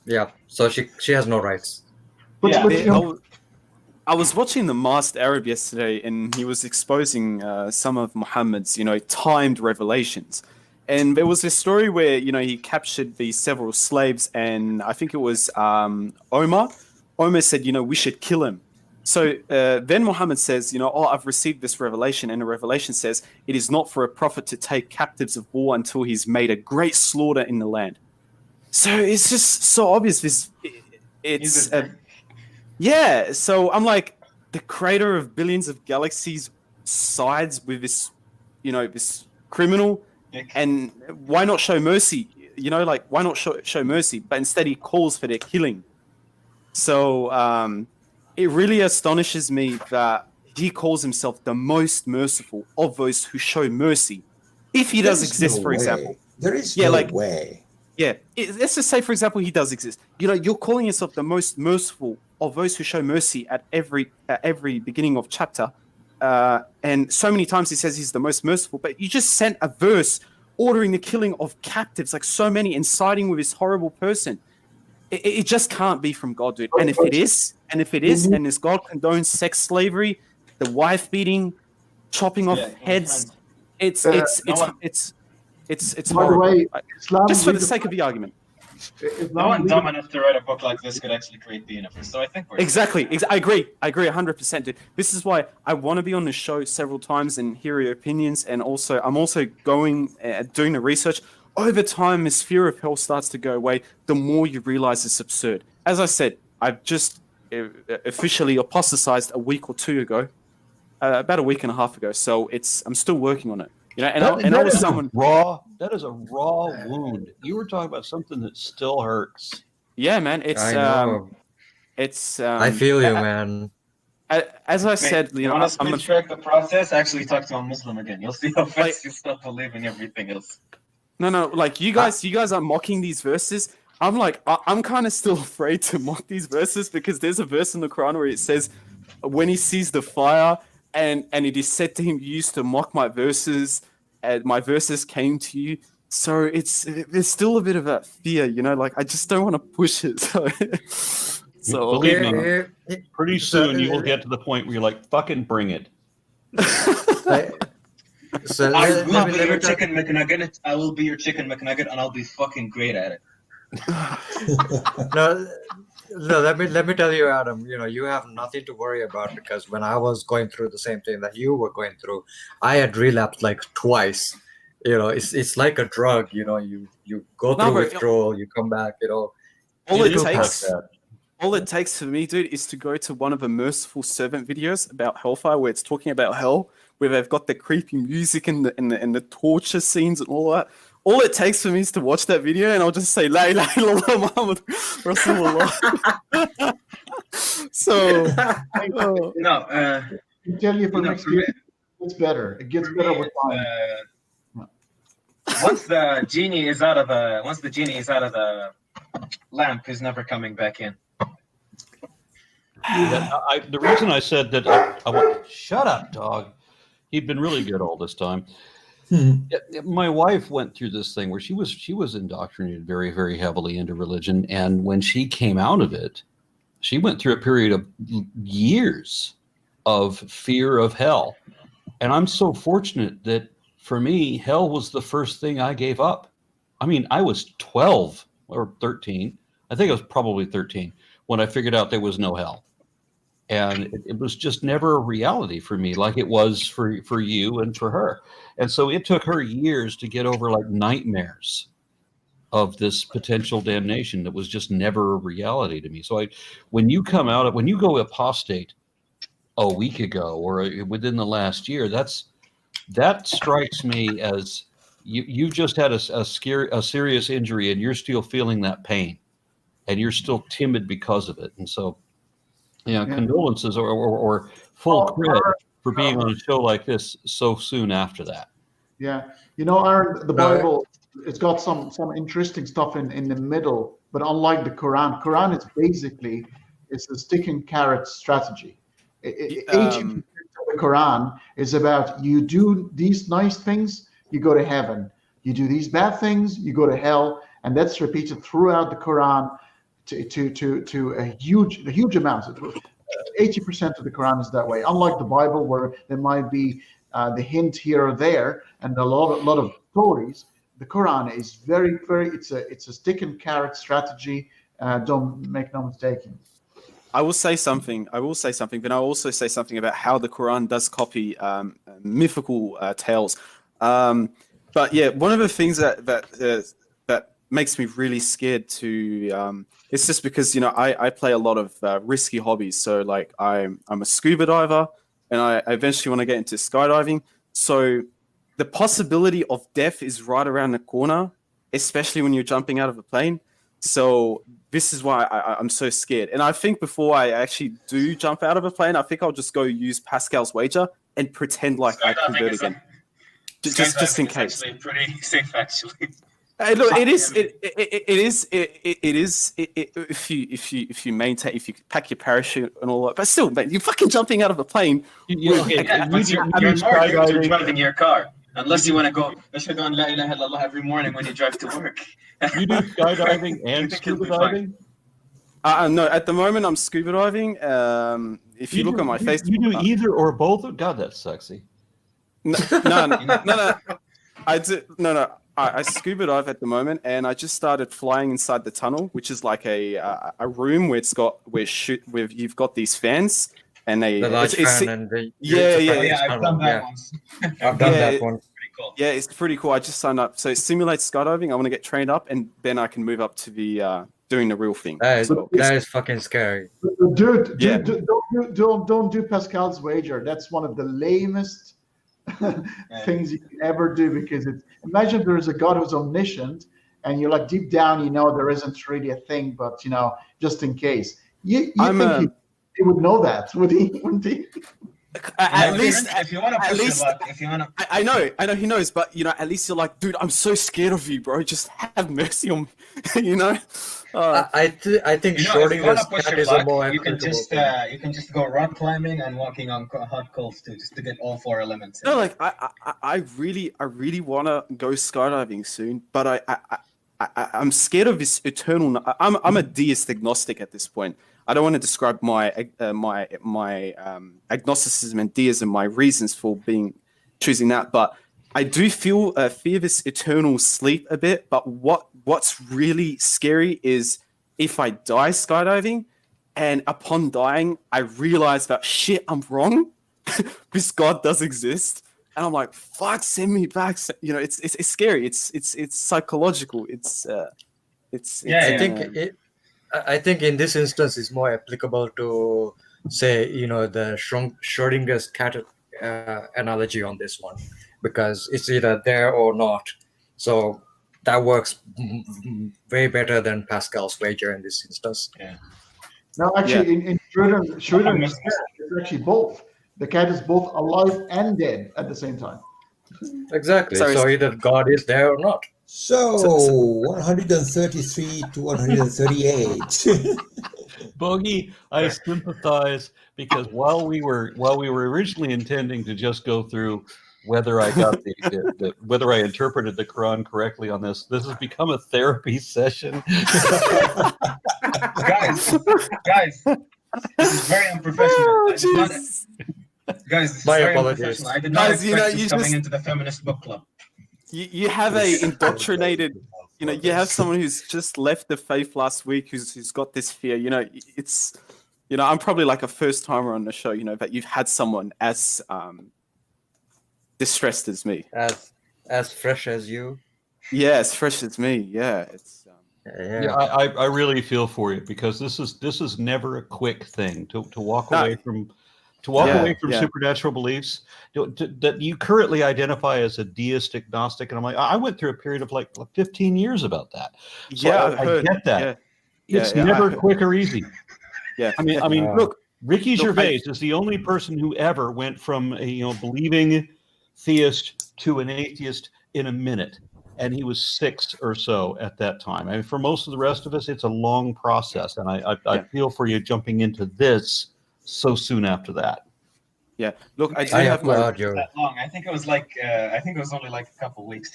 yeah. So she has no rights. But, Yeah. but you know, I was watching the Masked Arab yesterday, and he was exposing some of Muhammad's, timed revelations. And there was this story where, he captured these several slaves, and I think it was Omar. Omar said, we should kill him. So then Muhammad says, I've received this revelation, and the revelation says it is not for a prophet to take captives of war until he's made a great slaughter in the land. So it's just so obvious. Yeah, so I'm like, the creator of billions of galaxies sides with this, this criminal, and why not show mercy? Why not show mercy? But instead he calls for their killing. So it really astonishes me that he calls himself the most merciful of those who show mercy. If he does exist, for example. There is Yeah, no way. Yeah, let's just say, for example, he does exist. You're calling yourself the most merciful of those who show mercy at every beginning of chapter, and so many times he says he's the most merciful, but you just sent a verse ordering the killing of captives, like so many, and siding with this horrible person. It just can't be from God, dude. And if it is, and this God condones sex slavery, the wife beating, chopping off heads, it's By the horrible. way, Islam Just for the sake of the argument. No one dumb enough to write a book like this could actually create the universe. So I think we're Exactly. I agree 100%, dude. This is why I want to be on the show several times and hear your opinions. And also, I'm also going doing the research. Over time, this fear of hell starts to go away. The more you realize it's absurd. As I said, I've just officially apostatized a week or two ago, about a week and a half ago. So I'm still working on it. You know, and I was someone raw. That is a raw wound. You were talking about something that still hurts. Yeah, man. I feel you, man. As I said, you know, I'm gonna track the process. Actually, talk to a Muslim again. You'll see how fast you stop believing everything else. No, like you guys are mocking these verses. I'm like, I'm kind of still afraid to mock these verses because there's a verse in the Quran where it says, when he sees the fire, and it is said to him, you used to mock my verses, and my verses came to you. So there's still a bit of that fear, you know, like I just don't want to push it. So believe me, pretty soon you will get to the point where you're like, fucking bring it. I will be your chicken McNugget. I will be your chicken McNugget, and I'll be fucking great at it. No, let me tell you, Adam. You know, you have nothing to worry about because when I was going through the same thing that you were going through, I had relapsed like twice. You know, it's like a drug. You know, you go through withdrawal, you come back. You know, all it takes for me, dude, is to go to one of the Merciful Servant videos about hellfire, where it's talking about hell, where they've got the creepy music and the torture scenes and all that. All it takes for me is to watch that video, and I'll just say "La ilaha illallah Muhammad Rasulullah." So, no, I can tell you from experience, it's better. It gets better with time. Once the genie is out of the lamp, he's never coming back in. The reason I said that I went, shut up, dog. He'd been really good all this time. My wife went through this thing where she was indoctrinated very, very heavily into religion, and when she came out of it, she went through a period of years of fear of hell. And I'm so fortunate that for me, hell was the first thing I gave up. I mean, I was 12 or 13. I think I was probably 13 when I figured out there was no hell. And it was just never a reality for me like it was for you and for her. And so it took her years to get over like nightmares of this potential damnation that was just never a reality to me. So when you go apostate a week ago or within the last year, that strikes me as you just had a serious injury and you're still feeling that pain and you're still timid because of it. And so, condolences or full credit for being on a show like this so soon after that. Yeah. You know, Aaron, the Bible, it's got some interesting stuff in the middle, but unlike the Quran is basically it's a stick and carrot strategy. 80% of the Quran is about you do these nice things, you go to heaven. You do these bad things, you go to hell, and that's repeated throughout the Quran to a huge amount. 80% of the Quran is that way. Unlike the Bible, where there might be the hint here or there, and a lot of stories. The Quran is very, very. It's a stick and carrot strategy. Don't make no mistake. I will say something, but I'll also say something about how the Quran does copy mythical tales. But yeah, one of the things that makes me really scared to it's just because I play a lot of risky hobbies. So like I'm a scuba diver, and I eventually want to get into skydiving. So the possibility of death is right around the corner, especially when you're jumping out of a plane. So this is why I'm so scared. And I think before I actually do jump out of a plane, I think I'll just go use Pascal's wager and pretend like I convert again. Just in case. It's actually pretty safe, actually. Look, it is. If you maintain, if you pack your parachute and all that, but still, man, you're fucking jumping out of a plane. Yeah, but you're driving your car. Unless you want to go, Ashhadu la ilaha illallah every morning when you drive to work. You do skydiving and scuba diving? No, at the moment I'm scuba diving. If you look at my Facebook, you do either or both. God, that's sexy. No. I do no. I scuba dive at the moment, and I just started flying inside the tunnel, which is like a room where you've got these fans, and The large fan and the I've done that once. I've done that one. Pretty cool. Yeah, it's pretty cool. I just signed up, so it simulates skydiving. I want to get trained up, and then I can move up to the doing the real thing. That is fucking scary. Dude, don't do Pascal's wager. That's one of the lamest things you can ever do, because imagine there's a God who's omniscient, and you're like deep down, there isn't really a thing, but just in case. You think he would know that, would he? Wouldn't he? At least, if you want to push your luck, if you want to. I know he knows, but at least you're like, dude, I'm so scared of you, bro. Just have mercy on me, I think Schrodinger's cat is a more you can just go rock climbing and walking on hot coals too, just to get all 4 elements. No, like I really want to go skydiving soon, but I'm scared of this eternal. I'm a deist agnostic at this point. I don't want to describe my agnosticism and deism, my reasons for choosing that, but I do fear this eternal sleep a bit. But what's really scary is if I die skydiving, and upon dying, I realize that shit, I'm wrong. This God does exist, and I'm like, fuck, send me back. It's scary. It's psychological. I think in this instance it's more applicable to say, the Schrodinger's cat analogy on this one, because it's either there or not. So that works way better than Pascal's wager in this instance. Yeah. No, actually, in Schrodinger's cat, it's actually both. The cat is both alive and dead at the same time. Exactly. So either God is there or not. So 133 to 138. Bogey, I sympathize, because while we were originally intending to just go through whether I got whether I interpreted the Quran correctly on this has become a therapy session. guys, this is very unprofessional. Guys, this is very unprofessional. I did not expect this coming into the feminist book club. You have a indoctrinated, you have someone who's just left the faith last week, who's got this fear. It's, I'm probably like a first timer on the show. That you've had someone as distressed as me, as fresh as you. Yeah, as fresh as me. Yeah, it's. I really feel for you, because this is never a quick thing to walk away from. To walk away from supernatural beliefs that you currently identify as a deist agnostic, and I'm like, I went through a period of like 15 years about that. So I get that. It's never quick or easy. Yeah, I mean, look, Ricky Gervais is the only person who ever went from a believing theist to an atheist in a minute, and he was 6 or so at that time. I mean, for most of the rest of us, it's a long process, and I feel for you jumping into this so soon after that. Yeah, look, I have my that long. I think it was only like a couple weeks.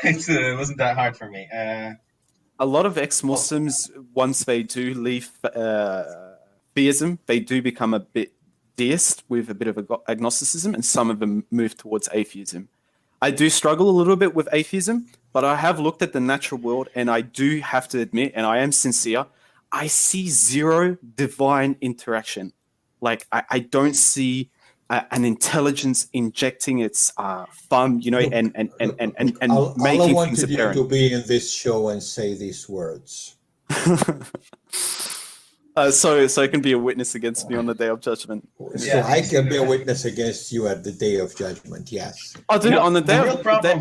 It wasn't that hard for me. A lot of ex-Muslims, once they do leave theism, they do become a bit deist with a bit of agnosticism, and some of them move towards atheism. I do struggle a little bit with atheism, but I have looked at the natural world, and I do have to admit, and I am sincere, I see zero divine interaction. Like, I don't see an intelligence injecting its thumb, and making all I wanted things apparent. you to be in this show and say these words. So it can be a witness against me on the day of judgment. So I can be a witness against you at the day of judgment. Yes. Oh, dude, on the day. The real problem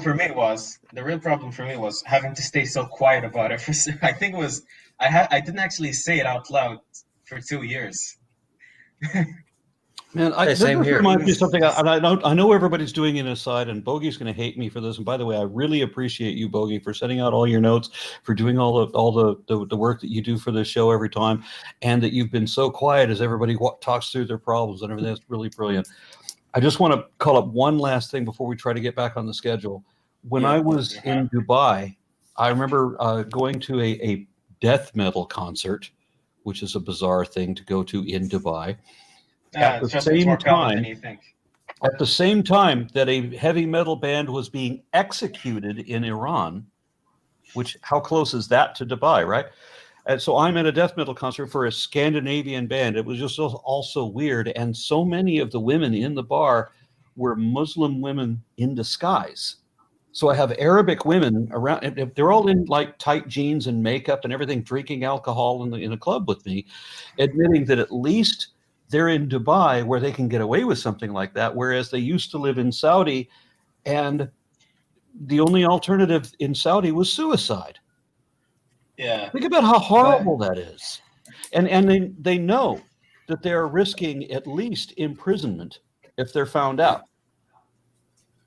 for me was having to stay so quiet about it. I think it was. I didn't actually say it out loud for 2 years. Man, Hey, this same here. reminds me of something. I know everybody's doing it aside, and Bogey's going to hate me for this. And by the way, I really appreciate you, Bogey, for sending out all your notes, for doing all the work that you do for the show every time, and that you've been so quiet as everybody talks through their problems and everything. That's really brilliant. I just want to call up one last thing before we try to get back on the schedule. When I was in Dubai, I remember going to a death metal concert, which is a bizarre thing to go to in Dubai. At the same time that a heavy metal band was being executed in Iran, which how close is that to Dubai, right? And so I'm at a death metal concert for a Scandinavian band. It was just also weird. And so many of the women in the bar were Muslim women in disguise. So I have Arabic women around. They're all in like tight jeans and makeup and everything, drinking alcohol in a club with me, admitting that at least they're in Dubai where they can get away with something like that, whereas they used to live in Saudi, and the only alternative in Saudi was suicide. Yeah. Think about how horrible that is. And they know that they're risking at least imprisonment if they're found out.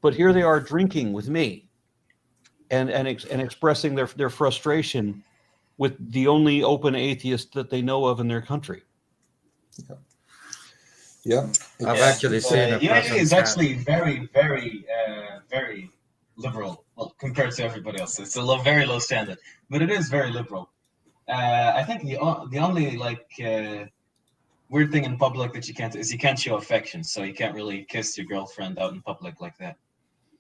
But here they are drinking with me and expressing their frustration with the only open atheist that they know of in their country. Yeah. I've actually seen a UAE is actually very, very, very liberal, well, compared to everybody else. It's a very low standard, but it is very liberal. I think the only weird thing in public that you can't show affection, so you can't really kiss your girlfriend out in public like that.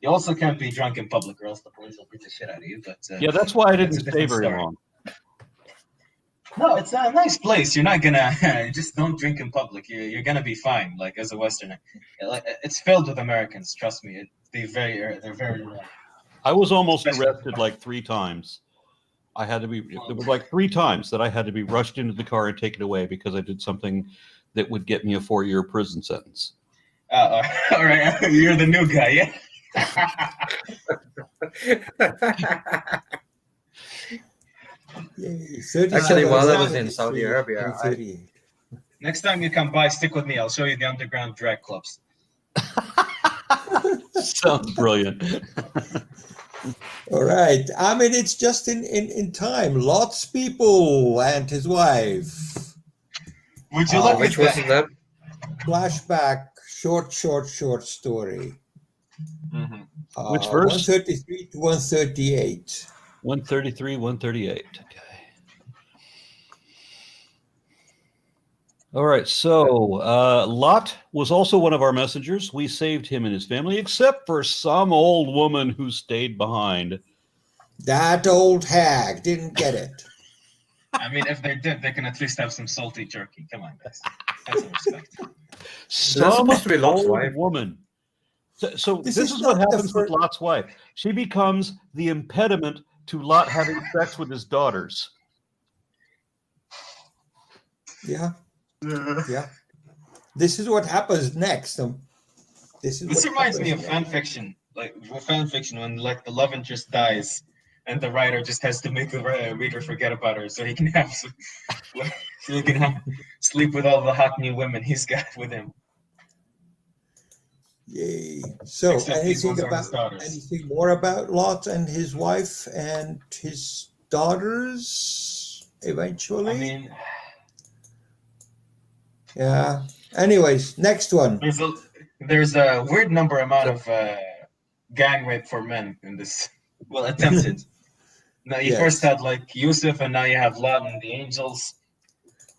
You also can't be drunk in public, or else the police will beat the shit out of you. But yeah, that's why I didn't stay very long. No, it's a nice place. You're not gonna just don't drink in public. You're gonna be fine. Like as a Westerner, it's filled with Americans. Trust me. They're very. I was almost arrested like 3 times. I had to be. It was like 3 times that I had to be rushed into the car and taken away because I did something that would get me a 4-year prison sentence. All right, you're the new guy, yeah. Actually, while I was in Saudi Arabia, next time you come by, stick with me. I'll show you the underground drag clubs. Sounds brilliant. All right. I mean, it's just in time. Lot's people and his wife. Would you look which at was that? Flashback, short story. Mm-hmm. Which verse? 133 to 138. 133, 138. Okay. All right. So Lot was also one of our messengers. We saved him and his family, except for some old woman who stayed behind. That old hag didn't get it. I mean, if they did, they can at least have some salty jerky. Come on, guys. Have some respect. Some supposed to be Lot's old wife. woman. So this is not what the happens with Lot's wife. She becomes the impediment to Lot having sex with his daughters. Yeah. This is what happens next. This reminds me of fan fiction, when like the love interest dies, and the writer just has to make the reader forget about her, so he can sleep with all the hot new women he's got with him. Yay! So, anything more about Lot and his wife and his daughters? Eventually, I mean, yeah. Anyways, next one. There's a weird amount of gang rape for men in this. Well, attempted. Now you first had like Yusuf, and now you have Lot and the angels.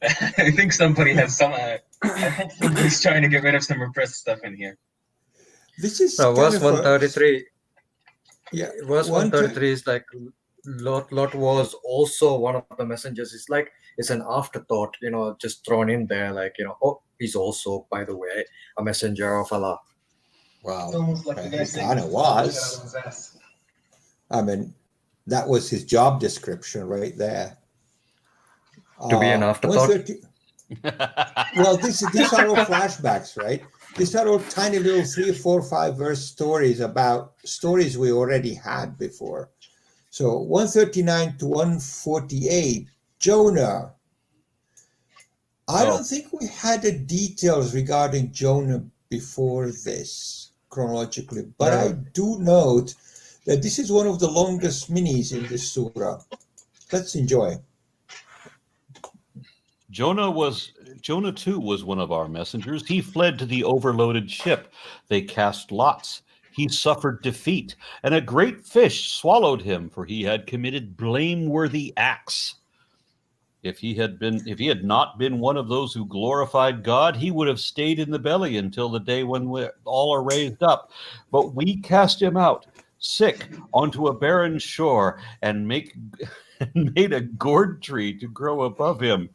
I think somebody has some. I think somebody's trying to get rid of some repressed stuff in here. This is verse 133. Yeah, verse 133 is like Lot was also one of the messengers. It's like it's an afterthought, just thrown in there, like oh, he's also, by the way, a messenger of Allah. Wow, it's almost like the guy kind of was. I mean, that was his job description right there. To be an afterthought. Well, these are all flashbacks, right? These are all tiny little 3, 4, 5 verse stories about stories we already had before. So 139 to 148, Jonah. I Oh. don't think we had the details regarding Jonah before this chronologically, but I do note that this is one of the longest minis in this surah. Let's enjoy. Jonah too was one of our messengers. He fled to the overloaded ship. They cast lots. He suffered defeat, and a great fish swallowed him, for he had committed blameworthy acts. If he had not been one of those who glorified God, he would have stayed in the belly until the day when we all are raised up. But we cast him out, sick, onto a barren shore, and made a gourd tree to grow above him.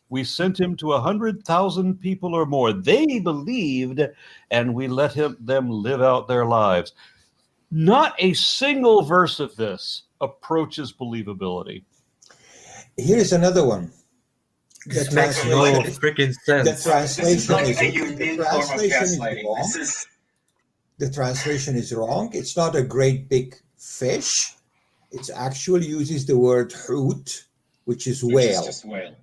We sent him to 100,000 people or more. They believed, and we let them live out their lives. Not a single verse of this approaches believability. Here's another one. This makes no freaking sense. The translation This is like a unique form of gaslighting. wrong. The translation is wrong. It's not a great big fish. It actually uses the word hoot, which is whale. Which is just whale.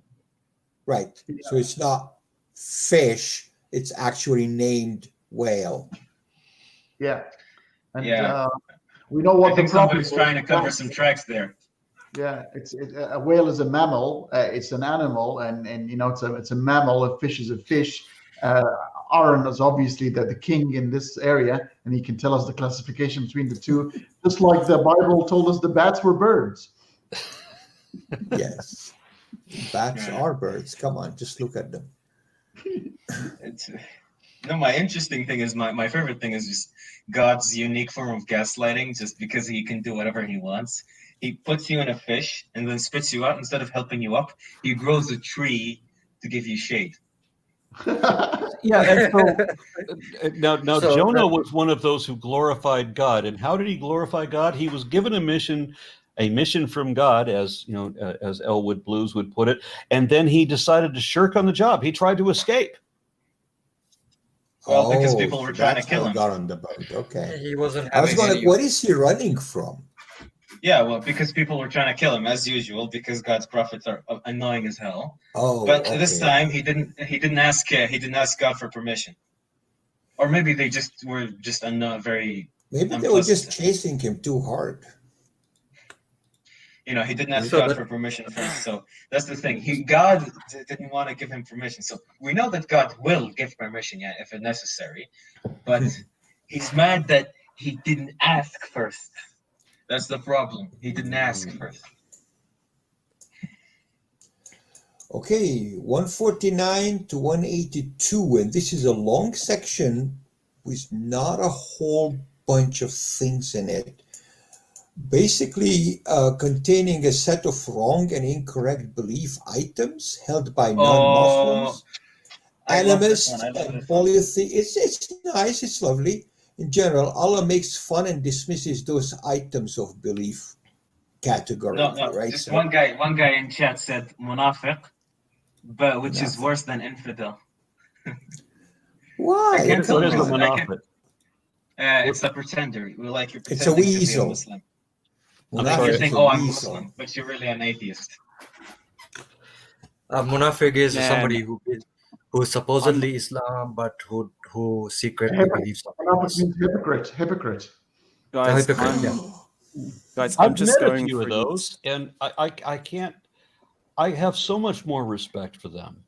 Right. So it's not fish. It's actually named whale. Yeah. And Yeah. we know what I think the problem somebody's trying to cover some tracks there. Yeah, a whale is a mammal. It's an animal, and you know it's a mammal. A fish is a fish. Aron is obviously the king in this area, and he can tell us the classification between the two, just like the Bible told us the bats were birds. Yes. Bats are birds. Come on, just look at them. My interesting thing is my favorite thing is just God's unique form of gaslighting, just because he can do whatever he wants. He puts you in a fish and then spits you out. Instead of helping you up, he grows a tree to give you shade. Yeah, and so now Jonah was one of those who glorified God. And how did he glorify God? He was given a mission from God, as you know, as Elwood Blues would put it, and then he decided to shirk on the job. He tried to escape. Well, because people were trying to kill him. Got on the boat. Okay. He wasn't. I was going. What is he running from? Yeah, well, because people were trying to kill him as usual, because God's prophets are annoying as hell. Oh, but this time he didn't ask God for permission, or maybe they just were just very. Maybe they were just chasing him too hard. You know, he didn't ask God for permission first, so that's the thing. God didn't want to give him permission, so we know that God will give permission, yeah, if it's necessary. But he's mad that he didn't ask first. That's the problem. He didn't ask first. Okay, 149 to 182, and this is a long section with not a whole bunch of things in it. Basically, containing a set of wrong and incorrect belief items held by non-Muslims, animists, and polytheists. It's nice, it's lovely. In general, Allah makes fun and dismisses those items of belief category. No, right? Just one guy in chat said munafiq, but which is worse than infidel. Why? I can't tell What is you. a munafiq? It's a pretender. You're pretending It's a weasel. to be a Muslim. You're saying, I'm Muslim, but you're really an atheist. Munafiq is somebody who supposedly Islam, but who secretly believes something else. Hypocrite. Guys, I've just met going a few of through those, and I can't. I have so much more respect for them.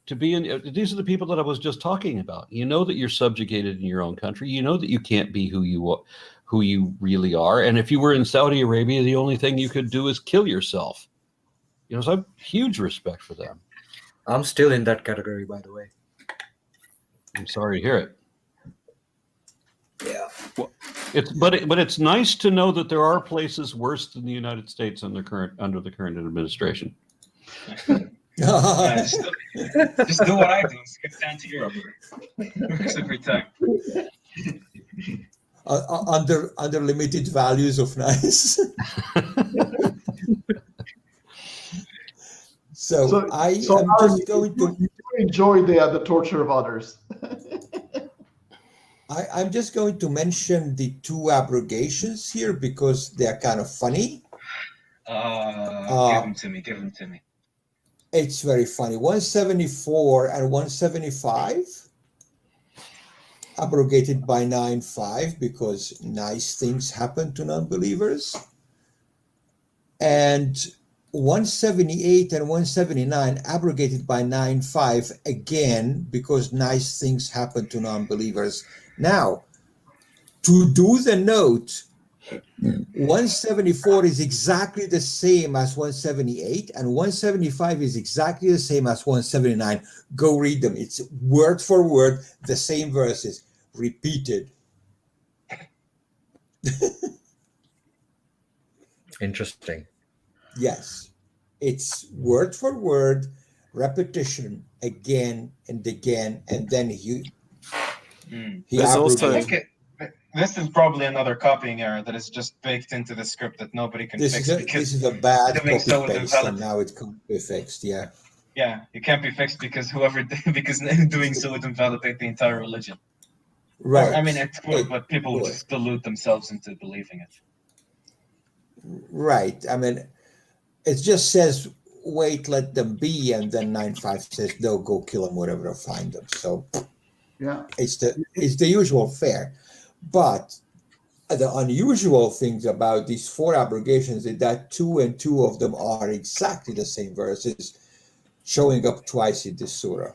To be in, these are the people that I was just talking about. You know that you're subjugated in your own country. You know that you can't be who you really are. And if you were in Saudi Arabia, the only thing you could do is kill yourself. You know, so I have huge respect for them. I'm still in that category, by the way. I'm sorry to hear it. Yeah. Well, it's nice to know that there are places worse than the United States under the current administration. Just do what I do. Skip down to Europe. Works every time. Under limited values of nice. So I'm just going to enjoy the torture of others. I'm just going to mention the two abrogations here because they're kind of funny. Give them to me. It's very funny. 174 and 175 abrogated by 9:5 because nice things happen to non-believers. And 178 and 179 abrogated by 9:5 again because nice things happen to non-believers. Now, to do the note, 174 is exactly the same as 178, and 175 is exactly the same as 179. Go read them. It's word for word, the same verses, repeated. Interesting. Yes, it's word for word, repetition again and again, and then he There's also- I think this is probably another copying error that is just baked into the script that nobody can fix. This is a bad doing copy so would paste, and now it can't be fixed. Yeah. Yeah, it can't be fixed because because doing so would invalidate the entire religion. Right. Or, I mean, it could, but people would just delude themselves into believing it. Right. I mean, it just says, wait, let them be, and then 9:5 says, no, go kill them, wherever, or find them. So Yeah. it's the usual fare. But the unusual things about these 4 abrogations is that 2 and 2 of them are exactly the same verses showing up twice in this surah.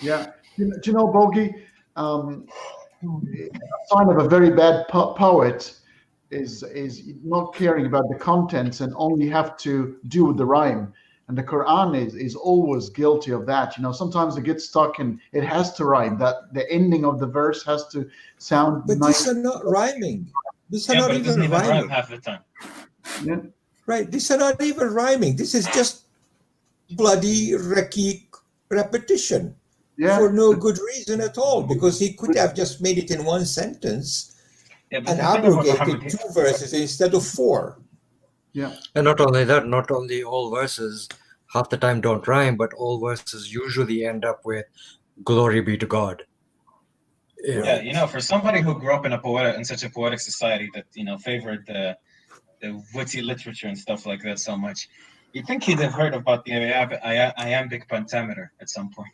Yeah. Do you know, Bogey, a sign of a very bad poet is not caring about the contents and only have to do with the rhyme. And the Quran is always guilty of that. You know, sometimes it gets stuck and it has to rhyme. That the ending of the verse has to sound But nice. these are not rhyming. These are Yeah, not but it doesn't even even rhyming. rhyme half the time. Yeah. Right. These are not even rhyming. This is just bloody repetition. Yeah. For no good reason at all, because he could have just made it in one sentence Yeah, but and the thing about abrogated Muhammad, 2 verses instead of 4. Yeah. And not only that, not only all verses half the time don't rhyme, but all verses usually end up with "Glory be to God." yeah, you know, for somebody who grew up in such a poetic society that favored the witty literature and stuff like that so much, you'd think he'd have heard about the iambic pentameter at some point.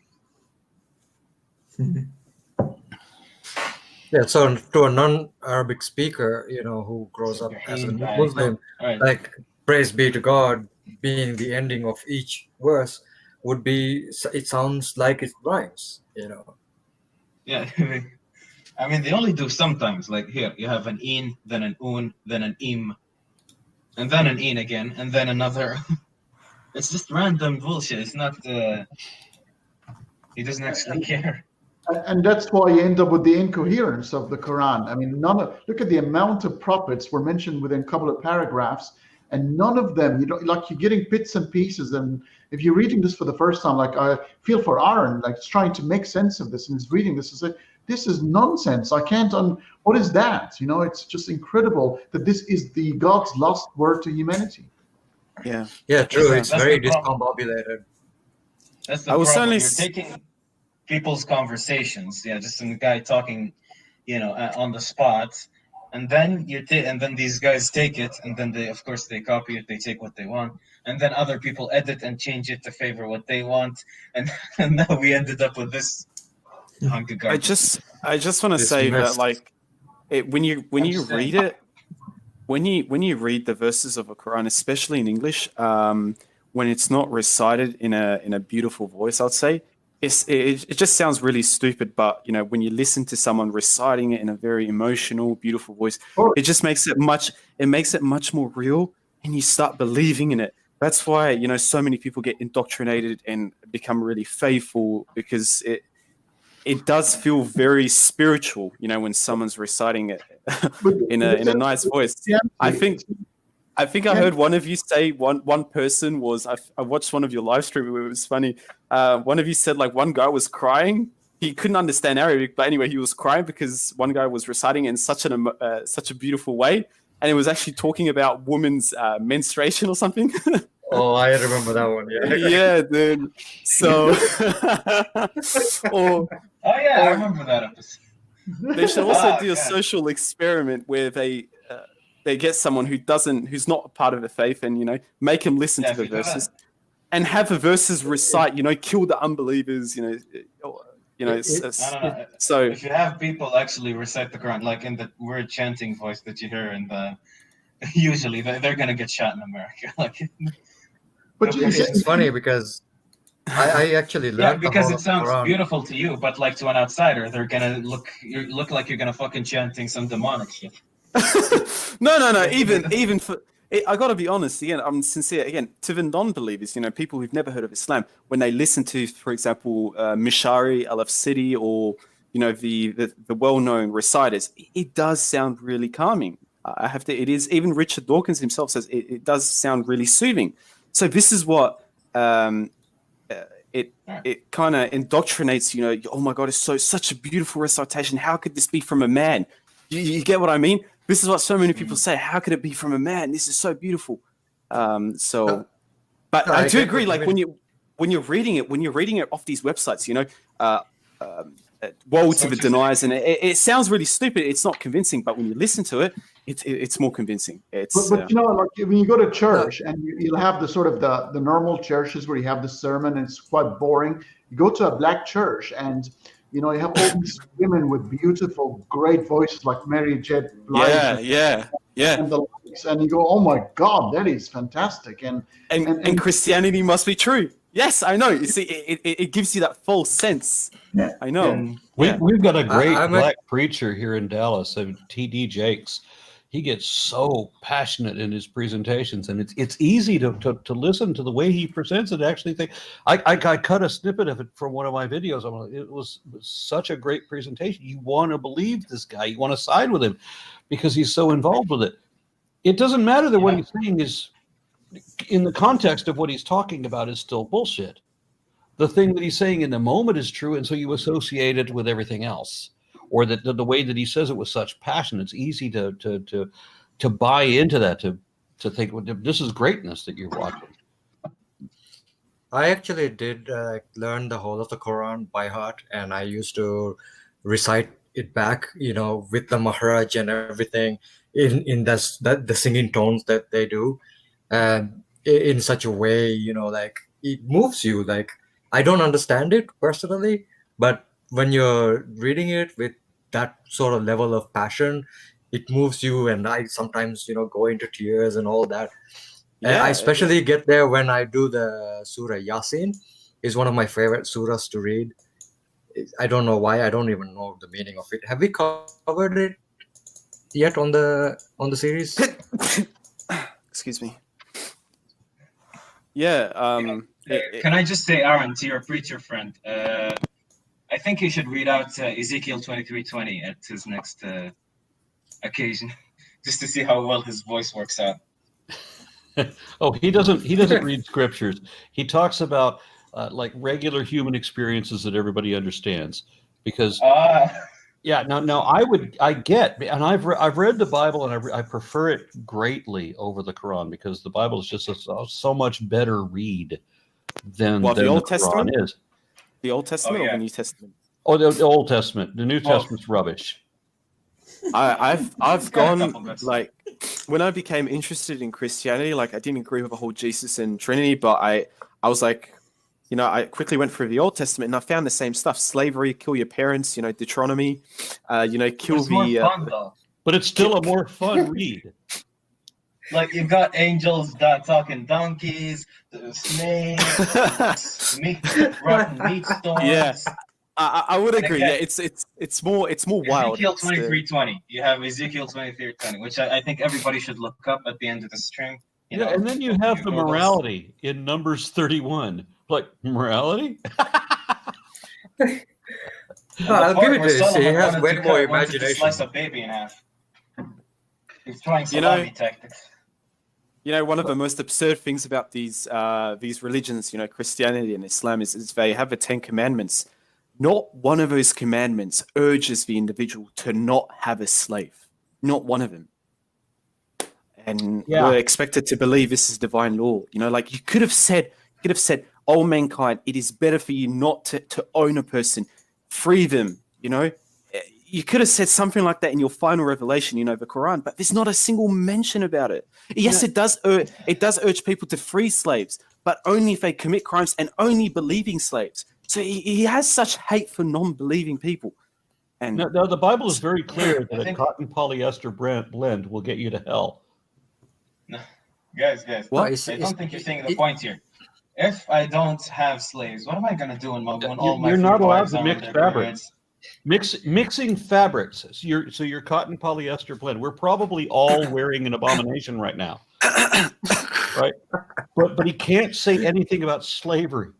Yeah, so to a non-Arabic speaker, who grows up as a Muslim, Right. like "Praise be to God" being the ending of each verse would be, it sounds like it rhymes, Yeah, I mean, they only do sometimes. Like here, you have an in, then an un, then an im, and then an in again, and then another. It's just random bullshit. It's not. He doesn't actually care. And that's why you end up with the incoherence of the Quran. I mean, look at the amount of prophets were mentioned within a couple of paragraphs, and none of them, like you're getting bits and pieces. And if you're reading this for the first time, like I feel for Aron, like he's trying to make sense of this, and he's reading this and say, this is nonsense. I can't, what is that? It's just incredible that this is the God's lost word to humanity. Yeah. Yeah, true. It's That's very the problem. discombobulated. That's the I was problem. certainly You're taking people's conversations, just some guy talking, on the spot, and then and then these guys take it, and then they copy it. They take what they want, and then other people edit and change it to favor what they want, and now we ended up with this hunk of garbage. I just want to say that, like, when you read it, when you read the verses of a Quran, especially in English, when it's not recited in a beautiful voice, I'd say it just sounds really stupid. But when you listen to someone reciting it in a very emotional, beautiful voice, it just makes it much more real, and you start believing in it. That's why so many people get indoctrinated and become really faithful, because it does feel very spiritual, when someone's reciting it in a nice voice. I think I heard one of you say one person was, I watched one of your live streams. It was funny. One of you said, like, one guy was crying. He couldn't understand Arabic, but anyway, he was crying because one guy was reciting it in such a beautiful way, and it was actually talking about women's menstruation or something. Oh, I remember that one. Yeah. Yeah, dude. So, I remember that episode. They should also do a social experiment where they get someone who's not a part of the faith, and make him listen to the verses, and have the verses recite, kill the unbelievers, so if you have people actually recite the Quran, like in the weird chanting voice that you hear in the, usually they're gonna get shot in America. But It's funny because I actually learned because the it sounds Quran. beautiful to you, but like to an outsider, they're gonna look like you're gonna fucking chanting some demonic shit. No. Even for I got to be honest. Again, I'm sincere. Again, to the non-believers, people who've never heard of Islam, when they listen to, for example, Mishari, Al-Afsidi, or the well-known reciters, it does sound really calming. I have to. It is. Even Richard Dawkins himself says it does sound really soothing. So this is what it kind of indoctrinates. Oh my God, it's such a beautiful recitation. How could this be from a man? You get what I mean? This is what so many people say. How could it be from a man? This is so beautiful. But I do agree. Like when you're reading it off these websites, woe to the deniers, and it sounds really stupid. It's not convincing, but when you listen to it, it's more convincing. But like when you go to church and you'll have the sort of the normal churches where you have the sermon and it's quite boring. You go to a black church and you have all these women with beautiful, great voices like Mary J. Blige. Yeah. And the likes, and you go, oh my God, that is fantastic. And Christianity must be true. Yes, I know. You see, it gives you that false sense. Yeah. I know. We've got a great black preacher here in Dallas, T.D. Jakes. He gets so passionate in his presentations, and it's easy to listen to the way he presents it. Actually, think I cut a snippet of it from one of my videos. It was such a great presentation. You want to believe this guy. You want to side with him because he's so involved with it. It doesn't matter that what he's saying is, in the context of what he's talking about, is still bullshit. The thing that he's saying in the moment is true, and so you associate it with everything else. Or that the way that he says it with such passion, it's easy to buy into that, to think, well, this is greatness that you're watching. I actually did learn the whole of the Quran by heart, and I used to recite it back, with the Maharaj and everything in the singing tones that they do, and in such a way, like it moves you. Like I don't understand it personally, but when you're reading it with that sort of level of passion, it moves you, and I sometimes go into tears and all that. And I especially get there when I do the Surah Yasin. Is one of my favorite surahs to read. I don't know why. I don't even know the meaning of it. Have we covered it yet on the series? Excuse me. Yeah. Can I just say, Aron, to your preacher friend, I think he should read out Ezekiel 23:20 at his next occasion, just to see how well his voice works out. Oh, he doesn't read scriptures. He talks about like regular human experiences that everybody understands. Because now I get, and I've read the Bible, and I prefer it greatly over the Quran, because the Bible is just so much better read than the Old Quran Testament is. The Old Testament or the New Testament? Oh, the Old Testament. The New Testament's rubbish. I've gone, like, when I became interested in Christianity, like I didn't agree with the whole Jesus and Trinity, but I was like, I quickly went through the Old Testament and I found the same stuff: slavery, kill your parents, Deuteronomy, kill the. Fun, though. But it's still a more fun read. Like you've got angels talking donkeys, snakes, rotten meat storms. Yeah, I would agree. Yeah, it's more wild. Ezekiel 23:20. You have Ezekiel 23:20, which I think everybody should look up at the end of the stream. And then you have the morality in Numbers 31. Like, morality? I'll give it to this. He has way more imagination. Slice a baby in half. He's trying salami tactics. One of the most absurd things about these religions, Christianity and Islam, is they have the 10 Commandments. Not one of those commandments urges the individual to not have a slave. Not one of them. And we're expected to believe this is divine law. Like you could have said, "Oh, mankind, it is better for you not to own a person. Free them." You could have said something like that in your final revelation, the Quran, but there's not a single mention about it. Yes, it does urge people to free slaves, but only if they commit crimes and only believing slaves. So he has such hate for non-believing people. And no, the Bible is very clear that a cotton polyester blend will get you to hell. No. Guys, What? I don't think you're seeing the point here. If I don't have slaves, what am I going to do when all my You're not free allowed wives to are mix in their fabrics. Mixing fabrics. So your cotton polyester blend. We're probably all wearing an abomination right now, right? But he can't say anything about slavery.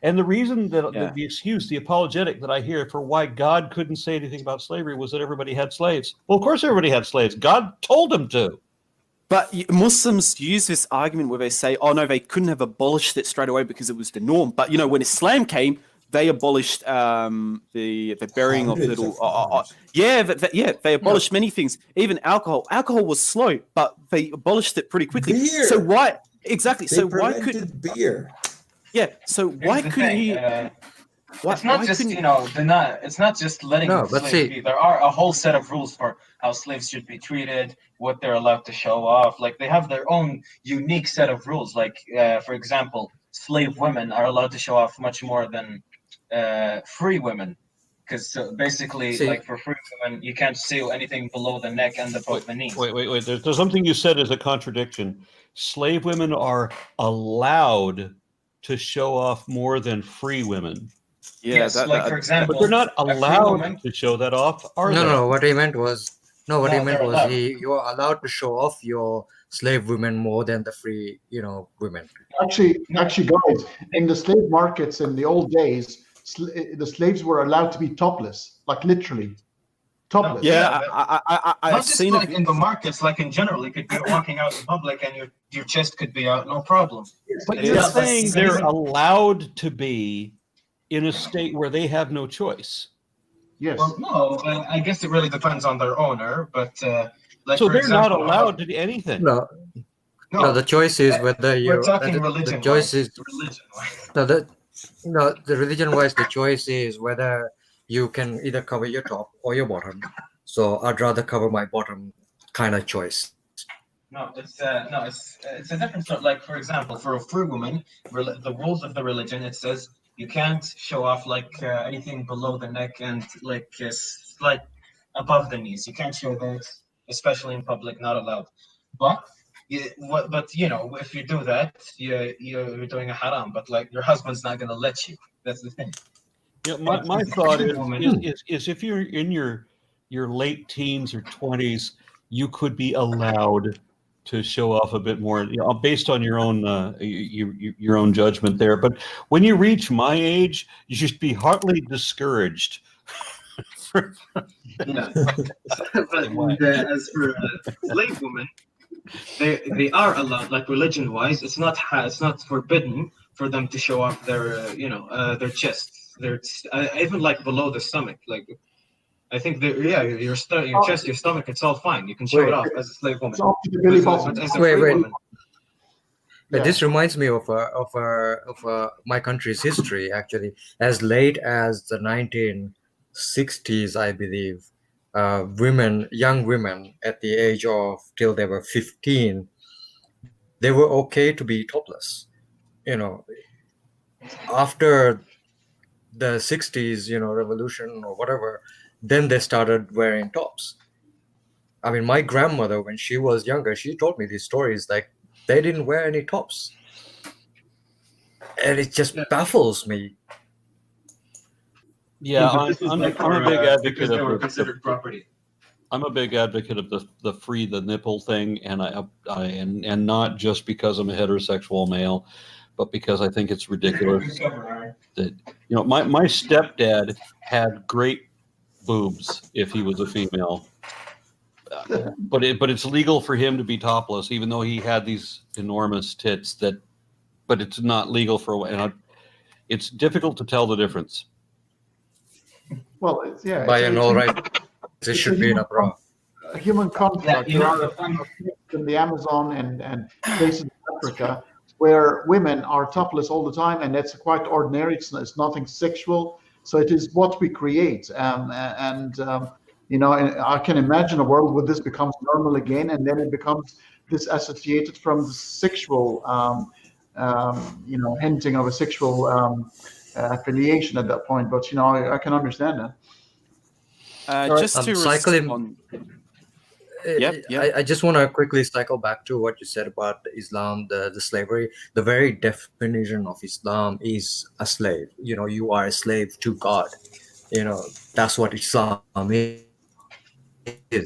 And the reason that the excuse, the apologetic that I hear for why God couldn't say anything about slavery was that everybody had slaves. Well, of course everybody had slaves. God told them to. But Muslims use this argument where they say, oh, no, they couldn't have abolished it straight away because it was the norm. But, when Islam came, they abolished the burying of little... they abolished many things. Even alcohol. Alcohol was slow, but they abolished it pretty quickly. Beer. So why... Exactly. They so why could... beer? Yeah, so why couldn't he... It's not just it's not just letting slaves be. There are a whole set of rules for how slaves should be treated, what they're allowed to show off. Like they have their own unique set of rules. Like for example, slave women are allowed to show off much more than free women, because basically, like for free women, you can't see anything below the neck and above the knees. Wait. There's something you said as a contradiction. Slave women are allowed to show off more than free women. Yeah, yes, for example, but they're not allowed to show that off, are they? No. What he meant was you are allowed to show off your slave women more than the free, women. Actually, guys, in the slave markets in the old days, the slaves were allowed to be topless, like literally topless. Yeah, I've seen like it in the markets, like in general, you could be walking out in public and your chest could be out, no problem. But you're saying they're allowed to be in a state where they have no choice. Yes. Well, no, I guess it really depends on their owner, but like so for they're example, not allowed to do anything. No, the choice is whether you're talking religion. The choice is religion. The religion-wise, the choice is whether you can either cover your top or your bottom. So I'd rather cover my bottom, kind of choice. No, it's a different sort. Like for example, for a free woman, the rules of the religion, it says you can't show off like anything below the neck and like slight above the knees. You can't show that, especially in public, not allowed. But if you do that, you're doing a haram. But like your husband's not gonna let you. That's the thing. Yeah, my thought is if you're in your late teens or 20s, you could be allowed to show off a bit more, based on your own judgment there. But when you reach my age, you should be heartily discouraged. Yeah. But as for slave women, they are allowed, like religion-wise. It's not forbidden for them to show off their their chests, even like below the stomach, like. I think your chest, your stomach, it's all fine. You can show it off as a slave woman. Wait. But this reminds me of my country's history. Actually, as late as the 1960s, I believe, young women at the age of till they were 15, they were okay to be topless. After the 60s, revolution or whatever. Then they started wearing tops. I mean, my grandmother, when she was younger, she told me these stories, like they didn't wear any tops. And it just baffles me. Yeah, I'm a big advocate of considered property. I'm a big advocate of the free the nipple thing, and and not just because I'm a heterosexual male, but because I think it's ridiculous that my stepdad had great boobs if he was a female, but it's legal for him to be topless, even though he had these enormous tits. But it's not legal for it's difficult to tell the difference. Well, by an all right, it should be in a bra. A human conflict. There are in the Amazon and places in Africa where women are topless all the time, and that's quite ordinary. It's nothing sexual. So it is what we create, I can imagine a world where this becomes normal again, and then it becomes disassociated from the sexual hinting of a sexual affiliation at that point. But I can understand that. right. Just to Cycling. respond. Yep. I just want to quickly cycle back to what you said about Islam, the slavery. The very definition of Islam is a slave. You are a slave to God. That's what Islam is.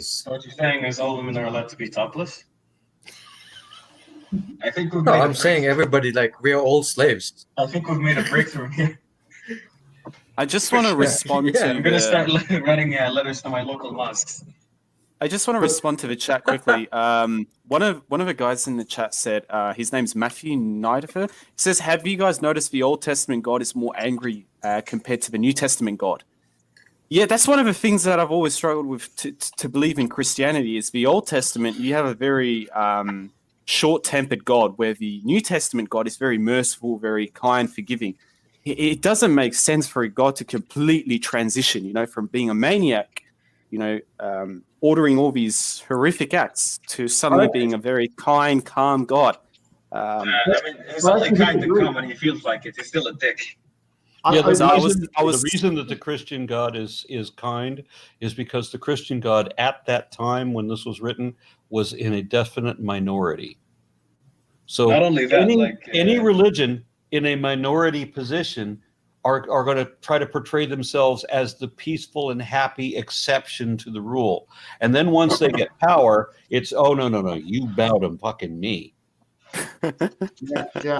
So what you're saying is all women are allowed to be topless? I think we've No, made I'm saying everybody, we are all slaves. I think we've made a breakthrough here. I just want to respond to. I'm gonna start writing letters to my local mosques. I just want to respond to the chat quickly. One of the guys in the chat said his name's Matthew Nidifer. He says, "Have you guys noticed the Old Testament God is more angry compared to the New Testament God?" Yeah, that's one of the things that I've always struggled with to believe in Christianity. Is the Old Testament you have a very short-tempered God, where the New Testament God is very merciful, very kind, forgiving. It doesn't make sense for a God to completely transition, from being a maniac, ordering all these horrific acts to suddenly being a very kind, calm God. It's only kind to come when he feels like it. He's still a dick. Yeah, the reason that the Christian God is kind is because the Christian God at that time when this was written was in a definite minority. So not only that, any religion in a minority position are going to try to portray themselves as the peaceful and happy exception to the rule. And then once they get power, it's, oh, no, you bow to fucking me. Yeah.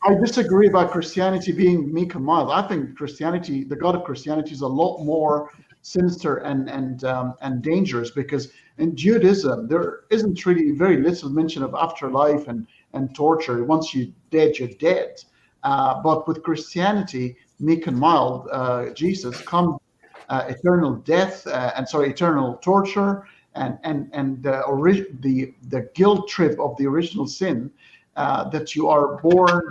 I disagree about Christianity being meek and mild. I think Christianity, the God of Christianity, is a lot more sinister and dangerous, because in Judaism there isn't really very little mention of afterlife and torture. Once you're dead, you're dead. But with Christianity, meek and mild, Jesus comes eternal death, eternal torture, and the guilt trip of the original sin, that you are born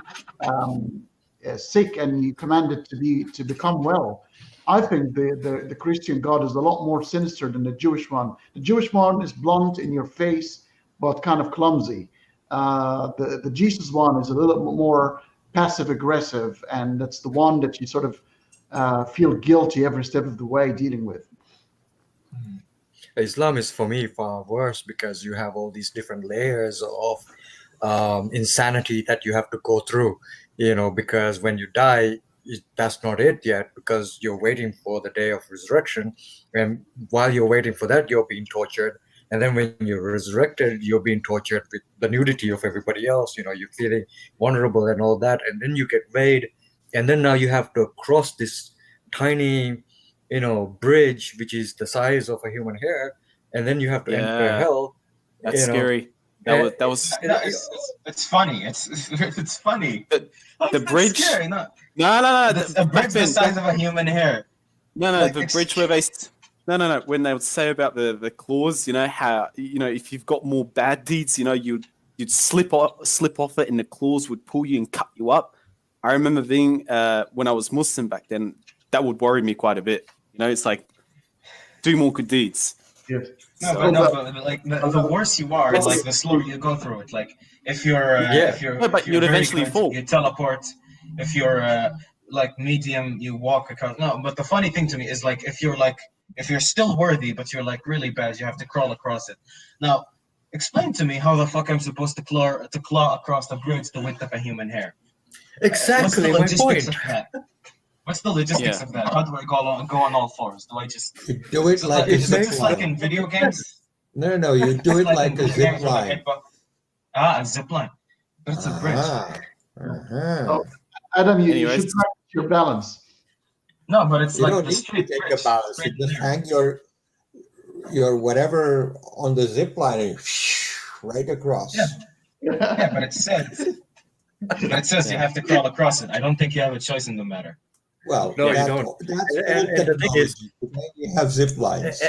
sick and you commanded to become well. I think the Christian God is a lot more sinister than the Jewish one. The Jewish one is blunt in your face, but kind of clumsy. The Jesus one is a little bit more passive aggressive, and that's the one that you sort of feel guilty every step of the way dealing with. Islam is, for me, far worse, because you have all these different layers of insanity that you have to go through, because when you die, that's not it yet, because you're waiting for the day of resurrection, and while you're waiting for that, you're being tortured. And then when you're resurrected, you're being tortured with the nudity of everybody else. You're feeling vulnerable and all that. And then you get weighed. And then now you have to cross this tiny, bridge, which is the size of a human hair. And then you have to enter hell. That's scary. That was. It's funny. It's funny. The bridge. Scary, no. A bridge the size of a human hair. No. The bridge where they. No. When they would say about the claws, how if you've got more bad deeds, you'd slip off it, and the claws would pull you and cut you up. I remember being when I was Muslim back then, that would worry me quite a bit. It's like, do more good deeds. Yes. But the worse you are, the slower you go through it. Like if you're but you'd eventually fall. You teleport. If you're medium, you walk across. No, but the funny thing to me is if you're still worthy, but you're really bad, you have to crawl across it. Now, explain to me how the fuck I'm supposed to claw across the bridge the width of a human hair. Exactly my point. What's the logistics of that? How do I go on all fours? Do I just do it like is it just like in video games? No, you do it like a zip line. A zip line. But it's a bridge. Adam, you should practice your balance. No, but it's you like don't need to take a balance. You just hang your whatever on the zip line and right across. Yeah, but it says you have to crawl across it. I don't think you have a choice in the matter. Well, no, you don't. And the thing is, you have zip lines.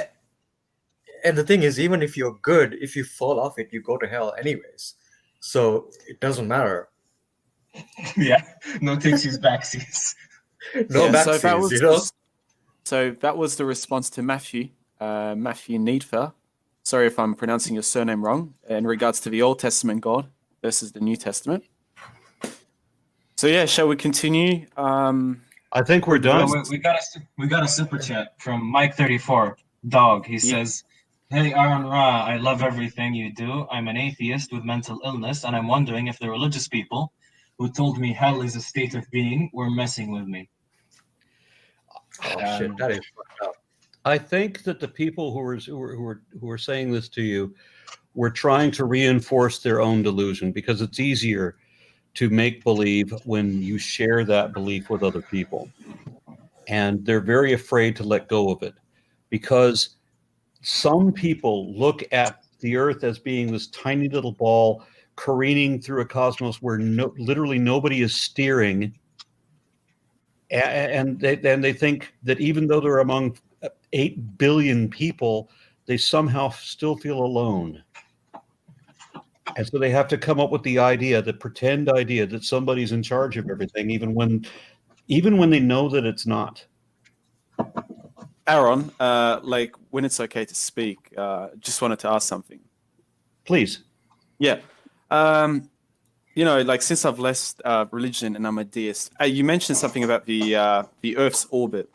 And the thing is, even if you're good, if you fall off it, you go to hell anyways. So it doesn't matter. Yeah, no takesies, backsies. No backsies, So that was the response to Matthew Niedfer. Sorry if I'm pronouncing your surname wrong. In regards to the Old Testament God versus the New Testament. So yeah, shall we continue? I think we're done. We got a super chat from Mike34 Dog. He says, "Hey Aron Ra, I love everything you do. I'm an atheist with mental illness, and I'm wondering if the religious people who told me hell is a state of being were messing with me." Oh shit, that is fucked up. I think that the people who are saying this to you were trying to reinforce their own delusion, because it's easier to make believe when you share that belief with other people. And they're very afraid to let go of it, because some people look at the Earth as being this tiny little ball careening through a cosmos where literally nobody is steering. And they think that even though they're among 8 billion people, they somehow still feel alone. And so they have to come up with the idea, the pretend idea that somebody's in charge of everything, even when they know that it's not. Aron, like when it's okay to speak, just wanted to ask something. Please. Yeah. You know, like since I've left religion and I'm a deist, you mentioned something about the Earth's orbit.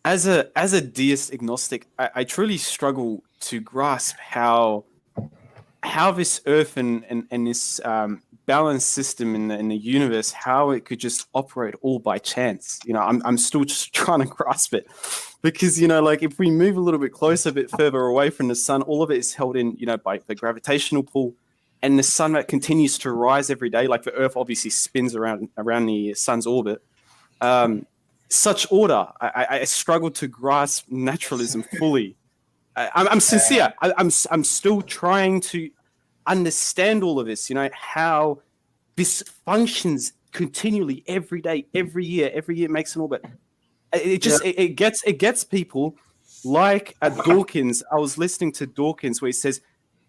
As a deist agnostic, I truly struggle to grasp how this Earth and this balanced system in the universe, how it could just operate all by chance. You know, I'm still just trying to grasp it, because you know, like if we move a little bit closer, a bit further away from the sun, all of it is held in, you know, by the gravitational pull. And the sun that continues to rise every day, like the Earth obviously spins around the sun's orbit. Such order, I struggle to grasp naturalism fully. I'm sincere. I'm still trying to understand all of this. You know, how this functions continually every day, every year. Every year makes an orbit. It gets people like Dawkins. I was listening to Dawkins where he says,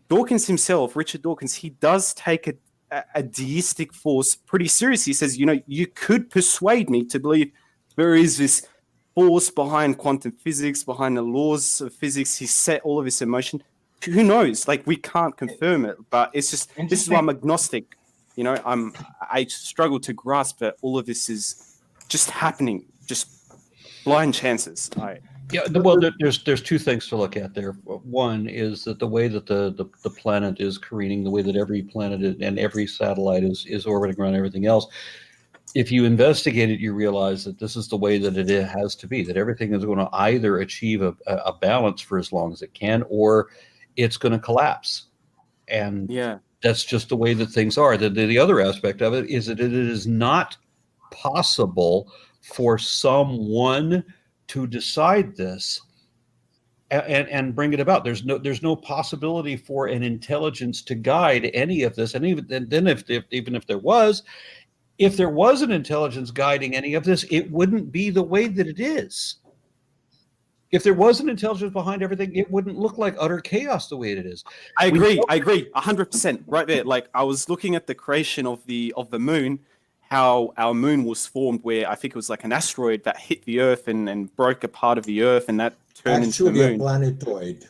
Dawkins himself, Richard Dawkins, he does take a deistic force pretty seriously. He says, you know, you could persuade me to believe there is this force behind quantum physics, behind the laws of physics. He set all of this in motion. Who knows? Like, we can't confirm it, but it's just, this is why I'm agnostic. You know, I struggle to grasp that all of this is just happening, just blind chances. Yeah, well, there's two things to look at there. One is that the way that the planet is careening, the way that every planet and every satellite is orbiting around everything else. If you investigate it, you realize that this is the way that it has to be, that everything is going to either achieve a balance for as long as it can, or it's going to collapse. And yeah, that's just the way that things are. The other aspect of it is that it is not possible for someone to decide this and bring it about. There's no possibility for an intelligence to guide any of this. And even then, if there was an intelligence guiding any of this, it wouldn't be the way that it is. If there was an intelligence behind everything, it wouldn't look like utter chaos the way it is. I agree 100% right there. Like, I was looking at the creation of the moon, how our moon was formed, where I think it was like an asteroid that hit the Earth and broke a part of the Earth, and that turned into the moon. A planetoid.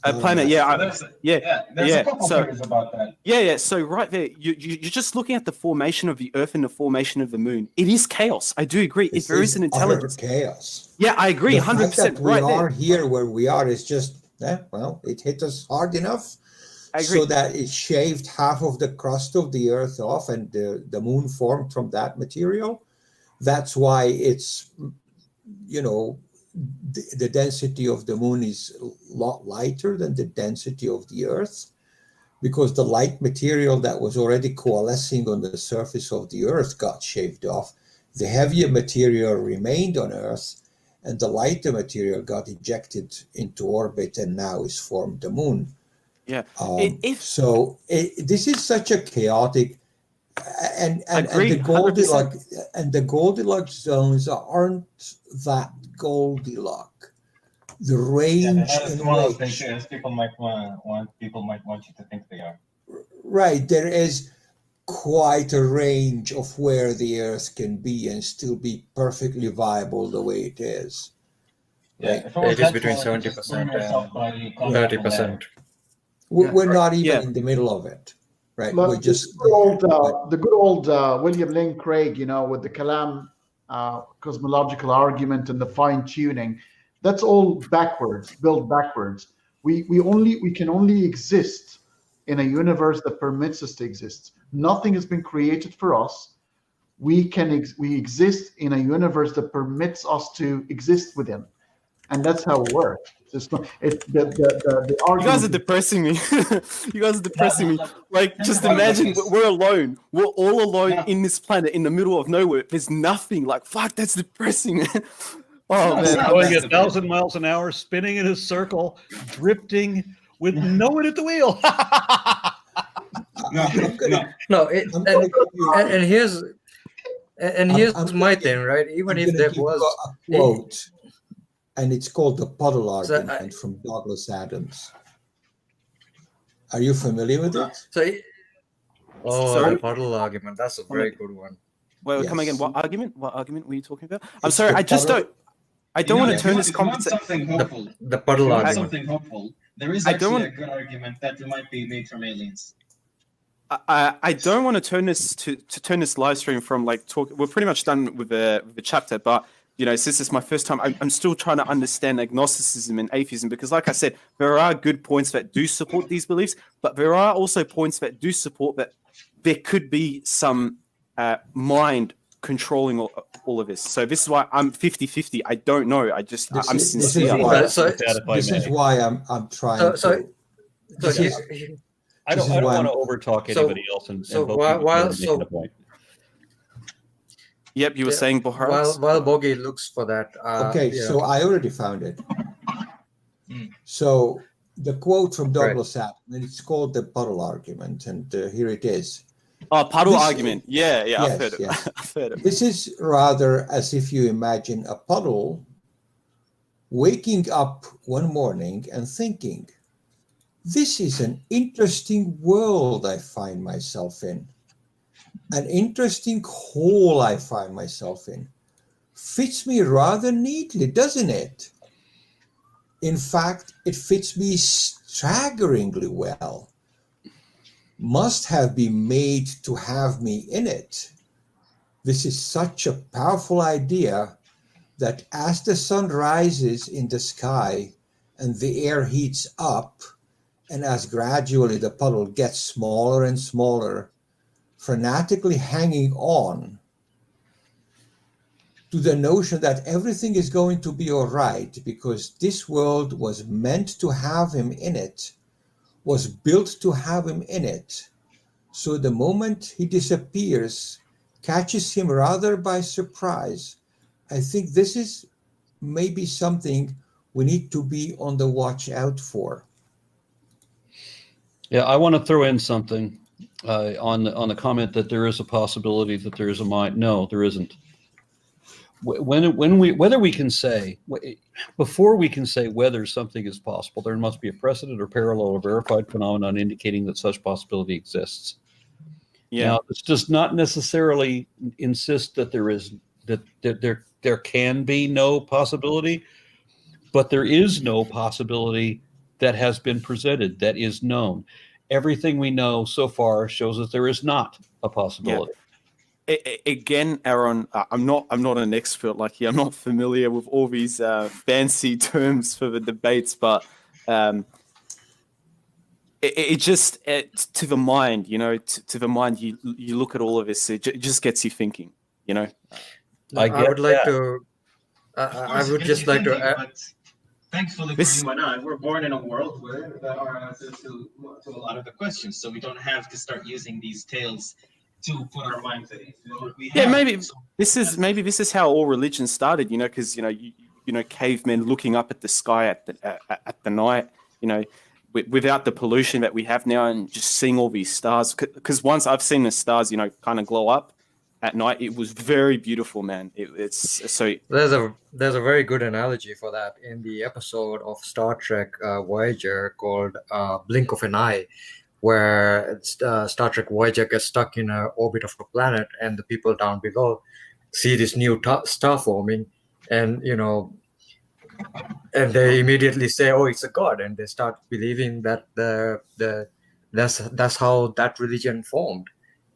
A planet, yeah. There's a couple theories about that. Yeah. So right there, you're just looking at the formation of the Earth and the formation of the moon. It is chaos. I do agree. If there is an intelligence, chaos. Yeah, I agree. 100%. Right there. We are here where we are. It's just, well, it hit us hard enough. I agree. So that it shaved half of the crust of the Earth off, and the moon formed from that material. That's why it's, you know, the density of the moon is a lot lighter than the density of the Earth, because the light material that was already coalescing on the surface of the Earth got shaved off. The heavier material remained on Earth, and the lighter material got ejected into orbit and now is formed the moon. Yeah. This is such a chaotic, and the Goldilocks zones aren't that Goldilocks. The range in which, as people might want you to think they are. Right, there is quite a range of where the Earth can be and still be perfectly viable the way it is. Yeah, it is between 70% and 30%. We're not even in the middle of it. right? Look, We're just the good old William Lane Craig, with the Kalam cosmological argument and the fine tuning. That's all backwards, built backwards. We can only exist in a universe that permits us to exist. Nothing has been created for us. We exist in a universe that permits us to exist within, and that's how it works. It's not. It's the argument. You guys are depressing me. You guys are depressing me. Like, just imagine we're alone. We're all alone in this planet in the middle of nowhere. There's nothing. Like, fuck, that's depressing, man. Oh, man. Going 1,000 miles an hour, spinning in a circle, drifting with no one at the wheel. Here's my thing, right? Even if there was a quote, and it's called the puddle argument from Douglas Adams. Are you familiar with it? The puddle argument. That's a very good one. Wait, come again. What argument? What argument were you talking about? I'm sorry. I don't want to turn this conversation. The puddle argument. Something hopeful. There is actually a good argument that we might be made from aliens. I don't want to turn this turn this live stream from like talk. We're pretty much done with the chapter, but since it's my first time, I'm still trying to understand agnosticism and atheism because, like I said, there are good points that do support these beliefs, but there are also points that do support that there could be some mind controlling all of this. So this is why I'm 50-50. I don't know. I'm sincere. This is why I'm trying to. I don't want to overtalk anybody else. While point. Yep, you were saying Boharas? While Bogi looks for that. So I already found it. So the quote from Douglas Adams, and it's called the puddle argument, and here it is. Oh, puddle argument. Yeah, I've heard it. Yes. I've heard it. This is rather as if you imagine a puddle waking up one morning and thinking, this is an interesting world I find myself in. An interesting hole I find myself in. Fits me rather neatly, doesn't it? In fact, it fits me staggeringly well. Must have been made to have me in it. This is such a powerful idea that as the sun rises in the sky and the air heats up, and as gradually the puddle gets smaller and smaller, fanatically hanging on to the notion that everything is going to be all right because this world was meant to have him in it, was built to have him in it. So the moment he disappears, catches him rather by surprise. I think this is maybe something we need to be on the watch out for. Yeah, I want to throw in something on the comment that there is a possibility that there is a mind. No, there isn't. Whether we can say, before we can say whether something is possible, there must be a precedent or parallel or verified phenomenon indicating that such possibility exists. Yeah. Now, this does not necessarily insist that there can be no possibility, but there is no possibility that has been presented, that is known. Everything we know so far shows that there is not a possibility. Yeah. Again, Aaron, I'm not an expert like you. I'm not familiar with all these fancy terms for the debates, but it just to the mind, to the mind, you look at all of this, it just gets you thinking, I would like to. I would just like to add. Thankfully for you and I, we're born in a world where there are answers to a lot of the questions, so we don't have to start using these tales to put our minds at ease. This is how all religions started, because cavemen looking up at the sky at the night, without the pollution that we have now, and just seeing all these stars. Because once I've seen the stars, kind of glow up at night, it was very beautiful, man. It's so. There's a very good analogy for that in the episode of Star Trek Voyager called Blink of an Eye, where Star Trek Voyager gets stuck in an orbit of a planet, and the people down below see this new star forming, and and they immediately say, "Oh, it's a god," and they start believing that the that's how that religion formed.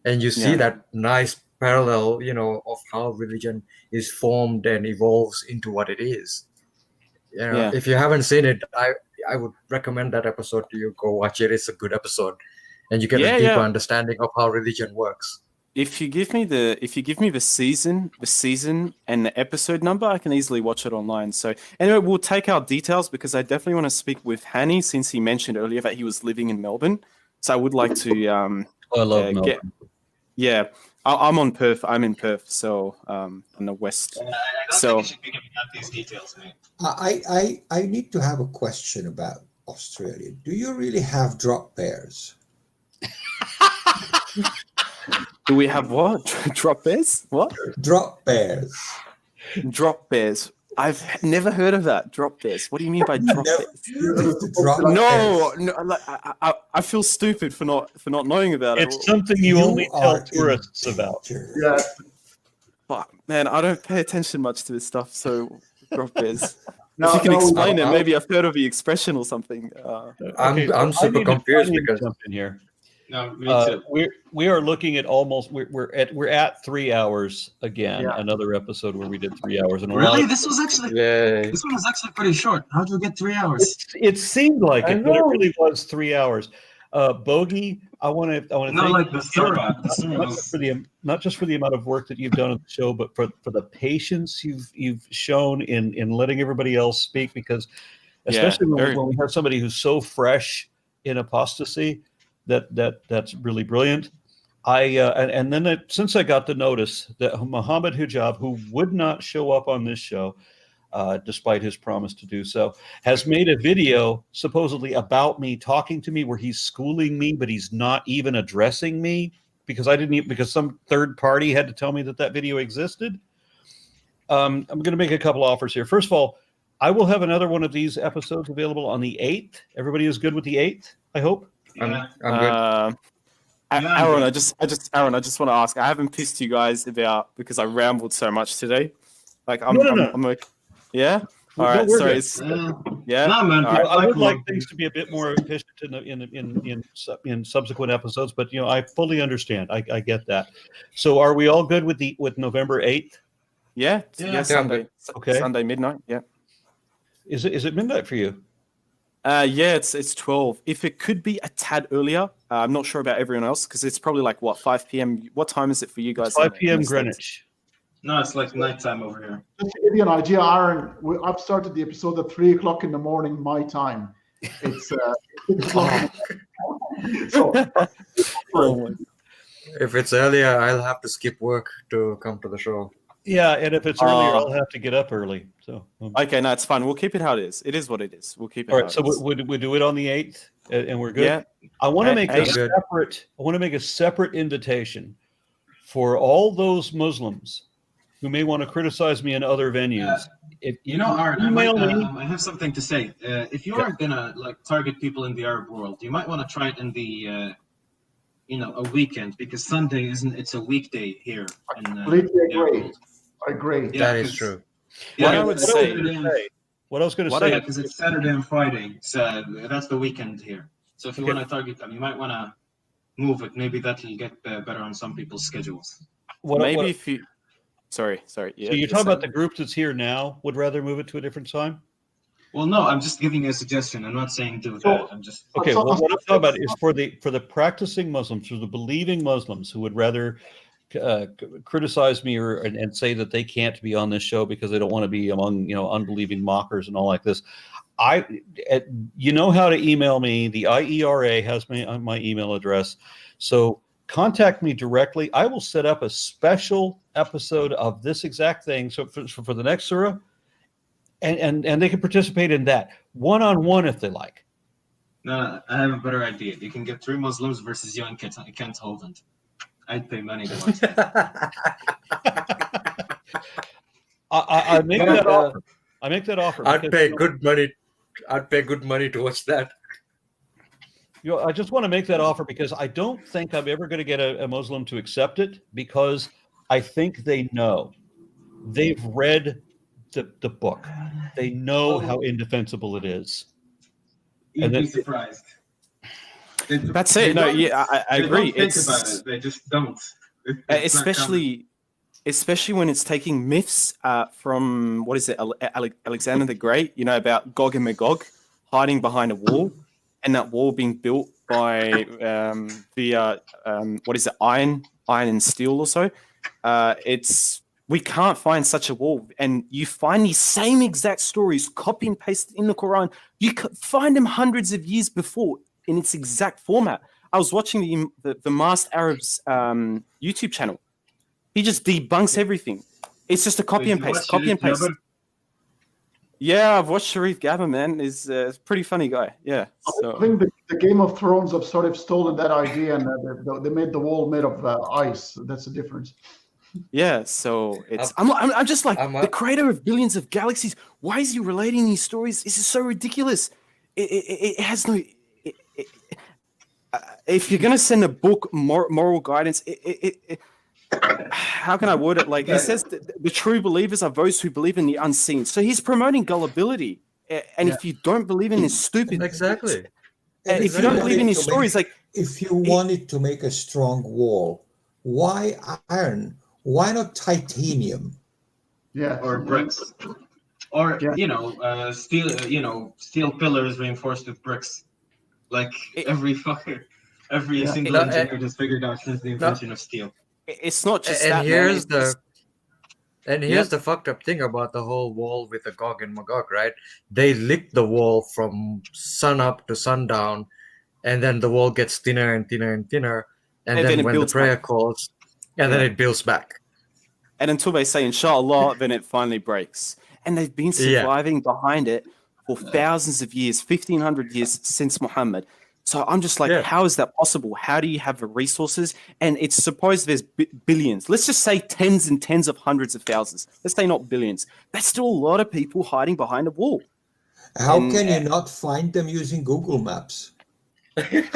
And you see Yeah. that nice parallel, of how religion is formed and evolves into what it is. Yeah. If you haven't seen it, I would recommend that episode to you. Go watch it. It's a good episode, and you get a deeper understanding of how religion works. If you give me the season and the episode number, I can easily watch it online. So anyway, we'll take our details because I definitely want to speak with Hanny since he mentioned earlier that he was living in Melbourne. So I would like to I love Melbourne. I'm on Perth. I'm in Perth, so on the west. I don't think you should be giving out these details, mate. I need to have a question about Australia. Do you really have drop bears? Do we have what? Drop bears? What? Drop bears. Drop bears. I've never heard of that. Drop bears. What do you mean by drop bears? No, Like, I feel stupid for not knowing about it. It's something you only tell tourists about. Yeah. But man, I don't pay attention much to this stuff. So drop bears. No, if you can no, explain no, it, no. maybe I've heard of the expression or something. I'm super confused because jump in here. No, me too. We are looking at almost we're at 3 hours again. Yeah. Another episode where we did 3 hours. And Really? This was actually Yay. this one was actually pretty short. How did we get 3 hours? It seemed like I it, but it know. really was 3 hours. Bogey, I want to No, thank like you the Surah. The Surah not just for the amount of work that you've done on the show, but for the patience you've shown in letting everybody else speak, because especially when we have somebody who's so fresh in apostasy, that's really brilliant. Since I got the notice that Muhammad Hijab, who would not show up on this show, despite his promise to do so, has made a video supposedly about me, talking to me, where he's schooling me, but he's not even addressing me because some third party had to tell me that video existed. I'm going to make a couple offers here. First of all, I will have another one of these episodes available on the 8th. Everybody is good with the 8th, I hope. I'm good. Aaron, I just want to ask. I haven't pissed you guys about because I rambled so much today. Like I'm like, yeah. All right. we're Sorry. good. It's, Yeah. No, man. All right. I would like things to be a bit more efficient in subsequent episodes, but I fully understand. I get that. So, are we all good with November 8th? Yeah. Sunday. Okay. Sunday midnight. Yeah. Is it midnight for you? Yeah, it's 12. If it could be a tad earlier, I'm not sure about everyone else because it's probably like 5 p.m. What time is it for you guys? It's 5 p.m. Greenwich. No, it's like nighttime over here. Just to give you an idea, Aaron, I've started the episode at 3 o'clock in the morning, my time. It's 6 o'clock. So, If it's earlier, I'll have to skip work to come to the show. Yeah, and if it's earlier, I'll have to get up early. So okay, no, it's fine. We'll keep it how it is. It is what it is. We'll keep it. All right, so we do it on the 8th, and we're good. Yeah. I want to make a good. separate. I want to make a separate invitation for all those Muslims who may want to criticize me in other venues. If Aaron, email me. I have something to say. If you are gonna target people in the Arab world, you might want to try it in the a weekend, because Sunday it's a weekday here. Completely agree. I agree. Yeah, that is true. What I would say. What I was going to Yeah, say. because it's Saturday and Friday, so that's the weekend here. So if you want to target them, you might want to move it. Maybe that'll get better on some people's schedules. If you. Sorry. Yeah, So you're talking about the group that's here now would rather move it to a different time? Well, no, I'm just giving you a suggestion. I'm not saying do that. I'm just Okay. Well, what I'm talking about is for the practicing Muslims, for the believing Muslims who would rather criticize me and say that they can't be on this show because they don't want to be among unbelieving mockers and all like this. You know how to email me. The IERA has my email address, so contact me directly. I will set up a special episode of this exact thing. So for the next surah, and they can participate in that one-on-one if they like. No, I have a better idea. You can get 3 Muslims versus you and Kent Holland. I'd pay money to watch that. I make that offer. I make that offer. I'd pay good money. I'd pay good money to watch that. I just want to make that offer because I don't think I'm ever going to get a Muslim to accept it, because I think they know. They've read the book. They know how indefensible it is. You'd be surprised. That's it. No, yeah, I agree. Don't think about it. They just don't. Especially when it's taking myths from what is it, Alexander the Great? You know, about Gog and Magog hiding behind a wall, and that wall being built by what is it, iron and steel or so. We can't find such a wall, and you find these same exact stories copy and pasted in the Quran. You could find them hundreds of years before in its exact format. I was watching the Masked Arab's YouTube channel. He just debunks everything. It's just a copy and paste. Yeah, I've watched Sharif Gabba, man. He's a pretty funny guy. Yeah. So. I think the Game of Thrones have sort of stolen that idea, and they made the wall made of ice. That's the difference. Yeah, so it's I'm just like the creator of billions of galaxies. Why is he relating these stories? This is so ridiculous. It has no. If you're gonna send a book moral guidance, how can I word it? Like it says, the true believers are those who believe in the unseen. So he's promoting gullibility, and if you don't believe in this stupid, exactly, and if you don't believe in his stories, like if you wanted to make a strong wall, why iron? Why not titanium? Yeah, or bricks, or steel. Steel pillars reinforced with bricks. Like every single engineer just figured out since the invention of steel. It's not just and that. Here's the fucked up thing about the whole wall with the Gog and Magog, right? They lick the wall from sun up to sundown, and then the wall gets thinner and thinner and thinner, and then when the prayer calls, and then it builds back. And until they say Inshallah, then it finally breaks. And they've been surviving behind it for thousands of years, 1,500 years since Muhammad. So I'm just like, how is that possible? How do you have the resources? And it's supposed there's billions. Let's just say tens and tens of hundreds of thousands. Let's say not billions. That's still a lot of people hiding behind a wall. How can you not find them using Google Maps? Actually,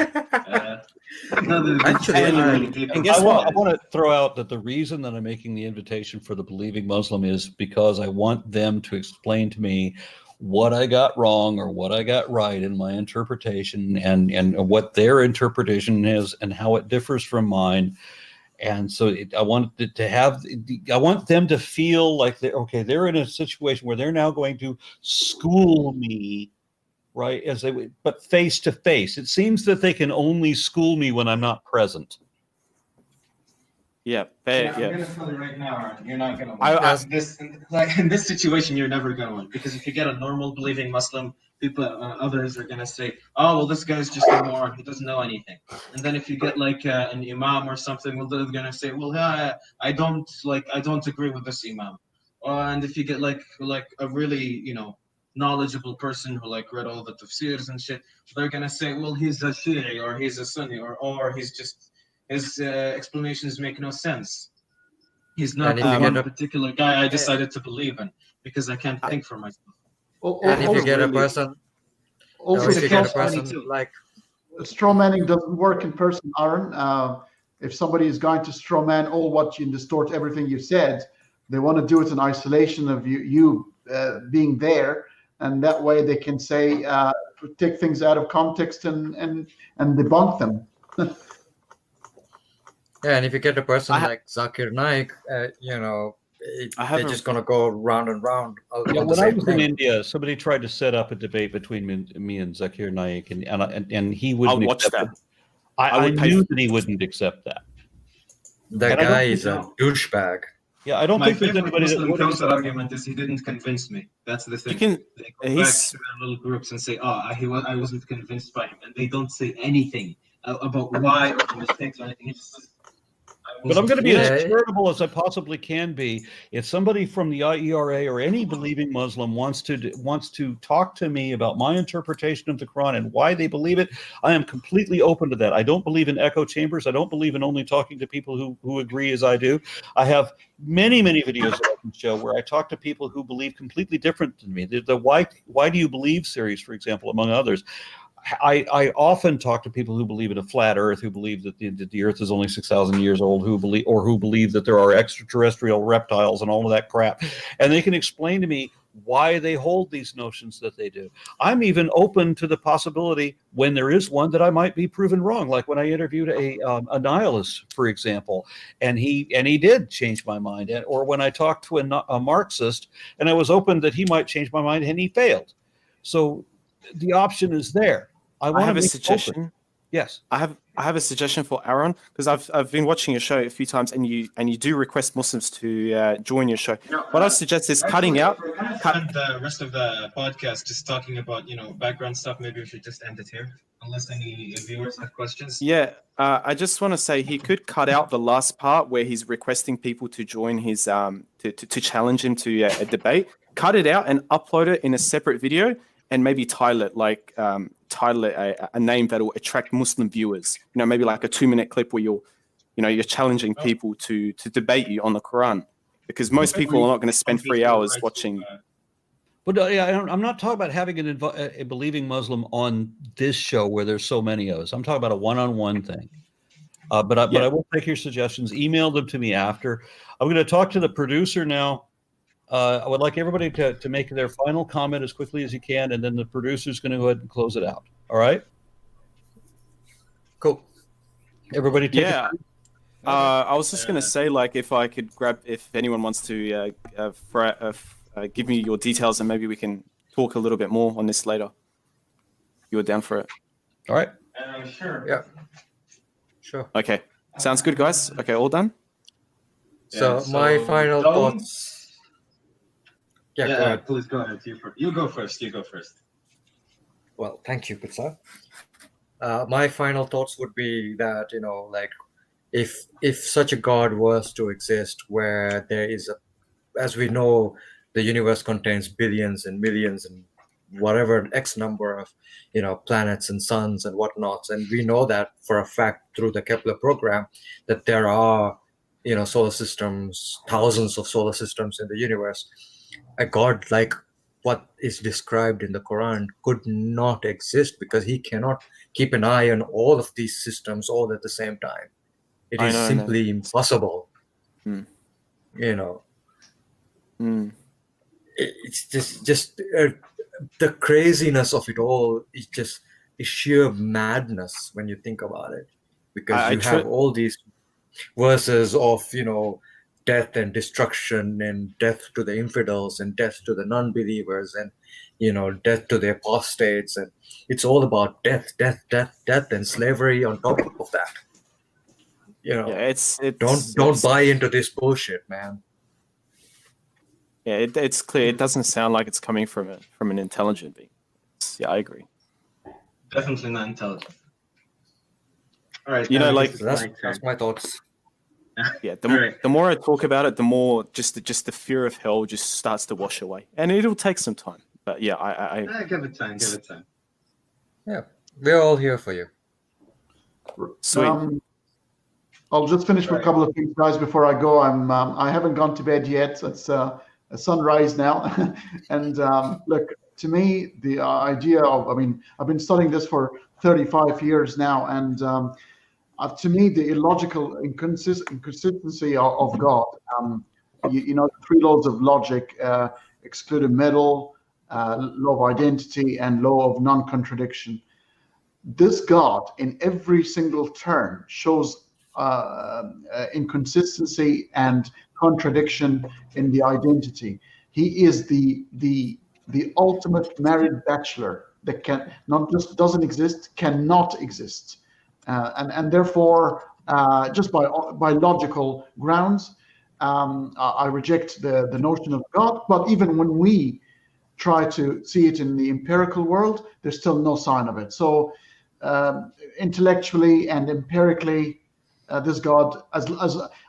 I want to throw out that the reason that I'm making the invitation for the believing Muslim is because I want them to explain to me what I got wrong or what I got right in my interpretation, and what their interpretation is and how it differs from mine. And so I want them to feel like they're in a situation where they're now going to school me, right? But face to face. It seems that they can only school me when I'm not present. I'm gonna tell you right now, Aaron, you're not gonna win. In this situation, you're never gonna win, because if you get a normal believing Muslim, others are gonna say, "Oh, well, this guy's just a moron. He doesn't know anything." And then if you get like an imam or something, well, they're gonna say, "Well, I don't agree with this imam." And if you get like a really knowledgeable person who read all the tafsirs and shit, they're gonna say, "Well, he's a Shi'i or he's a Sunni or he's just." His explanations make no sense. He's not one particular guy I decided to believe in because I can't think for myself. And if you get a person, like straw manning doesn't work in person, Aaron. If somebody is going to straw man all what you distort everything you said, they want to do it in isolation of you being there, and that way they can say take things out of context and debunk them. Yeah, and if you get a person like Zakir Naik, they're just going to go round and round. When I was in India, somebody tried to set up a debate between me and Zakir Naik, and he wouldn't accept that. I knew that he wouldn't accept that. That guy is a douchebag. Yeah, I don't think there's anybody that counter argument is he didn't convince me. That's the thing. They go back to their little groups and say, I wasn't convinced by him. And they don't say anything about why or the mistakes or anything. But I'm going to be as charitable as I possibly can be. If somebody from the IERA or any believing Muslim wants to talk to me about my interpretation of the Quran and why they believe it, I am completely open to that. I don't believe in echo chambers. I don't believe in only talking to people who agree as I do. I have many videos that I can show where I talk to people who believe completely different than me. The Why Do You Believe series, for example, among others. I often talk to people who believe in a flat Earth, who believe that the Earth is only 6,000 years old, who believe that there are extraterrestrial reptiles and all of that crap, and they can explain to me why they hold these notions that they do. I'm even open to the possibility, when there is one, that I might be proven wrong. Like when I interviewed a nihilist, for example, and he did change my mind. Or when I talked to a Marxist, and I was open that he might change my mind, and he failed. So the option is there. I have a suggestion. Open. Yes, I have a suggestion for Aron, because I've been watching your show a few times, and you do request Muslims to join your show. What I suggest is cutting out. Cut the rest of the podcast just talking about background stuff. Maybe we should just end it here, unless any viewers have questions. Yeah, I just want to say he could cut out the last part where he's requesting people to join his to challenge him to a debate. Cut it out and upload it in a separate video, and maybe title it a name that will attract Muslim viewers. Maybe like a 2-minute clip where you're challenging people to debate you on the Quran, because most people are not going to spend 3 hours watching. But I'm not talking about having a believing Muslim on this show where there's so many of us. I'm talking about a one-on-one thing. But I will take your suggestions. Email them to me after. I'm going to talk to the producer now. I would like everybody to make their final comment as quickly as you can, and then the producer's going to go ahead and close it out. All right? Cool. Everybody take it. I was just going to say, like, if anyone wants to give me your details, and maybe we can talk a little bit more on this later. You're down for it. All right. Sure. Yeah. Sure. Okay. Sounds good, guys. Okay, all done? So my final thoughts. Yeah, go ahead. Please go ahead. You go first. Well, thank you, Pizza. My final thoughts would be that, like, if such a God was to exist, where there is as we know, the universe contains billions and millions and whatever X number of, planets and suns and whatnots, and we know that for a fact through the Kepler program that there are, solar systems, thousands of solar systems in the universe. A God like what is described in the Quran could not exist, because he cannot keep an eye on all of these systems all at the same time. It is simply impossible. It's just the craziness of it all is sheer madness when you think about it, because you have all these verses of death and destruction, and death to the infidels, and death to the non-believers, and death to the apostates, and it's all about death, and slavery on top of that. It's don't buy into this bullshit, man. Yeah, it's clear. It doesn't sound like it's coming from an intelligent being. Yeah, I agree. Definitely not intelligent. All right. That's my thoughts. Yeah, the more I talk about it, the more just the fear of hell just starts to wash away, and it'll take some time. But yeah, I give it time. Yeah, we're all here for you. Sweet. I'll just finish with a couple of things, guys, before I go. I haven't gone to bed yet. It's a sunrise now, and look, to me, the idea of I've been studying this for 35 years now, and to me, the illogical inconsistency of God, the 3 laws of logic, excluded middle, law of identity, and law of non-contradiction. This God, in every single turn, shows inconsistency and contradiction in the identity. He is the ultimate married bachelor that can not just doesn't exist, cannot exist. And therefore, just by logical grounds, I reject the notion of God. But even when we try to see it in the empirical world, there's still no sign of it. So intellectually and empirically, this God,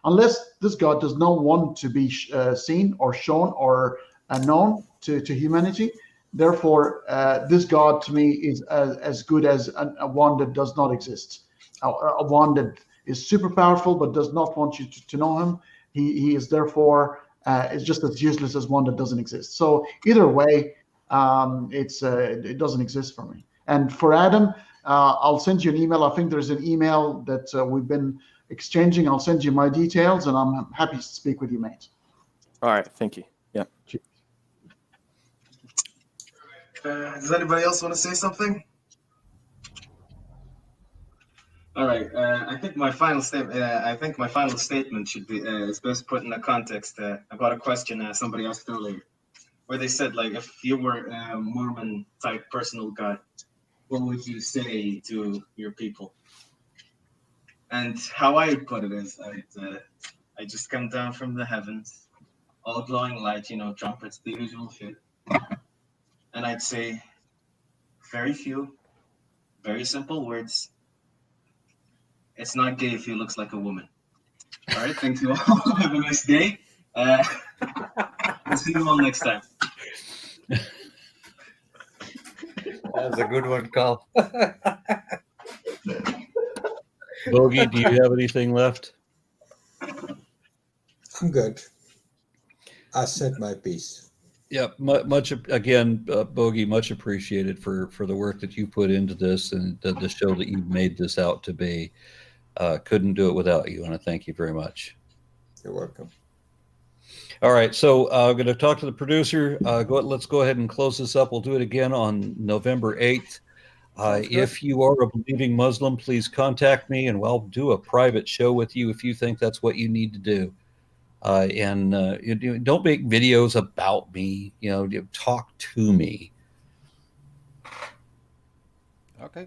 unless this God does not want to be seen or shown or known to humanity, therefore this God to me is as good as a one that does not exist. A one that is super powerful but does not want you to know him. He is therefore is just as useless as one that doesn't exist. So either way, it doesn't exist for me. And for Adam, I'll send you an email. I think there's an email that we've been exchanging. I'll send you my details, and I'm happy to speak with you, mate. All right, thank you. Yeah. Does anybody else want to say something? All right. I think my final statement should be is best put in the context about a question somebody asked earlier, where they said, like, if you were a Mormon type personal God, what would you say to your people? And how I would put it is, I just come down from the heavens, all glowing light, trumpets, the usual shit. And I'd say very few, very simple words. It's not gay if he looks like a woman. All right, thank you all. Have a nice day. We'll see you all next time. That's a good one, Carl. Bogey, do you have anything left? I'm good. I said my piece. Yeah, much again, Bogey, much appreciated for the work that you put into this and the show that you've made this out to be. Couldn't do it without you, and I thank you very much. You're welcome. All right, so I'm going to talk to the producer. Let's go ahead and close this up. We'll do it again on November 8th. If you are a believing Muslim, please contact me, and we'll do a private show with you if you think that's what you need to do. Don't make videos about me. Talk to me. Okay.